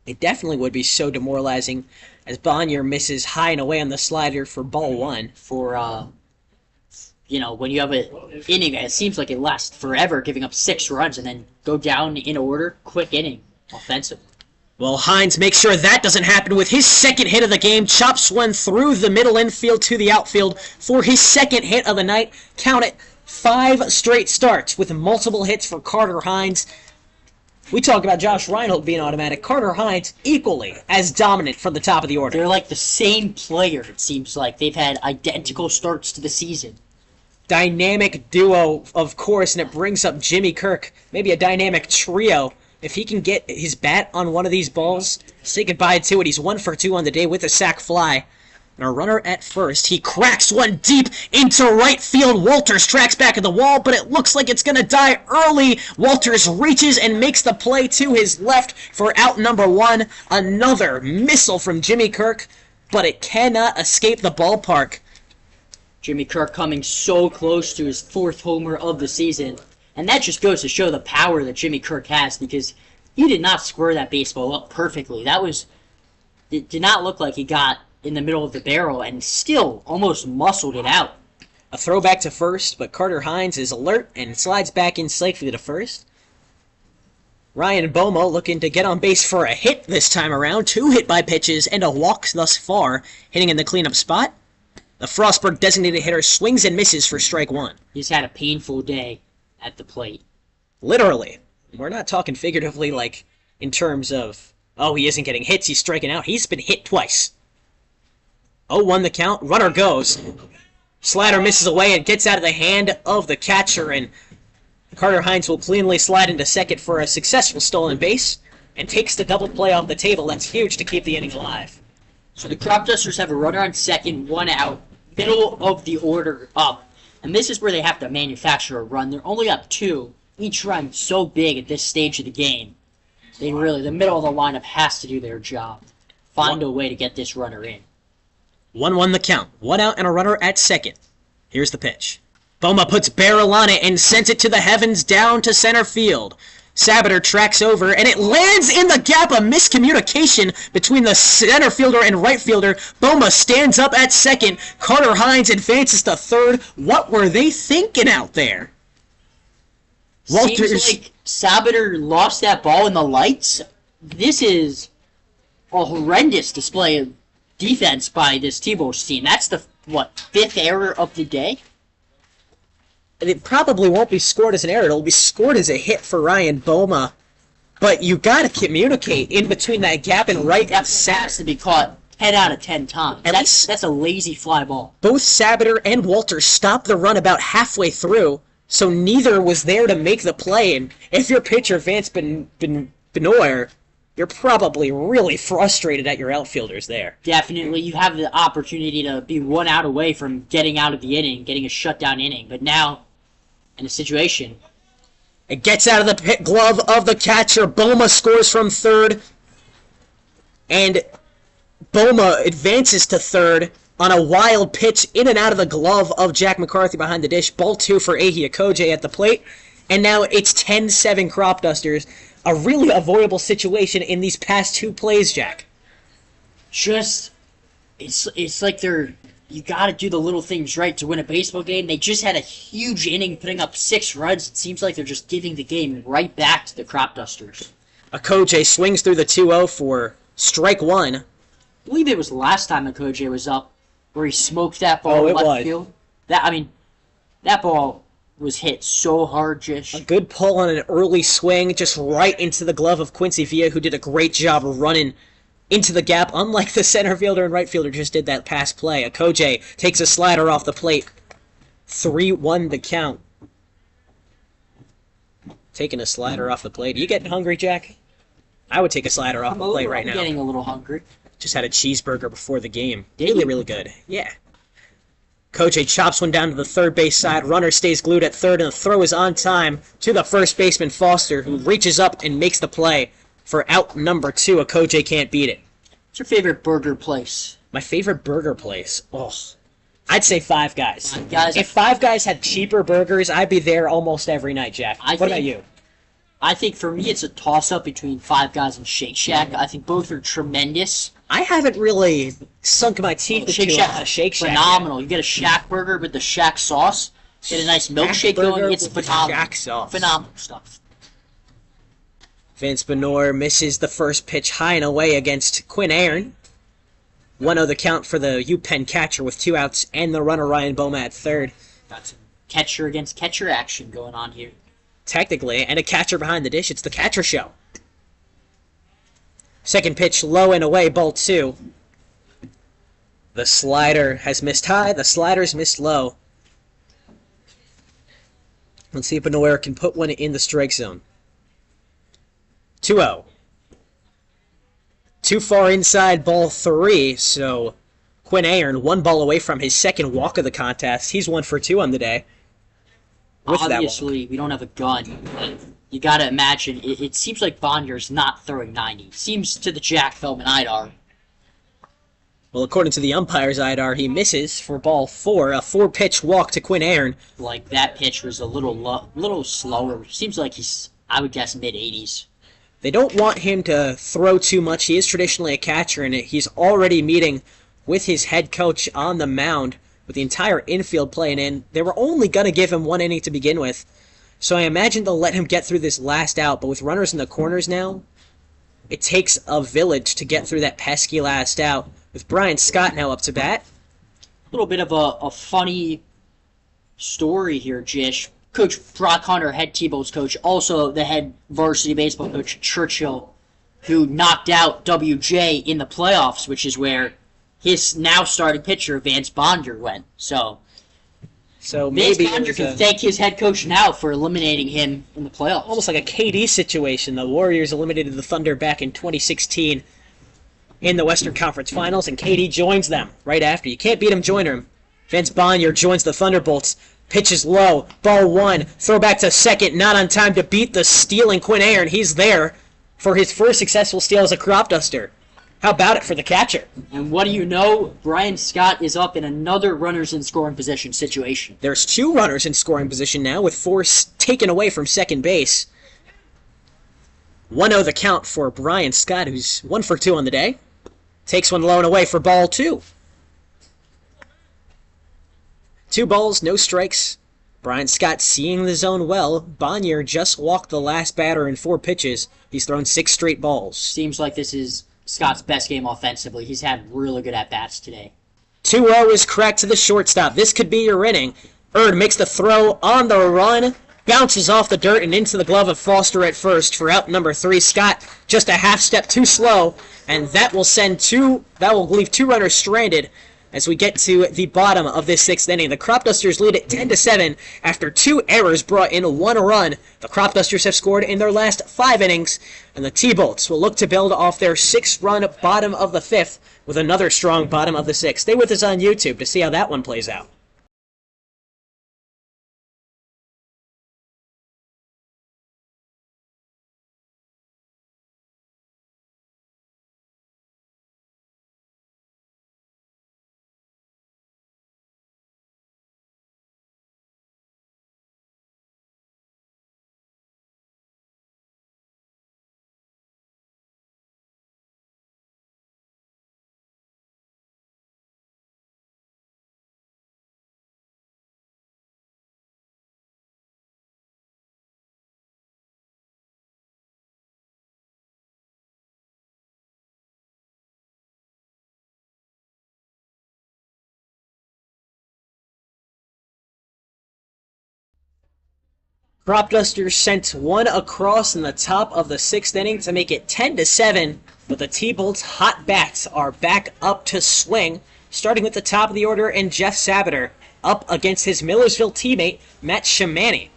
It definitely would be so demoralizing as Bonnier misses high and away on the slider for ball 1. For, when you have an inning, it seems like it lasts forever, giving up 6 runs and then go down in order. Quick inning, offensively. Well, Hines makes sure that doesn't happen with his second hit of the game. Chops one through the middle infield to the outfield for his second hit of the night. Count it, 5 straight starts with multiple hits for Carter Hines. We talk about Josh Reinhold being automatic. Carter Hines equally as dominant from the top of the order. They're like the same player, it seems like. They've had identical starts to the season. Dynamic duo, of course, and it brings up Jimmy Kirk. Maybe a dynamic trio. If he can get his bat on one of these balls, say goodbye to it. He's 1 for 2 on the day with a sac fly. And a runner at first. He cracks one deep into right field. Walters tracks back at the wall, but it looks like it's going to die early. Walters reaches and makes the play to his left for out number 1. Another missile from Jimmy Kirk, but it cannot escape the ballpark. Jimmy Kirk coming so close to his 4th homer of the season. And that just goes to show the power that Jimmy Kirk has, because he did not square that baseball up perfectly. It did not look like he got in the middle of the barrel and still almost muscled it out. A throwback to first, but Carter Hines is alert and slides back in safely to first. Ryan Bomo looking to get on base for a hit this time around. 2 hit by pitches and a walk thus far, hitting in the cleanup spot. The Frostburg designated hitter swings and misses for strike 1. He's had a painful day at the plate. Literally. We're not talking figuratively like in terms of, oh, he isn't getting hits, he's striking out. He's been hit twice. 0-1 the count. Runner goes. Slider misses away and gets out of the hand of the catcher, and Carter Hines will cleanly slide into second for a successful stolen base and takes the double play off the table. That's huge to keep the inning alive. So the Cropdusters have a runner on second, 1 out, middle of the order up. And this is where they have to manufacture a run. They're only up 2. Each run so big at this stage of the game. The middle of the lineup has to do their job. Find a way to get this runner in. 1-1 the count. 1 out and a runner at second. Here's the pitch. Boma puts barrel on it and sends it to the heavens down to center field. Sabater tracks over, and it lands in the gap. A miscommunication between the center fielder and right fielder. Boma stands up at second. Carter Hines advances to third. What were they thinking out there? Seems like Sabater lost that ball in the lights. This is a horrendous display of defense by this T-Bows team. That's the, 5th error of the day? It probably won't be scored as an error. It'll be scored as a hit for Ryan Boma. But you got to communicate in between that gap and right. That has to be caught 10 out of 10 times. That's a lazy fly ball. Both Sabater and Walter stopped the run about halfway through, so neither was there to make the play. And if you're pitcher Vance Benoit, you're probably really frustrated at your outfielders there. Definitely. You have the opportunity to be 1 out away from getting out of the inning, getting a shutdown inning. But now, in a situation, it gets out of the pit glove of the catcher. Boma scores from third. And Boma advances to third on a wild pitch in and out of the glove of Jack McCarthy behind the dish. Ball 2 for Ehi Akoje at the plate. And now it's 10-7 Cropdusters. A really avoidable situation in these past 2 plays, Jack. It's like you got to do the little things right to win a baseball game. They just had a huge inning, putting up 6 runs. It seems like they're just giving the game right back to the Cropdusters. Akoje swings through the 2-0 for strike 1. I believe it was last time Akoje was up, where he smoked that ball in left field. That ball was hit so hard, Jish. A good pull on an early swing, just right into the glove of Quincy Villa, who did a great job running into the gap, unlike the center fielder and right fielder just did that past play. Akoje takes a slider off the plate. 3-1 the count. Taking a slider off the plate. You getting hungry, Jack? I would take a slider off the plate right now. I'm getting a little hungry. Just had a cheeseburger before the game. Really, really good. Yeah. Akoje chops one down to the third base side. Runner stays glued at third, and the throw is on time to the first baseman, Foster, who reaches up and makes the play for out number 2. Akoje can't beat it. What's your favorite burger place? My favorite burger place? Oh, I'd say Five Guys. Five Guys. If Five Guys had cheaper burgers, I'd be there almost every night, Jack. What about you? I think for me it's a toss-up between Five Guys and Shake Shack. I think both are tremendous. I haven't really sunk my teeth into a Shake Shack. Phenomenal. You get a Shack burger with the Shack sauce. Get a nice milkshake going. It's phenomenal. Shack sauce. Phenomenal stuff. Vince Benoit misses the first pitch high and away against Quinn Aaron. 1-0 the count for the UPenn catcher with 2 outs and the runner Ryan Boma at third. Got some catcher against catcher action going on here. Technically, and a catcher behind the dish. It's the catcher show. Second pitch low and away, ball 2. The slider has missed high, the slider's missed low. Let's see if Benoit can put one in the strike zone. 2-0. Too far inside, ball 3, so Quinn Aaron 1 ball away from his second walk of the contest. He's 1 for 2 on the day. Obviously, we don't have a gun. You gotta imagine, it seems like Bondier's not throwing 90. Seems to the Jack Feldman IDAR. Well, according to the umpire's IDAR, he misses for ball 4. A 4-pitch walk to Quinn Aaron. Like, that pitch was a little slower. Seems like he's, I would guess, mid-80s. They don't want him to throw too much. He is traditionally a catcher, and he's already meeting with his head coach on the mound with the entire infield playing in. They were only going to give him 1 inning to begin with, so I imagine they'll let him get through this last out. But with runners in the corners now, it takes a village to get through that pesky last out. With Brian Scott now up to bat. A little bit of a funny story here, Jish. Coach Brock Hunter, head T-Bolts coach, also the head varsity baseball coach, Churchill, who knocked out WJ in the playoffs, which is where his now starting pitcher, Vance Bonder, went. So maybe Vance Bonder can thank his head coach now for eliminating him in the playoffs. Almost like a KD situation. The Warriors eliminated the Thunder back in 2016 in the Western Conference Finals, and KD joins them right after. You can't beat him, join him. Vince Bonnier joins the Thunderbolts. Pitches low. Ball one. Throw back to second. Not on time to beat the stealing Quinn Aaron. He's there for his first successful steal as a Cropduster. How about it for the catcher? And what do you know? Brian Scott is up in another runners in scoring position situation. There's 2 runners in scoring position now, with 4 taken away from second base. 1-0 the count for Brian Scott, who's 1 for 2 on the day. Takes one low and away for ball 2. 2 balls, no strikes. Brian Scott seeing the zone well. Bonnier just walked the last batter in 4 pitches. He's thrown 6 straight balls. Seems like this is Scott's best game offensively. He's had really good at-bats today. 2-0 is cracked to the shortstop. This could be your inning. Erd makes the throw on the run. Bounces off the dirt and into the glove of Foster at first for out number 3. Scott just a half step too slow, and that will leave 2 runners stranded as we get to the bottom of this 6th inning. The Cropdusters lead it 10-7 after 2 errors brought in 1 run. The Cropdusters have scored in their last 5 innings, and the T-Bolts will look to build off their 6-run bottom of the 5th with another strong bottom of the 6th. Stay with us on YouTube to see how that one plays out. Cropdusters sent 1 across in the top of the 6th inning to make it 10-7, but the T-Bolts' hot bats are back up to swing, starting with the top of the order and Jeff Sabater up against his Millersville teammate, Matt Shimani.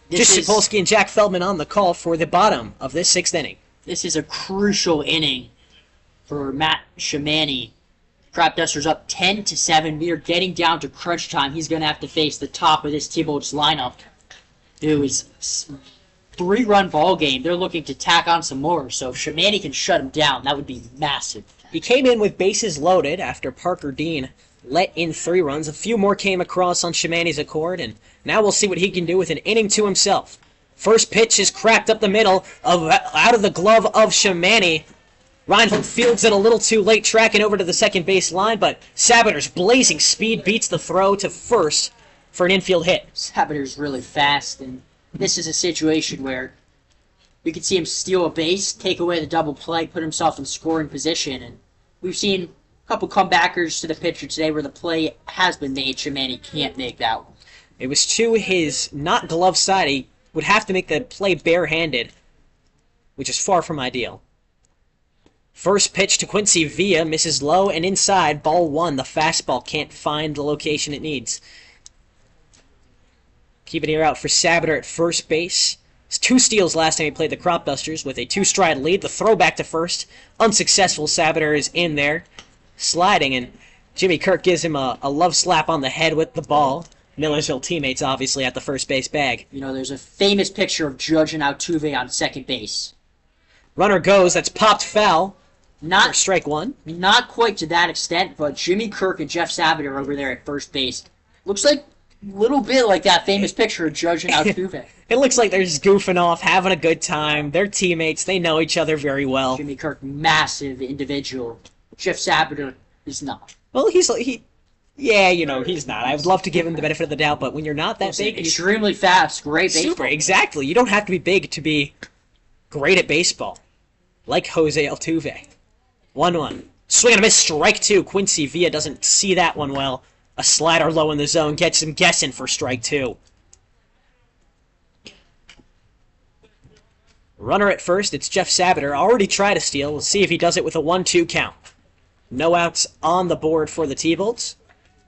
Jish Sokolsky and Jack Feldman on the call for the bottom of this 6th inning. This is a crucial inning for Matt Shimani. Cropdusters up 10-7. We are getting down to crunch time. He's going to have to face the top of this T-Bolts lineup. It was 3-run ball game. They're looking to tack on some more, so if Shimani can shut him down, that would be massive. He came in with bases loaded after Parker Dean let in 3 runs. A few more came across on Shimani's accord, and now we'll see what he can do with an inning to himself. First pitch is cracked up the middle, out of the glove of Shimani. Reinhold fields it a little too late, tracking over to the second base line, but Sabater's blazing speed beats the throw to first for an infield hit. Sabater's really fast, and this is a situation where we could see him steal a base, take away the double play, put himself in scoring position, and we've seen a couple comebackers to the pitcher today where the play has been made. Shimani can't make that one. It was to his not glove side. He would have to make the play barehanded, which is far from ideal. First pitch to Quincy Villa, misses low and inside, ball 1. The fastball can't find the location it needs. Keep an ear out for Sabater at first base. It's 2 steals last time he played the Cropdusters with a 2-stride lead. The throw back to first. Unsuccessful. Sabater is in there, sliding, and Jimmy Kirk gives him a love slap on the head with the ball. Millersville teammates, obviously, at the first base bag. You know, there's a famous picture of Judge and Altuve on second base. Runner goes. That's popped foul. For strike 1. Not quite to that extent, but Jimmy Kirk and Jeff Sabater over there at first base. Looks like a little bit like that famous picture of Judge and Altuve. It looks like they're just goofing off, having a good time. They're teammates. They know each other very well. Jimmy Kirk, massive individual. Jeff Sabater is not. Well, yeah, you know, he's not. I would love to give him the benefit of the doubt, but when you're not that big... Extremely fast, great baseball. Super, exactly. You don't have to be big to be great at baseball. Like Jose Altuve. 1-1. Swing and a miss, strike 2. Quincy Villa doesn't see that one well. A slider low in the zone gets him guessing for strike 2. Runner at first, it's Jeff Sabater. Already tried to steal. Let's see if he does it with a 1-2 count. No outs on the board for the T-Bolts.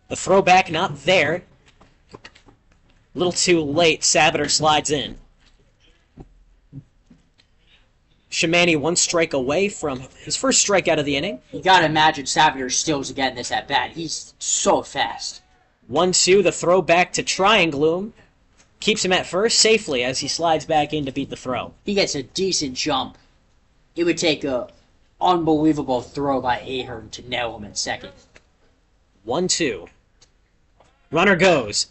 The throwback not there. A little too late. Sabater slides in. Shamani 1 strike away from his first strikeout of the inning. You gotta imagine Sabater steals again this at bat. He's so fast. 1-2, the throw back to Triangloom. Keeps him at first safely as he slides back in to beat the throw. He gets a decent jump. It would take a unbelievable throw by Ahern to nail him at second. 1-2. Runner goes.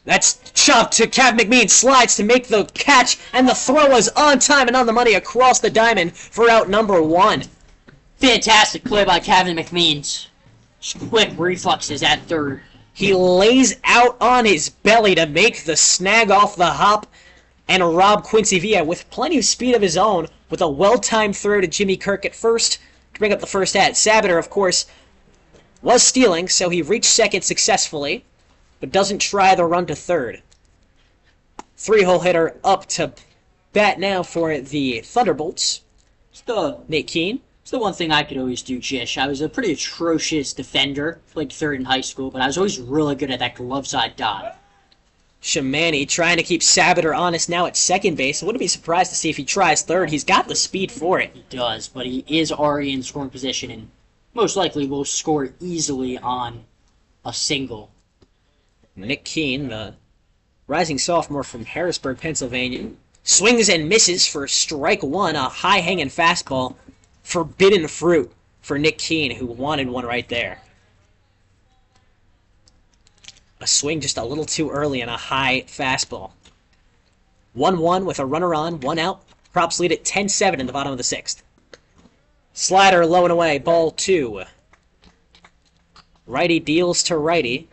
That's chopped to Cav McMean. Slides to make the catch, and the throw is on time and on the money across the diamond for out number 1. Fantastic play by Kevin McMeans. Quick reflexes at third. He lays out on his belly to make the snag off the hop and rob Quincy Villa with plenty of speed of his own with a well-timed throw to Jimmy Kirk at first to bring up the first at. Sabater, of course, was stealing, so he reached second successfully, but doesn't try the run to third. 3-hole hitter up to bat now for the Thunderbolts. Nate Keene. It's the one thing I could always do, Jish. I was a pretty atrocious defender, played third in high school, but I was always really good at that glove side dive. Shamani trying to keep Sabater honest now at second base. I wouldn't be surprised to see if he tries third. He's got the speed for it. He does, but he is already in scoring position and most likely will score easily on a single. Nick Keene, the rising sophomore from Harrisburg, Pennsylvania, swings and misses for strike 1, a high-hanging fastball. Forbidden fruit for Nick Keene, who wanted one right there. A swing just a little too early and a high fastball. 1-1 with a runner on, 1 out. Crops lead at 10-7 in the bottom of the 6th. Slider low and away, ball 2. Righty deals to righty.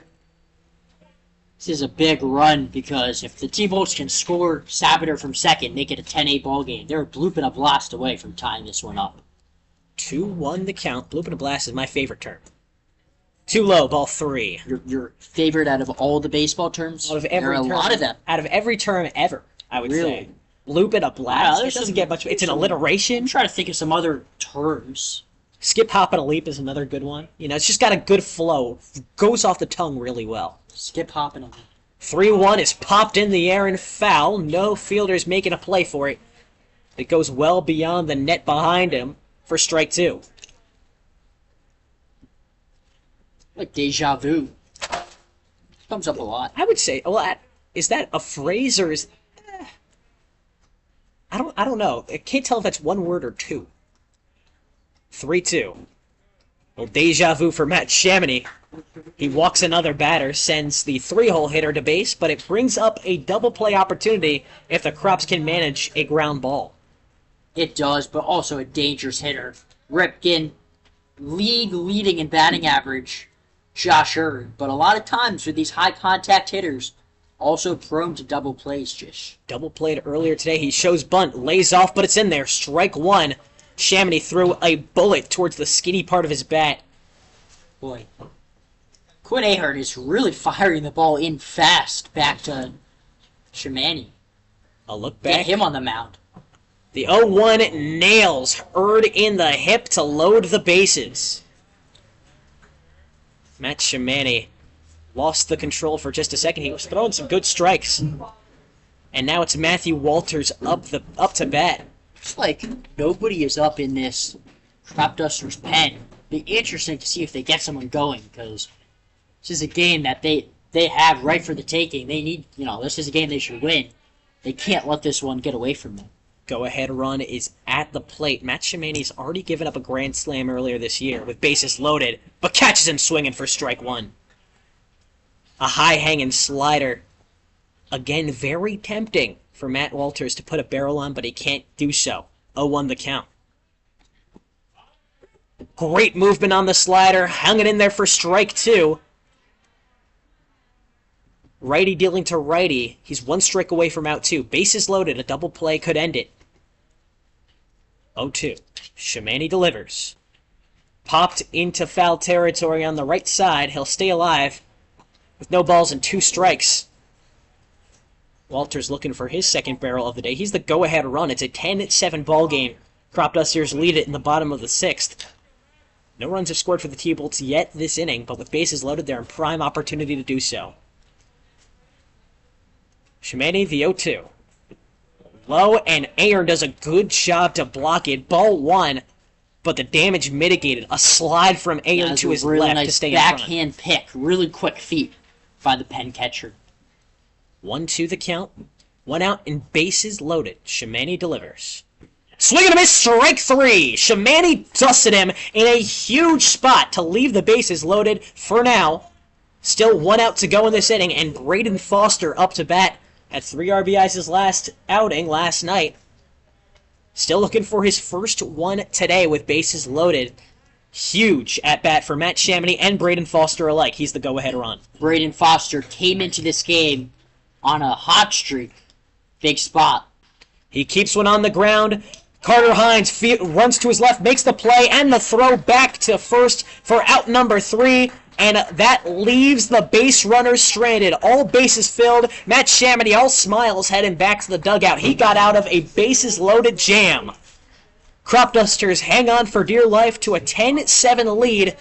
This is a big run because if the T-Bolts can score Sabater from second, make it a 10-8 ball game. They're blooping a blast away from tying this one up. 2-1 the count. Blooping a blast is my favorite term. Too low, ball 3. Your favorite out of all the baseball terms? Out of every there are a term, lot of them. Out of every term ever, I would Really? say. Blooping a blast. Wow, It doesn't get much. It's an alliteration. I'm trying to think of some other terms. Skip, hop, and a leap is another good one. You know, it's just got a good flow. Goes off the tongue really well. Skip, hop, and a 3-1 is popped in the air and foul. No fielders making a play for it. It goes well beyond the net behind him for strike 2. like deja vu. Comes up a lot. I would say, well, is that a phrase or is... I don't know. I can't tell if that's one word or two. 3-2. Well, deja vu for Matt Chamonix. He walks another batter, sends the 3-hole hitter to base, but it brings up a double play opportunity if the Crops can manage a ground ball. It does, but also a dangerous hitter. Ripken, league leading in batting average, Josh Erb. But a lot of times with these high contact hitters, also prone to double plays, Jish. Double played earlier today. He shows bunt, lays off, but it's in there. Strike one. Chamonix threw a bullet towards the skinny part of his bat. Boy. Quinn Ahern is really firing the ball in fast back to Chamonix. A look back. Get him on the mound. The 0-1 nails Erd in the hip to load the bases. Matt Chamonix lost the control for just a second. He was throwing some good strikes. And now it's Matthew Walters up to bat. It's like nobody is up in this Cropdusters pen. Be interesting to see if they get someone going, because this is a game that they have right for the taking. They need, this is a game they should win. They can't let this one get away from them. Go-ahead run is at the plate. Matt Chamonix's already given up a grand slam earlier this year with bases loaded, but catches him swinging for strike one. A high-hanging slider. Again, very tempting for Matt Walters to put a barrel on, but he can't do so. 0-1 the count. Great movement on the slider. Hung it in there for strike two. Righty dealing to righty. He's one strike away from out two. Bases loaded. A double play could end it. 0-2. Chamonix delivers. Popped into foul territory on the right side. He'll stay alive with no balls and two strikes. Walter's looking for his second barrel of the day. He's the go-ahead run. It's a 10-7 ball game. Cropdusters lead it in the bottom of the 6th. No runs have scored for the T-Bolts yet this inning, but with bases loaded, they're in prime opportunity to do so. Shimani, the 0-2. Low, and Aaron does a good job to block it. Ball 1, but the damage mitigated. A slide from Aaron to his really left nice to stay in front. backhand pick. Really quick feet by the Penn catcher. 1-2 the count. 1 out and bases loaded. Shimani delivers. Swing and a miss, strike 3. Shimani dusted him in a huge spot to leave the bases loaded for now. Still 1 out to go in this inning, and Braden Foster up to bat. Had 3 RBIs his last outing last night. Still looking for his first one today with bases loaded. Huge at-bat for Matt Chamonix and Braden Foster alike. He's the go-ahead run. Braden Foster came into this game on a hot streak. Big spot. He keeps one on the ground. Carter Hines runs to his left, makes the play, and the throw back to first for out number 3. And that leaves the base runners stranded. All bases filled. Matt Chamonix, all smiles, heading back to the dugout. He got out of a bases-loaded jam. Cropdusters hang on for dear life to a 10-7 lead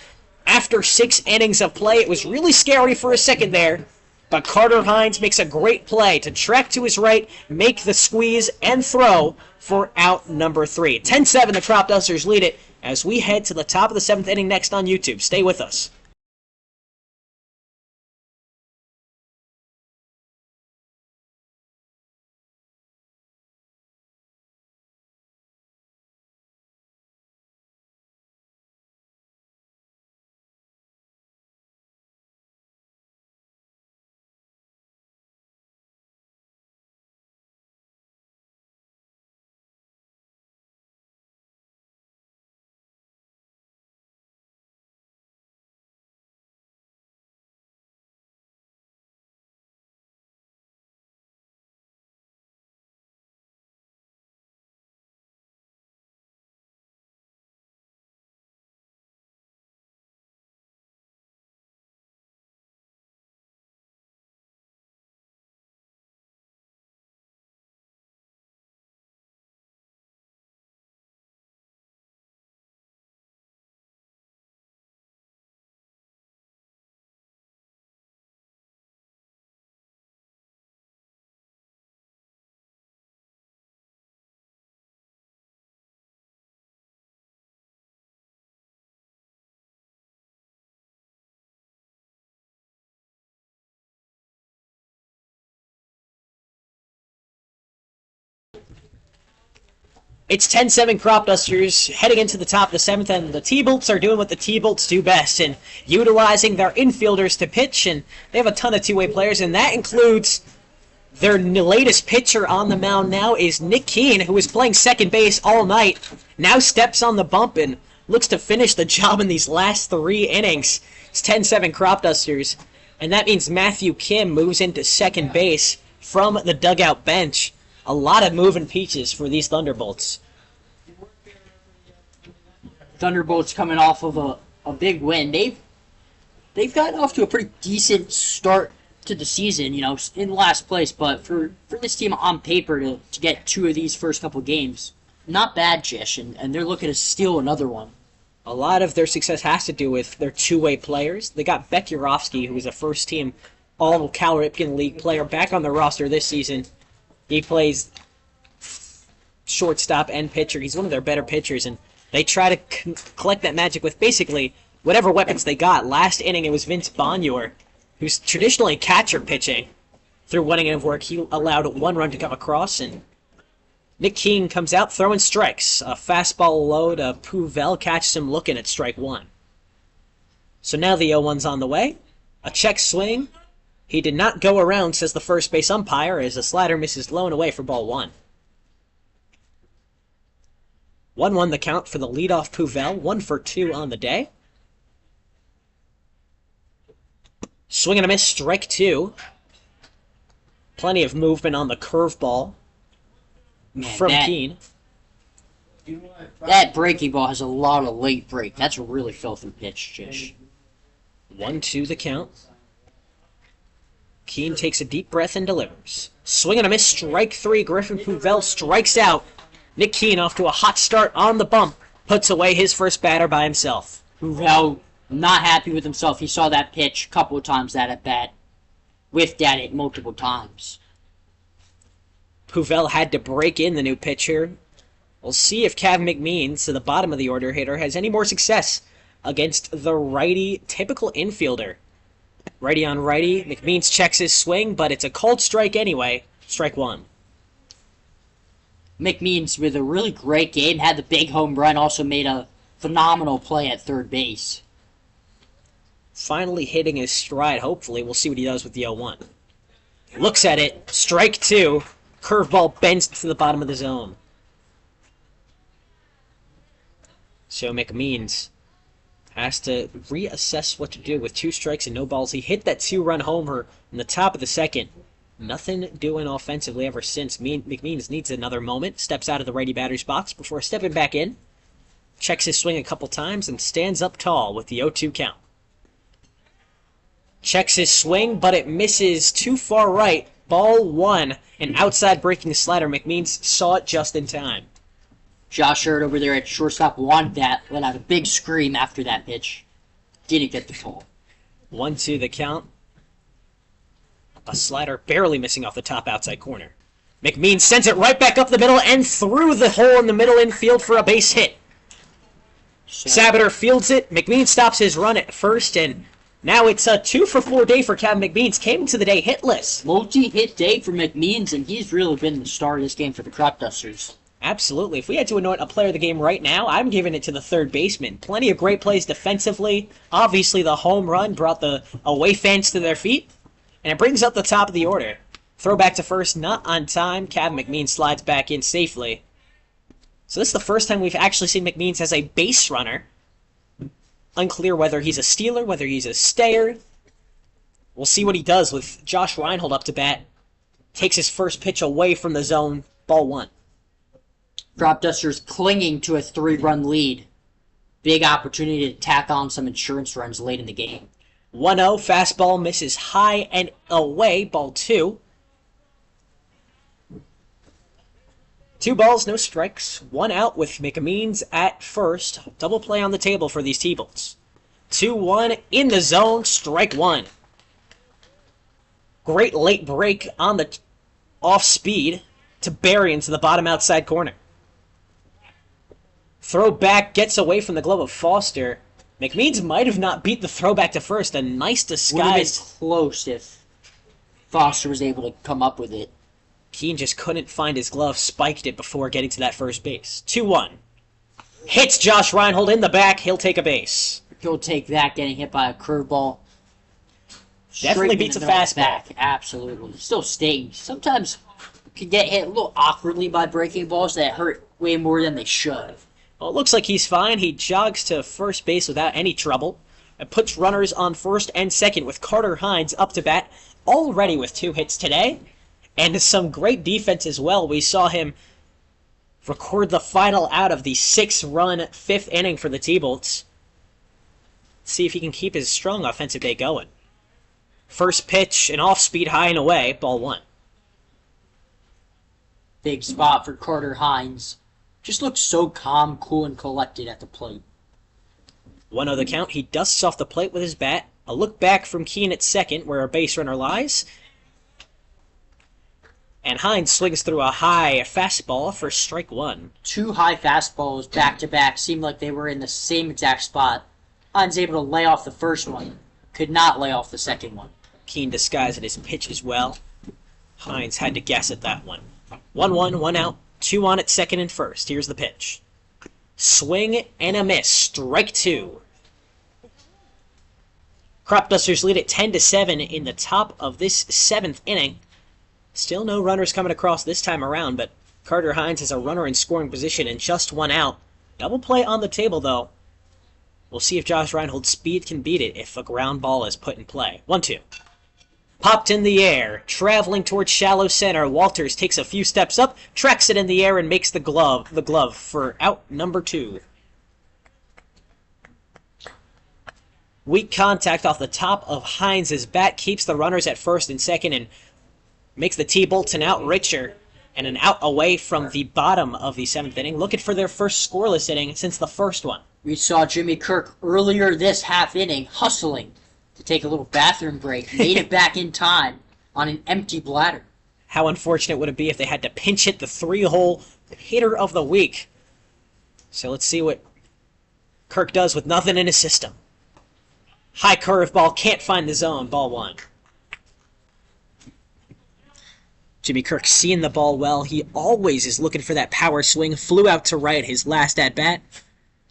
after 6 innings of play. It was really scary for a second there, but Carter Hines makes a great play to track to his right, make the squeeze, and throw for out number 3. 10-7, the Cropdusters lead it as we head to the top of the 7th inning next on YouTube. Stay with us. It's 10-7 Cropdusters heading into the top of the 7th, and the T-Bolts are doing what the T-Bolts do best and utilizing their infielders to pitch, and they have a ton of two-way players, and that includes their latest pitcher on the mound now is Nick Keene, who was playing second base all night, now steps on the bump and looks to finish the job in these last 3 innings. It's 10-7 Cropdusters, and that means Matthew Kim moves into second base from the dugout bench. A lot of moving pieces for these Thunderbolts. Thunderbolts coming off of a big win. They've gotten off to a pretty decent start to the season, in last place, but for this team on paper to get 2 of these first couple games, not bad, Jish, and they're looking to steal another one. A lot of their success has to do with their two-way players. They got Beck Urofsky, who was a first-team All-Cal Ripken League player, back on the roster this season. He plays shortstop and pitcher. He's one of their better pitchers, and they try to collect that magic with basically whatever weapons they got. Last inning, it was Vince Bonyor, who's traditionally catcher pitching. Through 1 inning of work, he allowed 1 run to come across, and Nick Keene comes out throwing strikes. A fastball low to Puvel catches him looking at strike 1. So now the 0-1's on the way. A check swing. He did not go around, says the first base umpire, as a slider misses low and away for ball 1. 1-1 the count for the leadoff Puvel, 1 for 2 on the day. Swing and a miss, strike 2. Plenty of movement on the curveball from Keene. That breaking ball has a lot of late break. That's a really filthy pitch, Jish. 1-2 the count. Keene takes a deep breath and delivers. Swing and a miss, strike 3. Griffin Puvel strikes out. Nick Keene off to a hot start on the bump. Puts away his first batter by himself. Puvel not happy with himself. He saw that pitch a couple of times, that at bat. Whiffed at it multiple times. Puvel had to break in the new pitcher. We'll see if Cav McMeans, to the bottom of the order hitter, has any more success against the righty typical infielder. Righty on righty. McMeans checks his swing, but it's a cold strike anyway. Strike 1. McMeans with a really great game. Had the big home run. Also made a phenomenal play at third base. Finally hitting his stride, hopefully. We'll see what he does with the 0-1. Looks at it. Strike 2. Curveball bends to the bottom of the zone. So McMeans has to reassess what to do with 2 strikes and no balls. He hit that 2-run homer in the top of the second. Nothing doing offensively ever since. McMeans needs another moment. Steps out of the righty batter's box before stepping back in. Checks his swing a couple times and stands up tall with the 0-2 count. Checks his swing, but it misses too far right. Ball 1. An outside breaking slider. McMeans saw it just in time. Josh Hurd over there at shortstop wanted that. Let out a big scream after that pitch. Didn't get the ball. 1-2 the count. A slider barely missing off the top outside corner. McMeans sends it right back up the middle and through the hole in the middle infield for a base hit. Sabater fields it. McMeans stops his run at first, and now it's a 2-for-4 day for Cav McMeans. Came into the day hitless. Multi-hit day for McMeans, and he's really been the star of this game for the Cropdusters. Absolutely. If we had to anoint a player of the game right now, I'm giving it to the third baseman. Plenty of great plays defensively. Obviously, the home run brought the away fans to their feet, and it brings up the top of the order. Throw back to first, not on time. Cav McMeans slides back in safely. So this is the first time we've actually seen McMeans as a base runner. Unclear whether he's a stealer, whether he's a stayer. We'll see what he does with Josh Reinhold up to bat. Takes his first pitch away from the zone. Ball 1. Cropdusters clinging to a 3-run lead. Big opportunity to tack on some insurance runs late in the game. 1-0, fastball misses high and away. Ball 2. 2 balls, no strikes. 1 out with McMeans at first. Double play on the table for these T-Bolts. 2-1 in the zone. Strike 1. Great late break on the off speed to bury into the bottom outside corner. Throwback gets away from the glove of Foster. McMeans might have not beat the throwback to first. A nice disguise. Would have been close if Foster was able to come up with it. Keene just couldn't find his glove, spiked it before getting to that first base. 2-1. Hits Josh Reinhold in the back. He'll take a base. He'll take that, getting hit by a curveball. Definitely beats a fastball. Absolutely. Still stings. Sometimes you can get hit a little awkwardly by breaking balls that hurt way more than they should. Well, it looks like he's fine. He jogs to first base without any trouble. And puts runners on first and second with Carter Hines up to bat. Already with 2 hits today. And some great defense as well. We saw him record the final out of the 6-run 5th inning for the T-Bolts. See if he can keep his strong offensive day going. First pitch, an off-speed high and away. Ball 1. Big spot for Carter Hines. Just looks so calm, cool, and collected at the plate. 1-0 the count. He dusts off the plate with his bat. A look back from Keene at second, where a base runner lies. And Hines swings through a high fastball for strike 1. 2 high fastballs back-to-back seemed like they were in the same exact spot. Hines able to lay off the first one. Could not lay off the second one. Keene disguised his pitch as well. Hines had to guess at that one. 1-1, 1 out, 2 on at second and first. Here's the pitch. Swing and a miss. Strike 2. Cropdusters lead at 10-7 in the top of this 7th inning. Still no runners coming across this time around, but Carter Hines has a runner in scoring position and just 1 out. Double play on the table, though. We'll see if Josh Reinhold's speed can beat it if a ground ball is put in play. 1-2. Popped in the air, traveling towards shallow center. Walters takes a few steps up, tracks it in the air, and makes the glove for out number 2. Weak contact off the top of Hines' bat keeps the runners at first and second, and Makes the T-Bolts an out richer and an out away from the bottom of the 7th inning, looking for their first scoreless inning since the first one. We saw Jimmy Kirk earlier this half inning hustling to take a little bathroom break, made it back in time on an empty bladder. How unfortunate would it be if they had to pinch hit the 3-hole hitter of the week? So let's see what Kirk does with nothing in his system. High curveball, can't find the zone, ball 1. Jimmy Kirk seeing the ball well. He always is looking for that power swing. Flew out to right his last at-bat.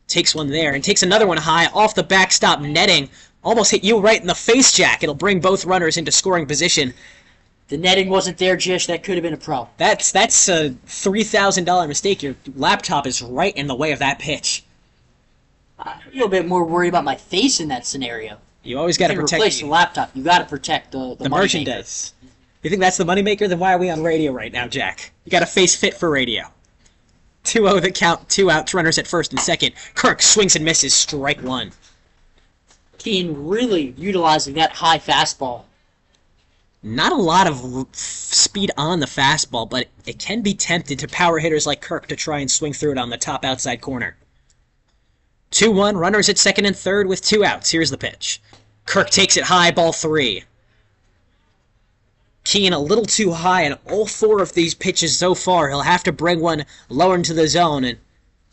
Takes one there and takes another one high off the backstop netting. Almost hit you right in the face, Jack. It'll bring both runners into scoring position. The netting wasn't there, Jish. That could have been a problem. That's a $3,000 mistake. Your laptop is right in the way of that pitch. A little bit more worried about my face in that scenario. You always got to protect replace the laptop. You got to protect the merchandise. You think that's the moneymaker? Then why are we on radio right now, Jack? You got a face fit for radio. 2-0 the count, 2 outs, runners at first and second. Kirk swings and misses, strike 1. Keane really utilizing that high fastball. Not a lot of speed on the fastball, but it can be tempted to power hitters like Kirk to try and swing through it on the top outside corner. 2-1, runners at second and third with 2 outs. Here's the pitch. Kirk takes it high, ball 3. Keane a little too high in all 4 of these pitches so far. He'll have to bring one lower into the zone, and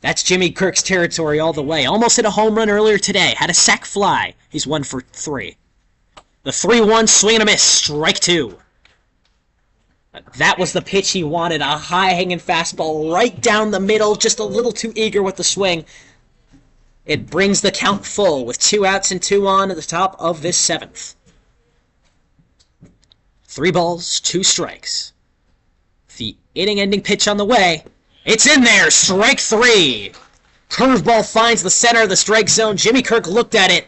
that's Jimmy Kirk's territory all the way. Almost hit a home run earlier today. Had a sac fly. He's 1 for 3. The 3-1, swing and a miss, strike 2. That was the pitch he wanted, a high-hanging fastball right down the middle, just a little too eager with the swing. It brings the count full with 2 outs and 2 on at the top of this 7th. 3 balls, 2 strikes. The inning-ending pitch on the way. It's in there, strike 3. Curveball finds the center of the strike zone. Jimmy Kirk looked at it,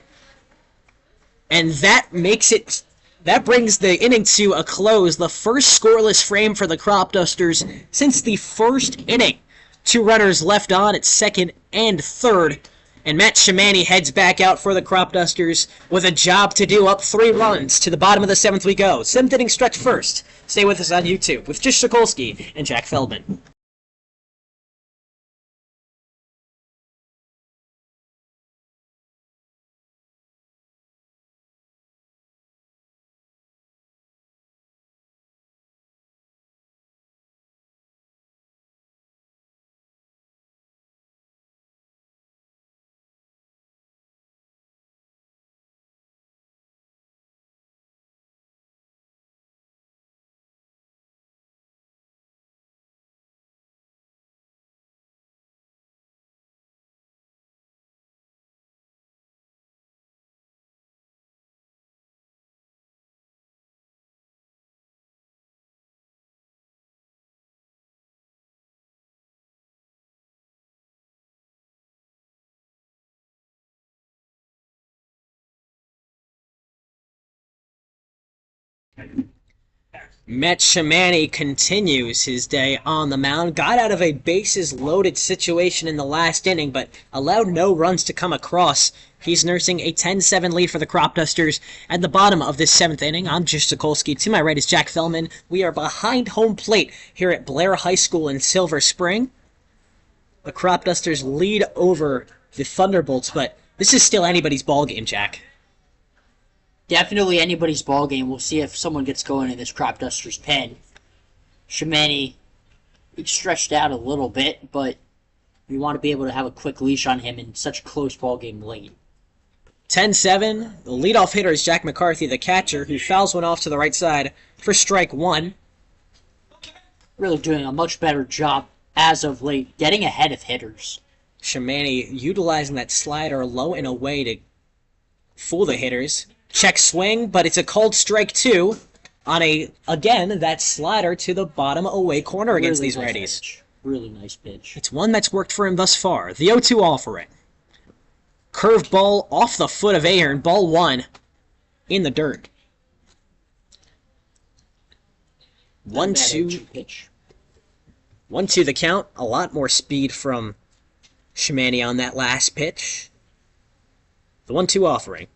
and that brings the inning to a close. The first scoreless frame for the Cropdusters since the first inning. 2 runners left on at second and third. And Matt Shimani heads back out for the Cropdusters with a job to do, up 3 runs. To the bottom of the 7th we go. 7th inning stretch first. Stay with us on YouTube with Jish Sokolsky and Jack Feldman. Matt Shimani continues his day on the mound. Got out of a bases-loaded situation in the last inning, but allowed no runs to come across. He's nursing a 10-7 lead for the Cropdusters at the bottom of this 7th inning. I'm Jish Sokolsky. To my right is Jack Feldman. We are behind home plate here at Blair High School in Silver Spring. The Cropdusters lead over the Thunderbolts, but this is still anybody's ballgame, Jack. Definitely anybody's ball game. We'll see if someone gets going in this Cropdusters pen. Shimani, he's stretched out a little bit, but we want to be able to have a quick leash on him in such a close ball game late. 10-7. The leadoff hitter is Jack McCarthy, the catcher, who fouls one off to the right side for strike 1. Really doing a much better job as of late, getting ahead of hitters. Shimani utilizing that slider low and away to fool the hitters. Check swing, but it's a called strike 2 on again, that slider to the bottom away corner against these righties. Pitch. Really nice pitch. It's one that's worked for him thus far. The 0-2 offering. Curved ball off the foot of Ahern. Ball 1 in the dirt. 1-2 pitch. 1-2 the count. A lot more speed from Shimani on that last pitch. The 1-2 offering.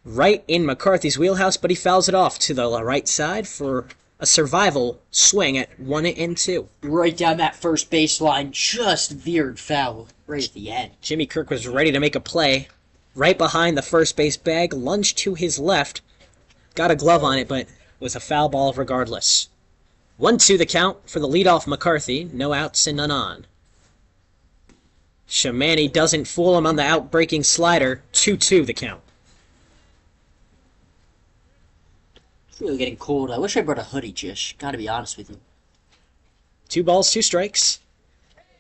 right in McCarthy's wheelhouse, but he fouls it off to the right side for a survival swing at 1-2. Right down that first baseline, just veered foul right at the end. Jimmy Kirk was ready to make a play. Right behind the first base bag, lunged to his left. Got a glove on it, but was a foul ball regardless. 1-2 the count for the leadoff McCarthy. No outs and none on. Shamani doesn't fool him on the out-breaking slider. 2-2 the count. It's really getting cold. I wish I brought a hoodie, Jish. Gotta be honest with you. 2 balls, 2 strikes.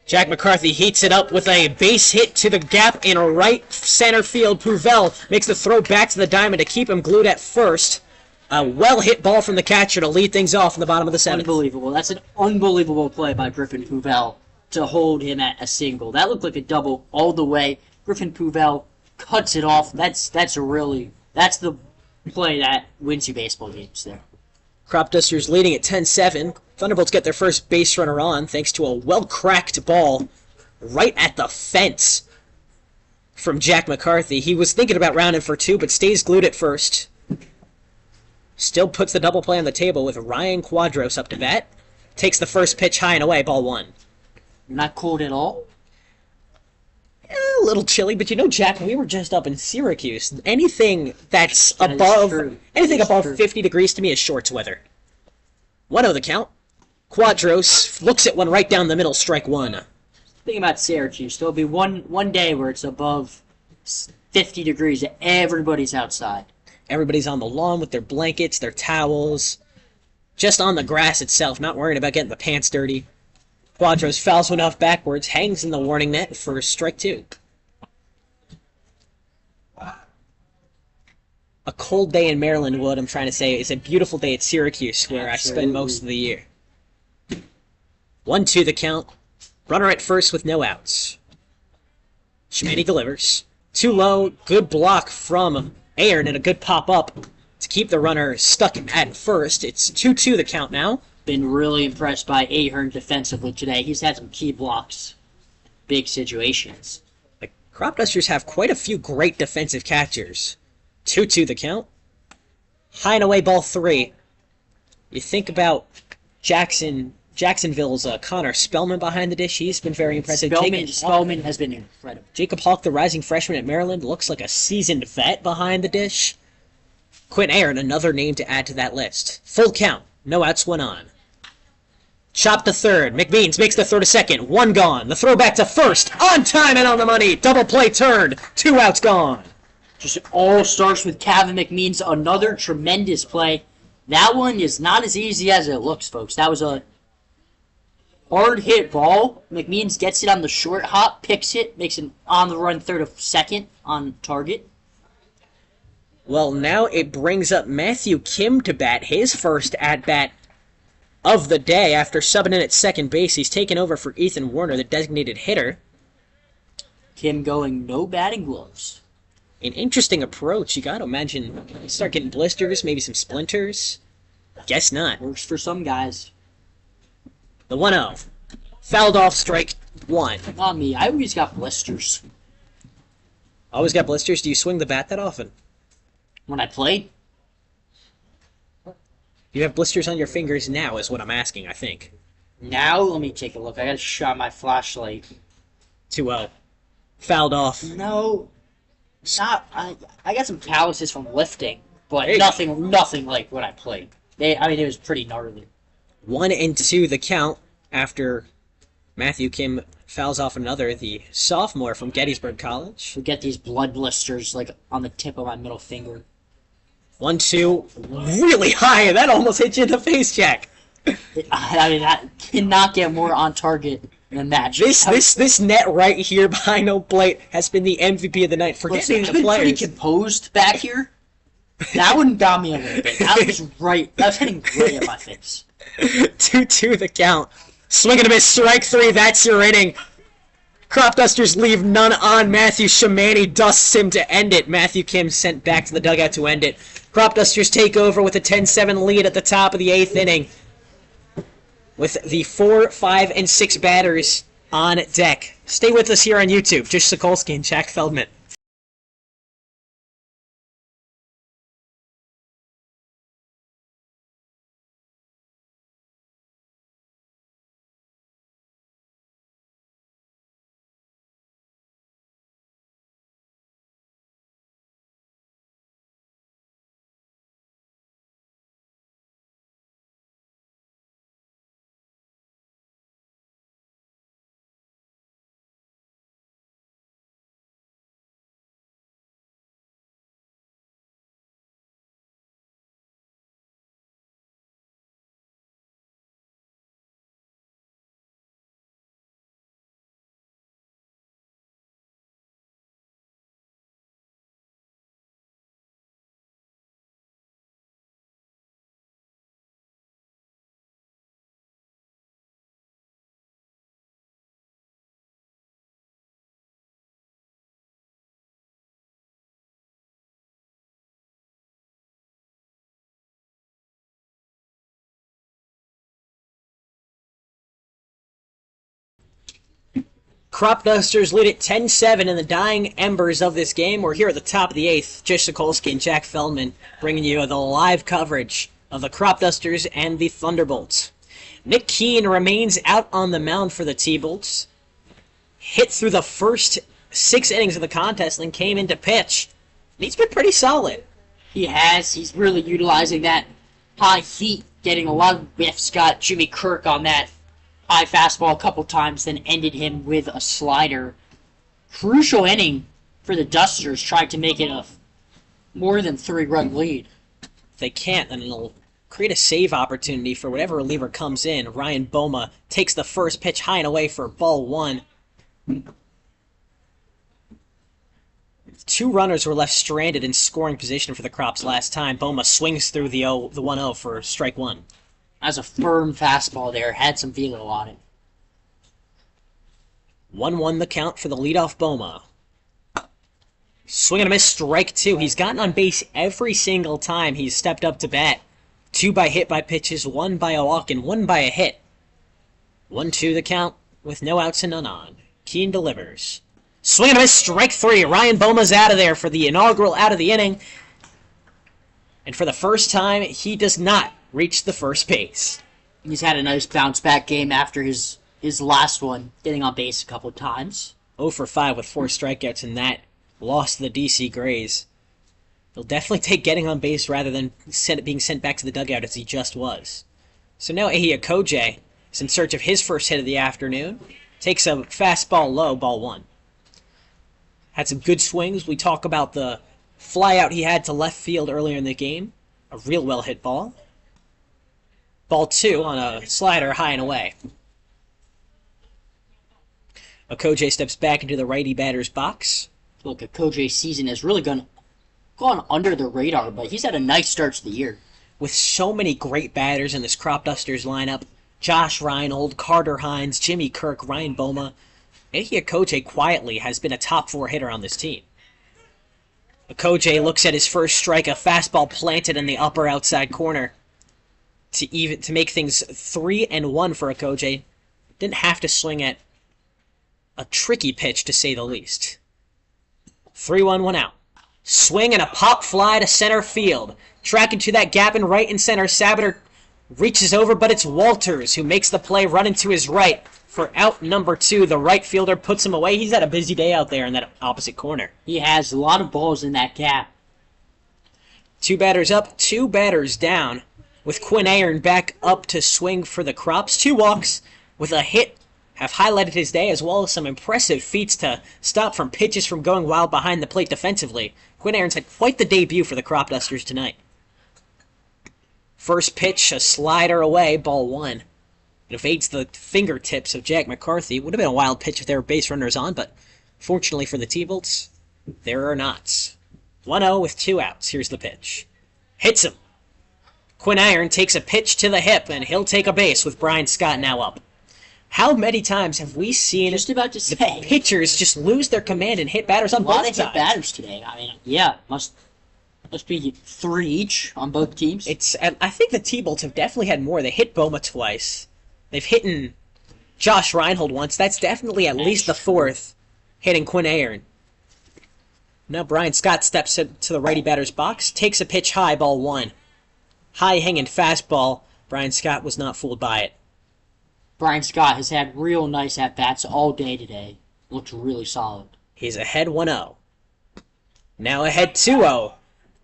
Jack McCarthy heats it up with a base hit to the gap in right center field. Prouvel makes the throw back to the diamond to keep him glued at first. A well-hit ball from the catcher to lead things off in the bottom of the 7th. Unbelievable. That's an unbelievable play by Griffin Prouvel to hold him at a single. That looked like a double all the way. Griffin Prouvel cuts it off. That's the play that wins you baseball games there. Cropdusters leading at 10-7. Thunderbolts get their first base runner on thanks to a well-cracked ball right at the fence from Jack McCarthy. He was thinking about rounding for 2, but stays glued at first. Still puts the double play on the table with Ryan Quadros up to bat. Takes the first pitch high and away, ball 1. Not cold at all? A little chilly, but you know, Jack, when we were just up in Syracuse, anything that's above 50 degrees to me is shorts weather. 1-0 the count. Quadros looks at one right down the middle, strike 1. Think about Syracuse. There'll be one day where it's above 50 degrees and everybody's outside. Everybody's on the lawn with their blankets, their towels, just on the grass itself, not worrying about getting the pants dirty. Quadros fouls one off backwards, hangs in the warning net for strike 2. A cold day in Maryland, what I'm trying to say, is a beautiful day at Syracuse, where I spend most of the year. 1-2 the count. Runner at first with no outs. Shamani delivers. Too low, good block from Aaron and a good pop-up to keep the runner stuck at first. It's 2-2 the count now. Been really impressed by Ahern defensively today. He's had some key blocks. Big situations. The Cropdusters have quite a few great defensive catchers. 2-2 the count. High and away, ball 3. You think about Jacksonville's Connor Spellman behind the dish. He's been very impressive. Spellman has been incredible. Jacob Hawk, the rising freshman at Maryland, looks like a seasoned vet behind the dish. Quinn Aaron, another name to add to that list. Full count. No outs, 1 on. Chop to third. McMeans makes the throw to second. 1 gone. The throw back to first. On time and on the money. Double play turned. 2 outs gone. Just all starts with Kevin McMeans. Another tremendous play. That one is not as easy as it looks, folks. That was a hard hit ball. McMeans gets it on the short hop, picks it, makes an on-the-run third of second on target. Well, now it brings up Matthew Kim to bat, his first at-bat of the day after subbing in at second base. He's taken over for Ethan Warner, the designated hitter. Kim going no batting gloves. An interesting approach. You gotta imagine you start getting blisters, maybe some splinters. Guess not. Works for some guys. The 1-0. Fouled off, strike 1. Not me. I always got blisters. Always got blisters? Do you swing the bat that often? When I played? You have blisters on your fingers now, is what I'm asking, I think. Now, let me take a look. I gotta shine my flashlight. 2-0. Fouled off. No. I got some calluses from lifting, but nothing like when I played. It was pretty gnarly. 1-2 the count after Matthew Kim fouls off another, the sophomore from Gettysburg College. We get these blood blisters like on the tip of my middle finger. 1-2, really high. That almost hit you in the face, Jack. That cannot get more on target than that. This net right here behind home plate has been the MVP of the night. Forgetting the players. I've been pretty composed back here. That one got me a little bit. That was hitting right at my face. 2-2 the count. Swing and a miss, strike 3. That's your inning. Cropdusters leave none on. Matthew Shamani dusts him to end it. Matthew Kim sent back to the dugout to end it. Cropdusters take over with a 10-7 lead at the top of the 8th inning, with the 4, 5, and 6 batters on deck. Stay with us here on YouTube. Jish Sokolsky and Jack Feldman. Cropdusters lead at 10-7 in the dying embers of this game. We're here at the top of the 8th. Jish, Sokolsky, and Jack Feldman bringing you the live coverage of the Cropdusters and the Thunderbolts. Nick Keene remains out on the mound for the T-Bolts. Hit through the first 6 innings of the contest and came in to pitch. And he's been pretty solid. He has. He's really utilizing that high heat, getting a lot of whiffs. Got Jimmy Kirk on that high fastball a couple times, then ended him with a slider. Crucial inning for the Dusters, trying to make it a more than 3-run lead. If they can't, then it'll create a save opportunity for whatever reliever comes in. Ryan Boma takes the first pitch high and away for ball 1. 2 runners were left stranded in scoring position for the Crops last time. Boma swings through the 1-0 for strike 1. That's a firm fastball there. Had some velo on it. 1-1 the count for the leadoff Boma. Swing and a miss, strike 2. He's gotten on base every single time he's stepped up to bat. 2 by hit by pitches, 1 by a walk, and 1 by a hit. 1-2 the count with no outs and none on. Keene delivers. Swing and a miss, strike 3. Ryan Boma's out of there for the inaugural out of the inning. And for the first time, he does not reach the first base. He's had a nice bounce-back game after his last one, getting on base a couple times. 0 for 5 with 4 strikeouts in that loss to the DC Grays. He'll definitely take getting on base rather than being sent back to the dugout as he just was. So now Ehia Koje is in search of his first hit of the afternoon. Takes a fastball low, ball 1. Had some good swings. We talk about the flyout he had to left field earlier in the game. A real well-hit ball. Ball 2 on a slider high and away. Okoje steps back into the righty batter's box. Look, Okoje's season has really gone under the radar, but he's had a nice start to the year. With so many great batters in this Cropdusters lineup, Josh Reinhold, Carter Hines, Jimmy Kirk, Ryan Boma, Ehia Koje quietly has been a top 4 hitter on this team. Okoje looks at his first strike, a fastball planted in the upper outside corner. To make things 3-1 for Okoje. Didn't have to swing at a tricky pitch, to say the least. 3-1, 1 out. Swing and a pop fly to center field. Tracking to that gap in right and center. Sabater reaches over, but it's Walters who makes the play, running to his right for out number 2. The right fielder puts him away. He's had a busy day out there in that opposite corner. He has a lot of balls in that gap. 2 batters up, 2 batters down. With Quinn Aaron back up to swing for the Crops. 2 walks with a hit have highlighted his day, as well as some impressive feats to stop from pitches from going wild behind the plate defensively. Quinn Aaron's had quite the debut for the Cropdusters tonight. First pitch, a slider away, ball 1. It evades the fingertips of Jack McCarthy. Would have been a wild pitch if there were base runners on, but fortunately for the T-Bolts, there are not. 1-0 with 2 outs. Here's the pitch. Hits him. Quinn Aaron takes a pitch to the hip, and he'll take a base with Brian Scott now up. How many times have we seen Just about to say, the pitchers just lose their command and hit batters on both sides? A lot of hit batters today. I mean, yeah, must be 3 each on both teams. I think the T-Bolts have definitely had more. They hit Boma twice. They've hit Josh Reinhold once. That's definitely at least the 4th hitting Quinn Aaron. Now Brian Scott steps to the righty batter's box, takes a pitch high, ball 1. High hanging fastball. Brian Scott was not fooled by it. Brian Scott has had real nice at-bats all day today. Looks really solid. He's ahead 1-0. Now ahead 2-0.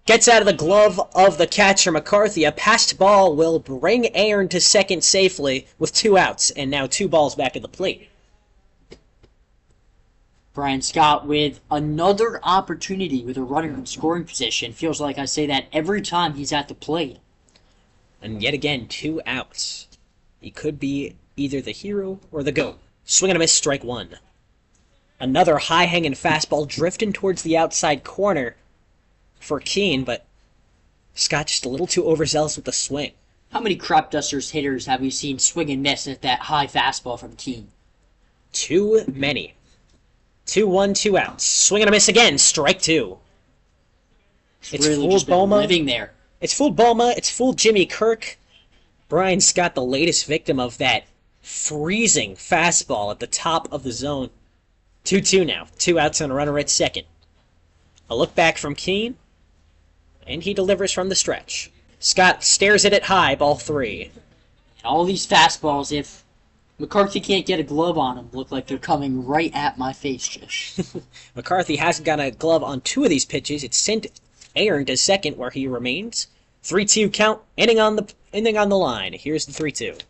Gets out of the glove of the catcher McCarthy. A passed ball will bring Aaron to second safely with 2 outs, and now 2 balls back at the plate. Brian Scott with another opportunity with a runner in scoring position. Feels like I say that every time he's at the plate. And yet again, 2 outs. He could be either the hero or the GOAT. Swing and a miss, strike 1. Another high-hanging fastball drifting towards the outside corner for Keene, but Scott just a little too overzealous with the swing. How many Cropdusters hitters have we seen swing and miss at that high fastball from Keene? Too many. 2-1, 2 outs. Swing and a miss again, strike 2. It's really fooled Boma. Living there. It's fooled Boma. It's fooled Jimmy Kirk. Brian Scott, the latest victim of that freezing fastball at the top of the zone. 2-2 now. 2 outs and a runner at second. A look back from Keene, and he delivers from the stretch. Scott stares at it high, ball 3. All these fastballs, if McCarthy can't get a glove on them, look like they're coming right at my face, Jish. McCarthy hasn't got a glove on 2 of these pitches. It's sent Aaron to second, where he remains. 3-2 count, ending on the line. Here's the 3-2.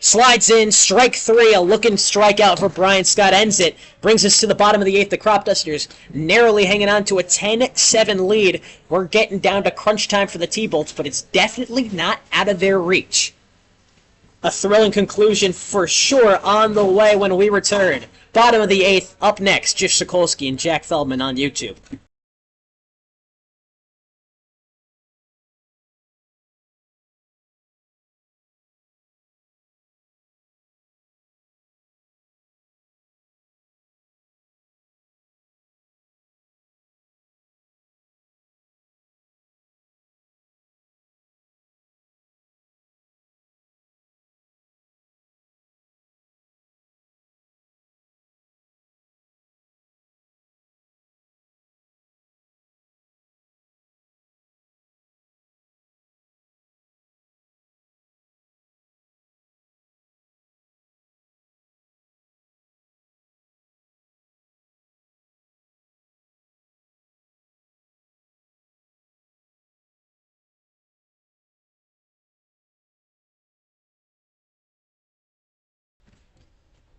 Slides in, strike 3, a looking strikeout for Brian Scott ends it. Brings us to the bottom of the 8th. The Cropdusters narrowly hanging on to a 10-7 lead. We're getting down to crunch time for the T-Bolts, but it's definitely not out of their reach. A thrilling conclusion for sure on the way when we return. Bottom of the 8th, up next, Jish Sokolsky and Jack Feldman on YouTube.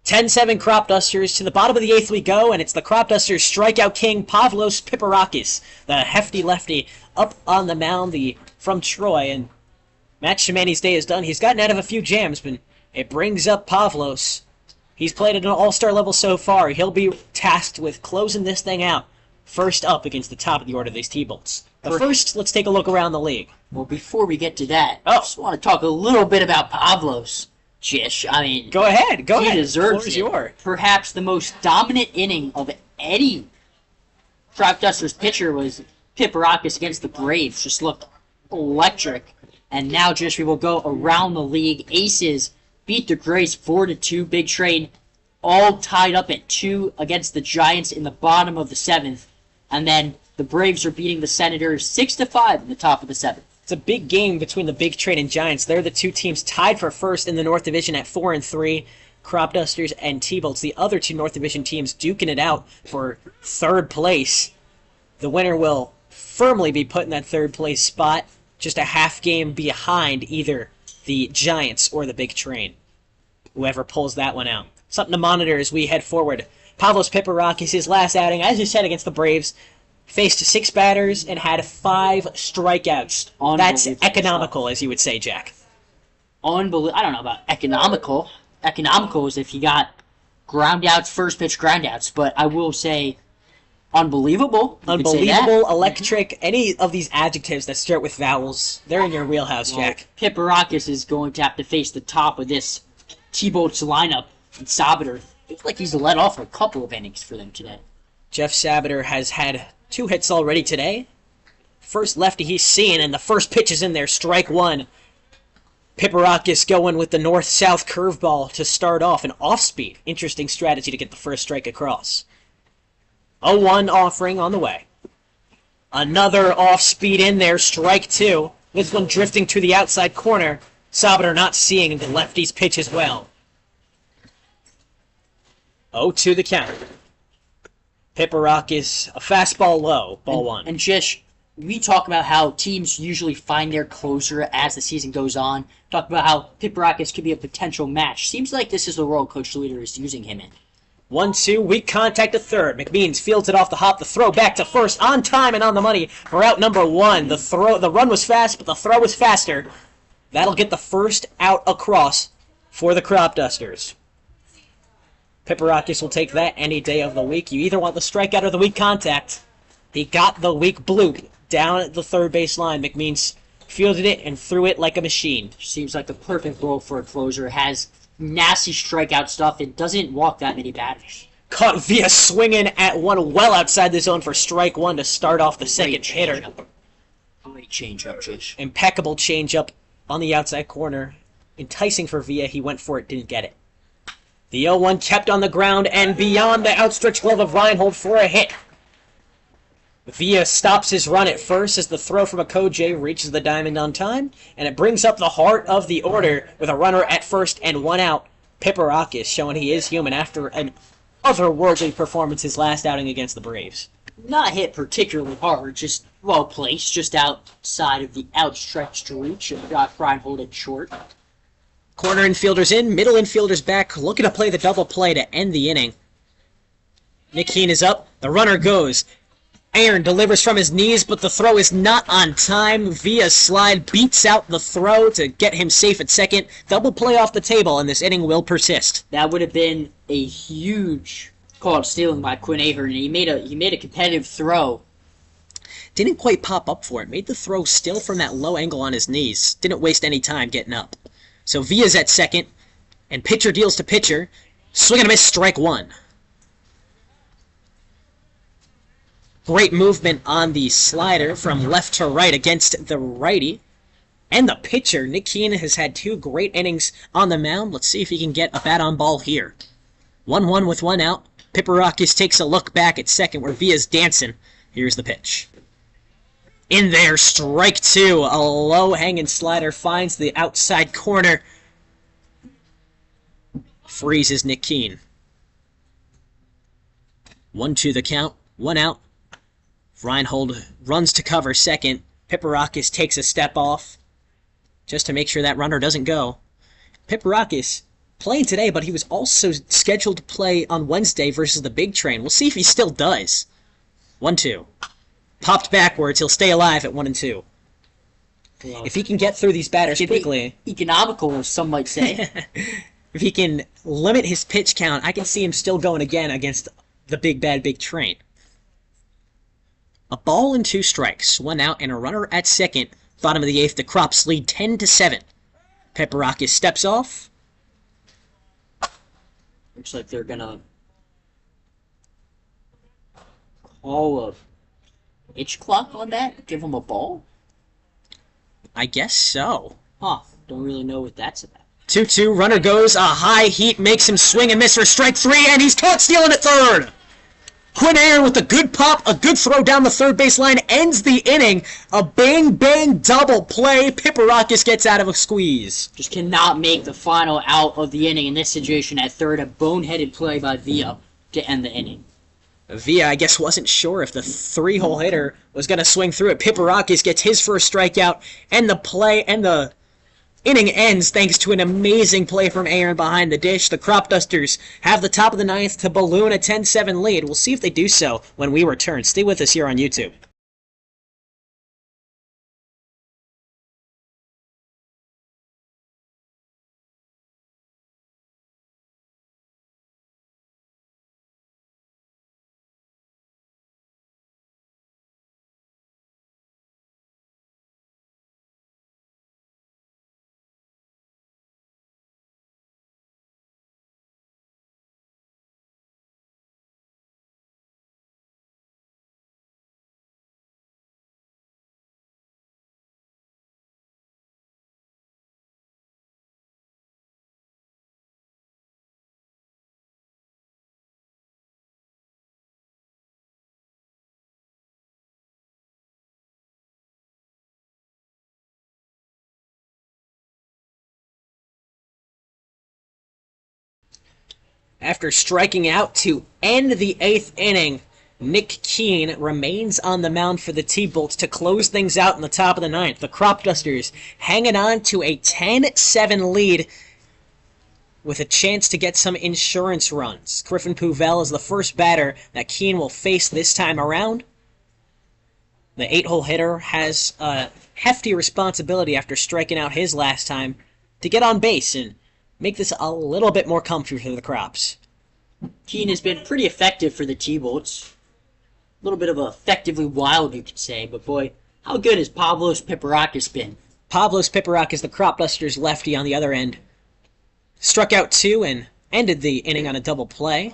Ten-7 Cropdusters. To the bottom of the 8th we go, and it's the Cropdusters strikeout king, Pavlos Piparakis, the hefty lefty, up on the mound from Troy. And Matt Shimani's day is done. He's gotten out of a few jams, but it brings up Pavlos. He's played at an all-star level so far. He'll be tasked with closing this thing out. First up against the top of the order, these T-Bolts. But first, let's take a look around the league. Well, before we get to that, I just want to talk a little bit about Pavlos. Jish, I mean, go ahead. He deserves it. Yours. Perhaps the most dominant inning of any Cropdusters pitcher was Piparakis against the Braves. Just looked electric. And now, Jish, we will go around the league. Aces beat the Grays 4-2. Big Train all tied up at 2 against the Giants in the bottom of the 7th. And then the Braves are beating the Senators 6-5 in the top of the 7th. It's a big game between the Big Train and Giants. They're the two teams tied for first in the North Division at 4-3. Cropdusters and T-Bolts, the other two North Division teams, duking it out for third place. The winner will firmly be put in that third place spot, just a half game behind either the Giants or the Big Train. Whoever pulls that one out. Something to monitor as we head forward. Pavlos Piparakis, his last outing, as you said, against the Braves, faced 6 batters and had 5 strikeouts. That's economical, as you would say, Jack. I don't know about economical. Economical is if he got groundouts, first pitch groundouts. But I will say unbelievable. Unbelievable, electric, any of these adjectives that start with vowels, they're in your wheelhouse, Jack. Piparakis is going to have to face the top of this T-Bolts lineup. And Sabater, looks like he's let off a couple of innings for them today. Jeff Sabater has had 2 hits already today. First lefty he's seeing, and the first pitch is in there, strike 1. Piparakis going with the north-south curveball to start off, an off-speed. Interesting strategy to get the first strike across. 0-1 offering on the way. Another off-speed in there, strike 2. This one drifting to the outside corner. Sabater not seeing the lefty's pitch as well. 0-2 the count. Piparakis, a fastball low, ball 1. And Jish, we talk about how teams usually find their closer as the season goes on. Talk about how Piparakis could be a potential match. Seems like this is the role Coach Leader is using him in. 1-2, weak contact to third. McMeans fields it off the hop, the throw back to first, on time and on the money for out number 1. The run was fast, but the throw was faster. That'll get the first out across for the Cropdusters. Piparakis will take that any day of the week. You either want the strikeout or the weak contact. He got the weak bloop down at the third base line. McMeans fielded it and threw it like a machine. Seems like the perfect role for a closer. Has nasty strikeout stuff and doesn't walk that many batters. Caught via swinging at one well outside the zone for strike 1 to start off the second hitter. Great changeup, Jish. Impeccable changeup on the outside corner. Enticing for Villa. He went for it, didn't get it. The 0-1 kept on the ground and beyond the outstretched glove of Reinhold for a hit. Villa stops his run at first as the throw from Akoje reaches the diamond on time, and it brings up the heart of the order with a runner at first and one out. Piparakis showing he is human after an otherworldly performance his last outing against the Braves. Not hit particularly hard, just well placed, just outside of the outstretched reach of Josh Reinhold at short. Corner infielders in, middle infielders back, looking to play the double play to end the inning. Nick Keene is up, the runner goes. Aaron delivers from his knees, but the throw is not on time. Via slide beats out the throw to get him safe at second. Double play off the table, and this inning will persist. That would have been a huge call stealing by Quinn Ahern, and he made a competitive throw. Didn't quite pop up for it. Made the throw still from that low angle on his knees. Didn't waste any time getting up. So Villa's at second, and pitcher deals to pitcher. Swing and a miss, strike one. Great movement on the slider from left to right against the righty. And the pitcher, Nick Keene, has had two great innings on the mound. Let's see if he can get a bat on ball here. 1-1 with one out. Piparakis takes a look back at second where Villa's dancing. Here's the pitch. In there, strike two. A low-hanging slider finds the outside corner. Freezes Nick Keene. 1-2 the count. One out. Reinhold runs to cover second. Piparakis takes a step off just to make sure that runner doesn't go. Piparakis playing today, but he was also scheduled to play on Wednesday versus the Big Train. We'll see if he still does. 1-2. Popped backwards. He'll stay alive at 1-2. Well, if he can get through these batters quickly. Economical, as some might say. If he can limit his pitch count, I can see him still going again against the big bad Big Train. A ball and two strikes, one out and a runner at second. Bottom of the eighth, the Crops lead 10-7. Piparakis steps off. Looks like they're gonna call a pitch clock on that. Give him a ball. I guess so. Huh? Don't really know what that's about. 2-2. Runner goes. A high heat makes him swing and miss for strike three, and he's caught stealing at third. Quinn Aaron with a good pop, a good throw down the third base line, ends the inning. A bang-bang double play. Piparakis gets out of a squeeze. Just cannot make the final out of the inning in this situation at third. A boneheaded play by Villa to end the inning. Villa, I guess, wasn't sure if the three-hole hitter was going to swing through it. Piparakis gets his first strikeout, and the inning ends thanks to an amazing play from Aaron behind the dish. The Cropdusters have the top of the ninth to balloon a 10-7 lead. We'll see if they do so when we return. Stay with us here on YouTube. After striking out to end the eighth inning, Nick Keene remains on the mound for the T-Bolts to close things out in the top of the ninth. The Cropdusters hanging on to a 10-7 lead with a chance to get some insurance runs. Griffin Puvel is the first batter that Keene will face this time around. The 8-hole hitter has a hefty responsibility after striking out his last time to get on base and make this a little bit more comfy for the Crops. Keene has been pretty effective for the T-Bolts. A little bit of effectively wild, you could say, but boy, how good has Pavlos Piparakis been? Pavlos Piparakis, the Cropdusters lefty on the other end, struck out two and ended the inning on a double play,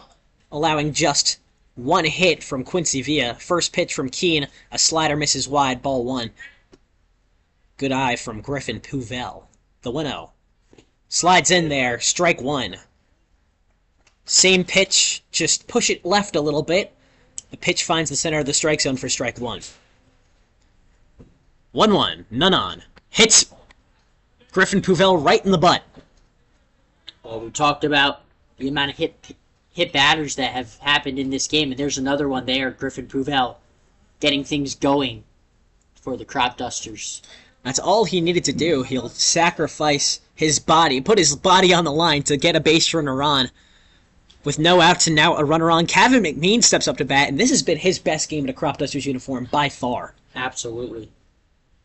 allowing just one hit from Quincy Villa. First pitch from Keene, a slider misses wide, ball one. Good eye from Griffin Puvel. The 1-0. Slides in there, strike one. Same pitch, just push it left a little bit. The pitch finds the center of the strike zone for strike one. 1-1, none on. Hits Griffin Puvel right in the butt. Well, we talked about the amount of hit batters that have happened in this game, and there's another one there, Griffin Puvel, getting things going for the Cropdusters. That's all he needed to do. He'll sacrifice his body, put his body on the line to get a base runner on. With no outs and now a runner on, Kevin McMean steps up to bat, and this has been his best game in a Cropdusters uniform by far. Absolutely.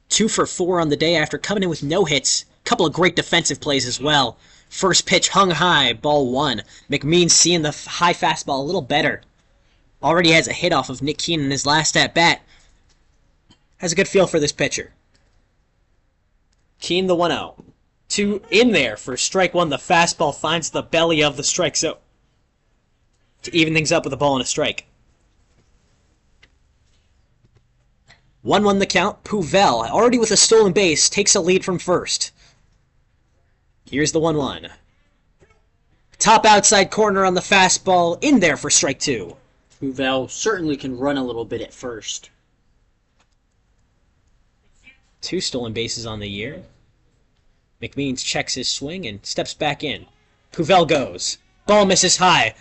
2 for 4 on the day after coming in with no hits. Couple of great defensive plays as well. First pitch hung high, ball 1. McMean seeing the high fastball a little better. Already has a hit off of Nick Keene in his last at-bat. Has a good feel for this pitcher. Keene the 1-0. 2 in there for strike 1. The fastball finds the belly of the strike zone to even things up with a ball and a strike. 1-1 the count. Puvel, already with a stolen base, takes a lead from first. Here's the 1-1. Top outside corner on the fastball, in there for strike 2. Puvel certainly can run a little bit at first. 2 stolen bases on the year. McMeans checks his swing and steps back in. Puvel goes. Ball misses high.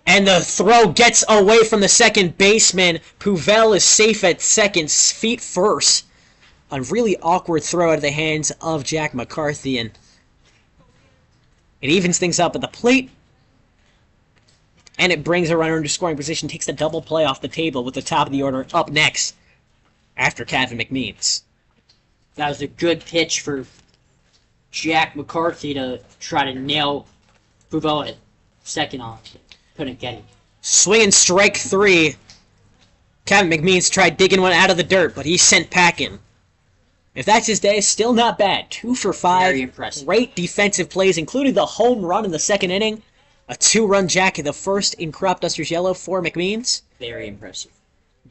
And the throw gets away from the second baseman. Puvel is safe at second, feet first. A really awkward throw out of the hands of Jack McCarthy, and it evens things up at the plate. And it brings a runner into scoring position, takes the double play off the table with the top of the order up next after Kevin McMeans. That was a good pitch for Jack McCarthy to try to nail Puvel at second on. Couldn't get him. Swing and strike 3. Kevin McMeans tried digging one out of the dirt, but he's sent packing. If that's his day, still not bad. 2 for 5. Very impressive. Great defensive plays, including the home run in the second inning. A 2-run jack in the first in Cropdusters yellow for McMeans. Very impressive.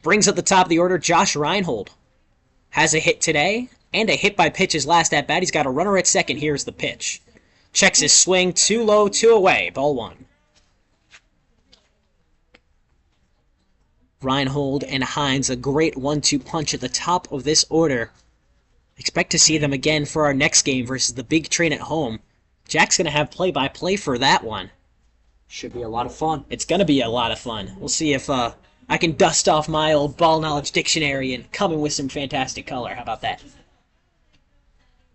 Brings up the top of the order, Josh Reinhold. Has a hit today, and a hit by pitch his last at-bat. He's got a runner at second. Here's the pitch. Checks his swing, 2 low, 2 away. Ball 1. Reinhold and Hines, a great 1-2 punch at the top of this order. Expect to see them again for our next game versus the Big Train at home. Jack's going to have play-by-play for that one. Should be a lot of fun. It's going to be a lot of fun. We'll see if I can dust off my old ball knowledge dictionary and come in with some fantastic color. How about that?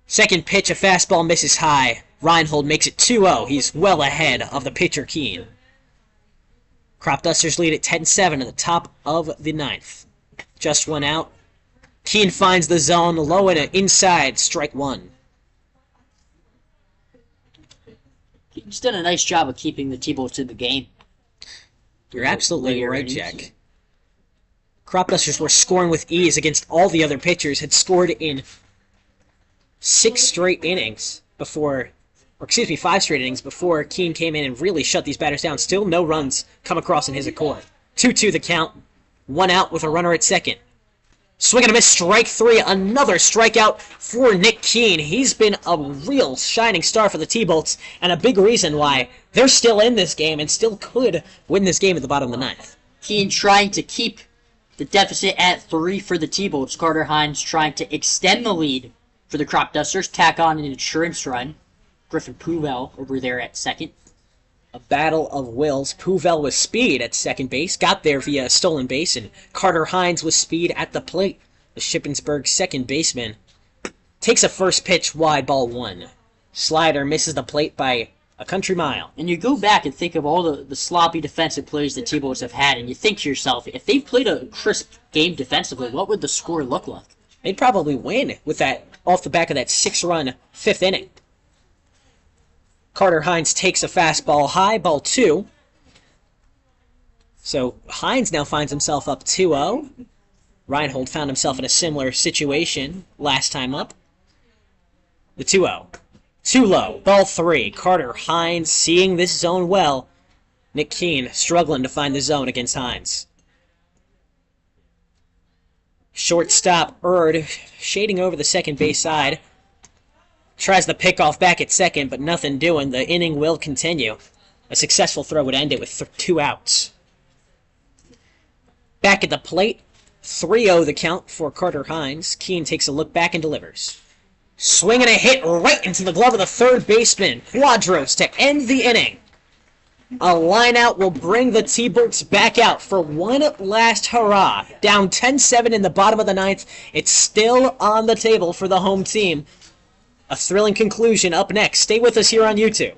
Second pitch, a fastball misses high. Reinhold makes it 2-0. He's well ahead of the pitcher Keene. Cropdusters lead at 10-7 at the top of the 9th. Just 1 out. Keene finds the zone, low and inside, strike 1. He's done a nice job of keeping the T-Bolts in the game. You're absolutely right, Jack. Cropdusters were scoring with ease against all the other pitchers, had scored in 5 straight innings before Keene came in and really shut these batters down. Still no runs come across in his accord. 2-2 the count. 1 out with a runner at second. Swing and a miss, strike 3. Another strikeout for Nick Keene. He's been a real shining star for the T-Bolts and a big reason why they're still in this game and still could win this game at the bottom of the 9th. Keene trying to keep the deficit at 3 for the T-Bolts. Carter Hines trying to extend the lead for the Cropdusters. Tack on an insurance run. Griffin Puvel over there at second. A battle of wills. Puvel with speed at second base. Got there via a stolen base. And Carter Hines with speed at the plate. The Shippensburg second baseman takes a first pitch wide, ball 1. Slider misses the plate by a country mile. And you go back and think of all the sloppy defensive plays the T-Bolts have had, and you think to yourself, if they played a crisp game defensively, what would the score look like? They'd probably win with that off the back of that 6-run 5th inning. Carter Hines takes a fastball high, ball 2. So Hines now finds himself up 2-0. Reinhold found himself in a similar situation last time up. The 2-0. Too low, ball 3. Carter Hines seeing this zone well. Nick Keene struggling to find the zone against Hines. Shortstop Erd shading over the second base side. Tries the pickoff back at second, but nothing doing. The inning will continue. A successful throw would end it with 2 outs. Back at the plate, 3-0 the count for Carter Hines. Keene takes a look back and delivers. Swing and a hit right into the glove of the third baseman. Quadros to end the inning. A lineout will bring the T-Birds back out for one last hurrah. Down 10-7 in the bottom of the ninth. It's still on the table for the home team. A thrilling conclusion up next. Stay with us here on YouTube.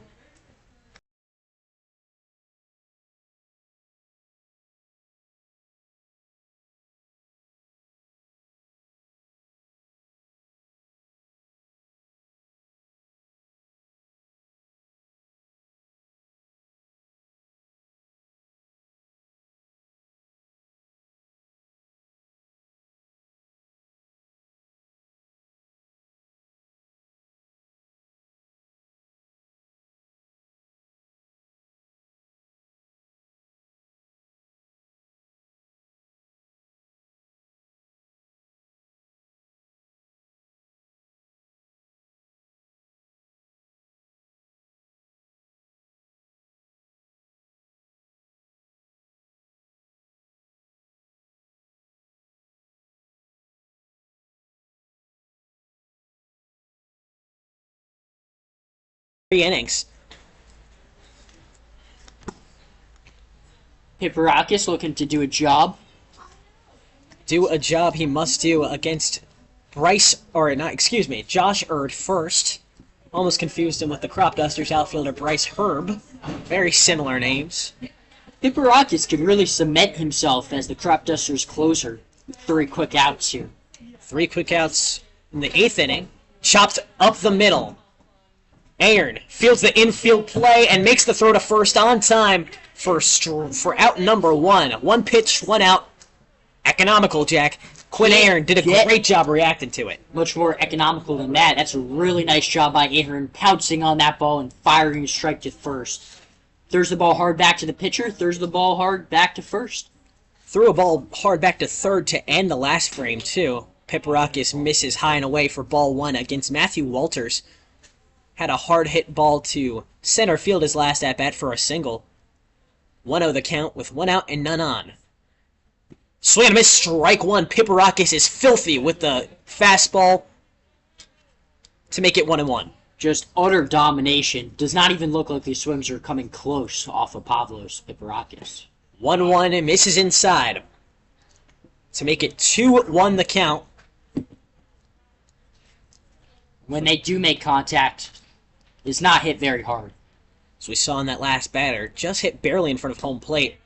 Three innings. Hipperakis looking to do a job. Do a job he must do against Josh Erd first. Almost confused him with the Cropdusters outfielder Bryce Herb. Very similar names. Hipperakis can really cement himself as the Cropdusters closer with 3 quick outs here. 3 quick outs in the 8th inning. Chopped up the middle. Aaron fields the infield play and makes the throw to first on time for out number 1. 1 pitch, 1 out. Economical, Jack. Quinn Aaron did a great job reacting to it. Much more economical than that. That's a really nice job by Aaron, pouncing on that ball and firing a strike to first. Throws the ball hard back to the pitcher, throws the ball hard back to first. Threw a ball hard back to third to end the last frame, too. Hipperakis misses high and away for ball 1 against Matthew Walters. Had a hard-hit ball to center field his last at-bat for a single. 1-0 the count with 1 out and none on. Swing and a miss, strike 1. Hipperakis is filthy with the fastball to make it 1-1. Just utter domination. Does not even look like these swings are coming close off of Pavlos Hipperakis. 1-1 and misses inside to make it 2-1 the count. When they do make contact, it's not hit very hard. As we saw in that last batter, just hit barely in front of home plate.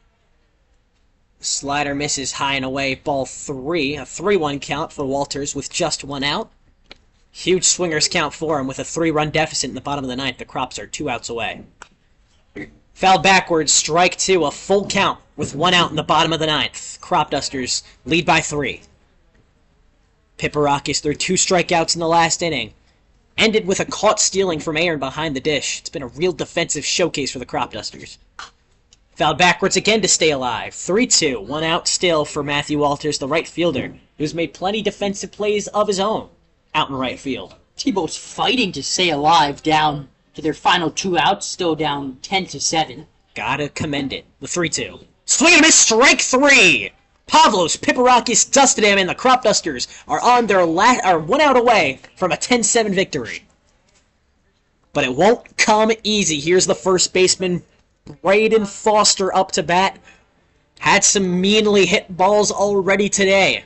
Slider misses high and away, ball 3. A 3-1 count for Walters with just 1 out. Huge swingers count for him with a 3-run deficit in the bottom of the ninth. The Crops are 2 outs away. Foul backwards, strike 2, a full count with 1 out in the bottom of the ninth. Cropdusters lead by 3. Hipperakis threw 2 strikeouts in the last inning. Ended with a caught stealing from Aaron behind the dish. It's been a real defensive showcase for the Cropdusters. Fouled backwards again to stay alive. 3-2. 1 out still for Matthew Walters, the right fielder, who's made plenty defensive plays of his own out in right field. T-Boats fighting to stay alive down to their final 2 outs, still down 10-7. Gotta commend it. The 3-2. Swing and a miss, strike 3! Pavlos Hipperakis dusted him, and the Cropdusters are on their 1 out away from a 10-7 victory. But it won't come easy. Here's the first baseman, Braden Foster, up to bat. Had some meanly hit balls already today.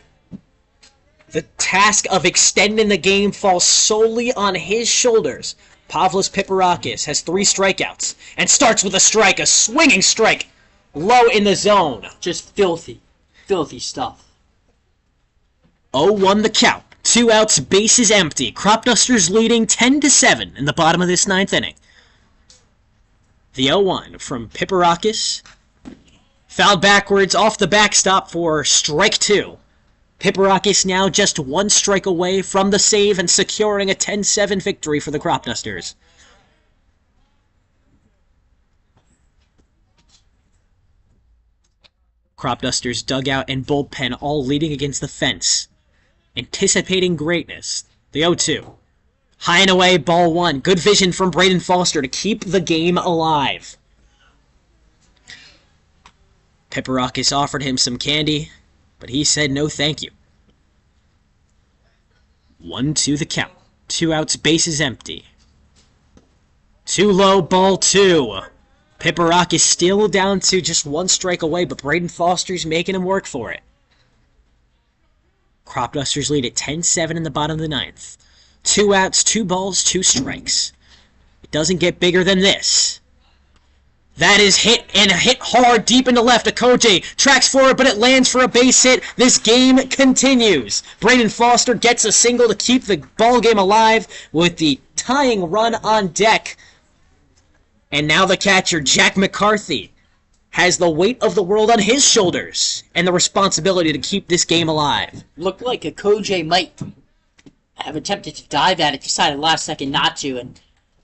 The task of extending the game falls solely on his shoulders. Pavlos Hipperakis has 3 strikeouts and starts with a strike, a swinging strike, low in the zone. Just filthy stuff. 0-1 the count. 2 outs, bases empty. Cropdusters leading 10-7 in the bottom of this 9th inning. The 0-1 from Hipperakis. Fouled backwards off the backstop for strike 2. Hipperakis now just 1 strike away from the save and securing a 10-7 victory for the Cropdusters. Cropdusters dugout and bullpen all leading against the fence. Anticipating greatness. The 0-2. High and away, ball 1. Good vision from Braden Foster to keep the game alive. Pipperakis offered him some candy, but he said no thank you. 1-2 the count. 2 outs, bases empty. Too low, ball 2. Pipperakis still down to just 1 strike away, but Braden Foster's making him work for it. Cropdusters lead at 10-7 in the bottom of the 9th. 2 outs, 2 balls, 2 strikes. It doesn't get bigger than this. That is hit, and hit hard deep into left. Okoje tracks forward, but it lands for a base hit. This game continues. Braden Foster gets a single to keep the ball game alive with the tying run on deck. And now the catcher, Jack McCarthy, has the weight of the world on his shoulders and the responsibility to keep this game alive. Looked like Okoje might have attempted to dive at it, decided last second not to, and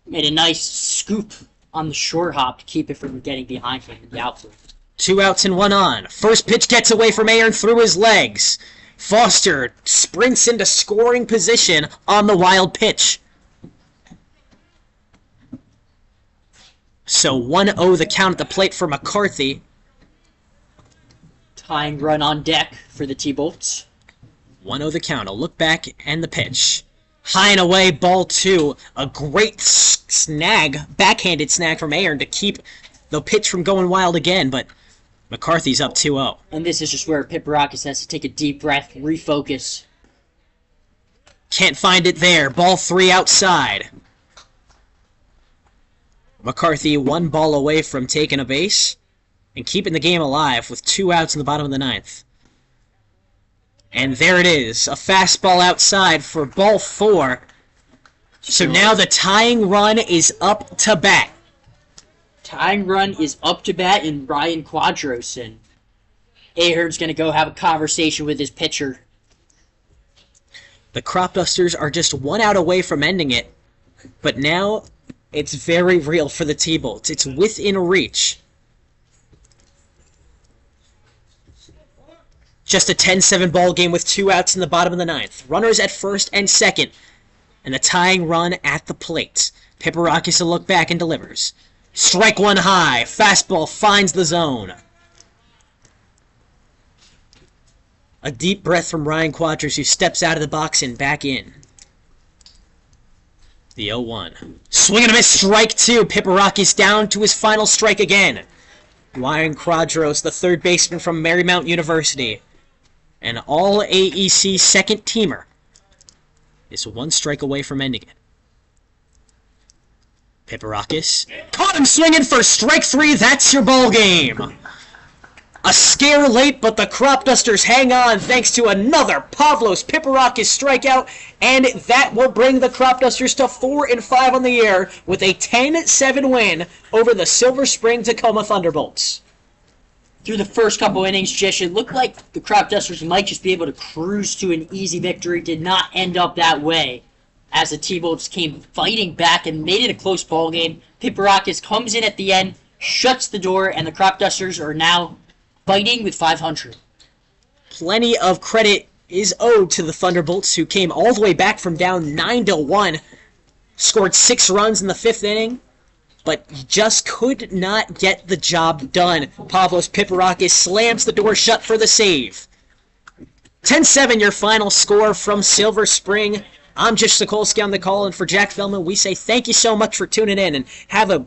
made a nice scoop on the short hop to keep it from getting behind him in the outfield. 2 outs and 1 on. First pitch gets away from Aaron through his legs. Foster sprints into scoring position on the wild pitch. So 1-0 the count at the plate for McCarthy. Tying run on deck for the T-Bolts. 1-0 the count. A look back and the pitch. High and away, ball 2. A great snag, backhanded snag from Aaron to keep the pitch from going wild again, but McCarthy's up 2-0. And this is just where Pipperakis has to take a deep breath, refocus. Can't find it there. Ball 3 outside. McCarthy 1 ball away from taking a base and keeping the game alive with 2 outs in the bottom of the 9th. And there it is, a fastball outside for ball 4. So now the tying run is up to bat. Tying run is up to bat in Ryan Quadros, and Ahern's going to go have a conversation with his pitcher. The Cropdusters are just 1 out away from ending it, but now it's very real for the T-Bolts. It's within reach. Just a 10-7 ball game with 2 outs in the bottom of the 9th. Runners at first and second. And the tying run at the plate. Pipperakis a look back and delivers. Strike 1 high. Fastball finds the zone. A deep breath from Ryan Quadros, who steps out of the box and back in. The 0-1. Swing and a miss, strike 2. Pipperakis down to his final strike again. Ryan Quadros, the third baseman from Marymount University, an all-AEC second-teamer, is 1 strike away from ending it. Pipperakis caught him swinging for strike 3. That's your ball game. A scare late, but the Cropdusters hang on thanks to another Pavlos Pipperakis strikeout, and that will bring the Cropdusters to 4-5 on the year with a 10-7 win over the Silver Spring-Takoma Thunderbolts. Through the first couple innings, Jish, it looked like the Cropdusters might just be able to cruise to an easy victory. Did not end up that way, as the T-Bolts came fighting back and made it a close ball game. Pipperakis comes in at the end, shuts the door, and the Cropdusters are now fighting with 500. Plenty of credit is owed to the Thunderbolts, who came all the way back from down 9-1, scored 6 runs in the 5th inning, but just could not get the job done. Pavlos Pipperakis slams the door shut for the save. 10-7 your final score from Silver Spring. I'm Jish Sokolsky on the call, and for Jack Feldman, we say thank you so much for tuning in, and have a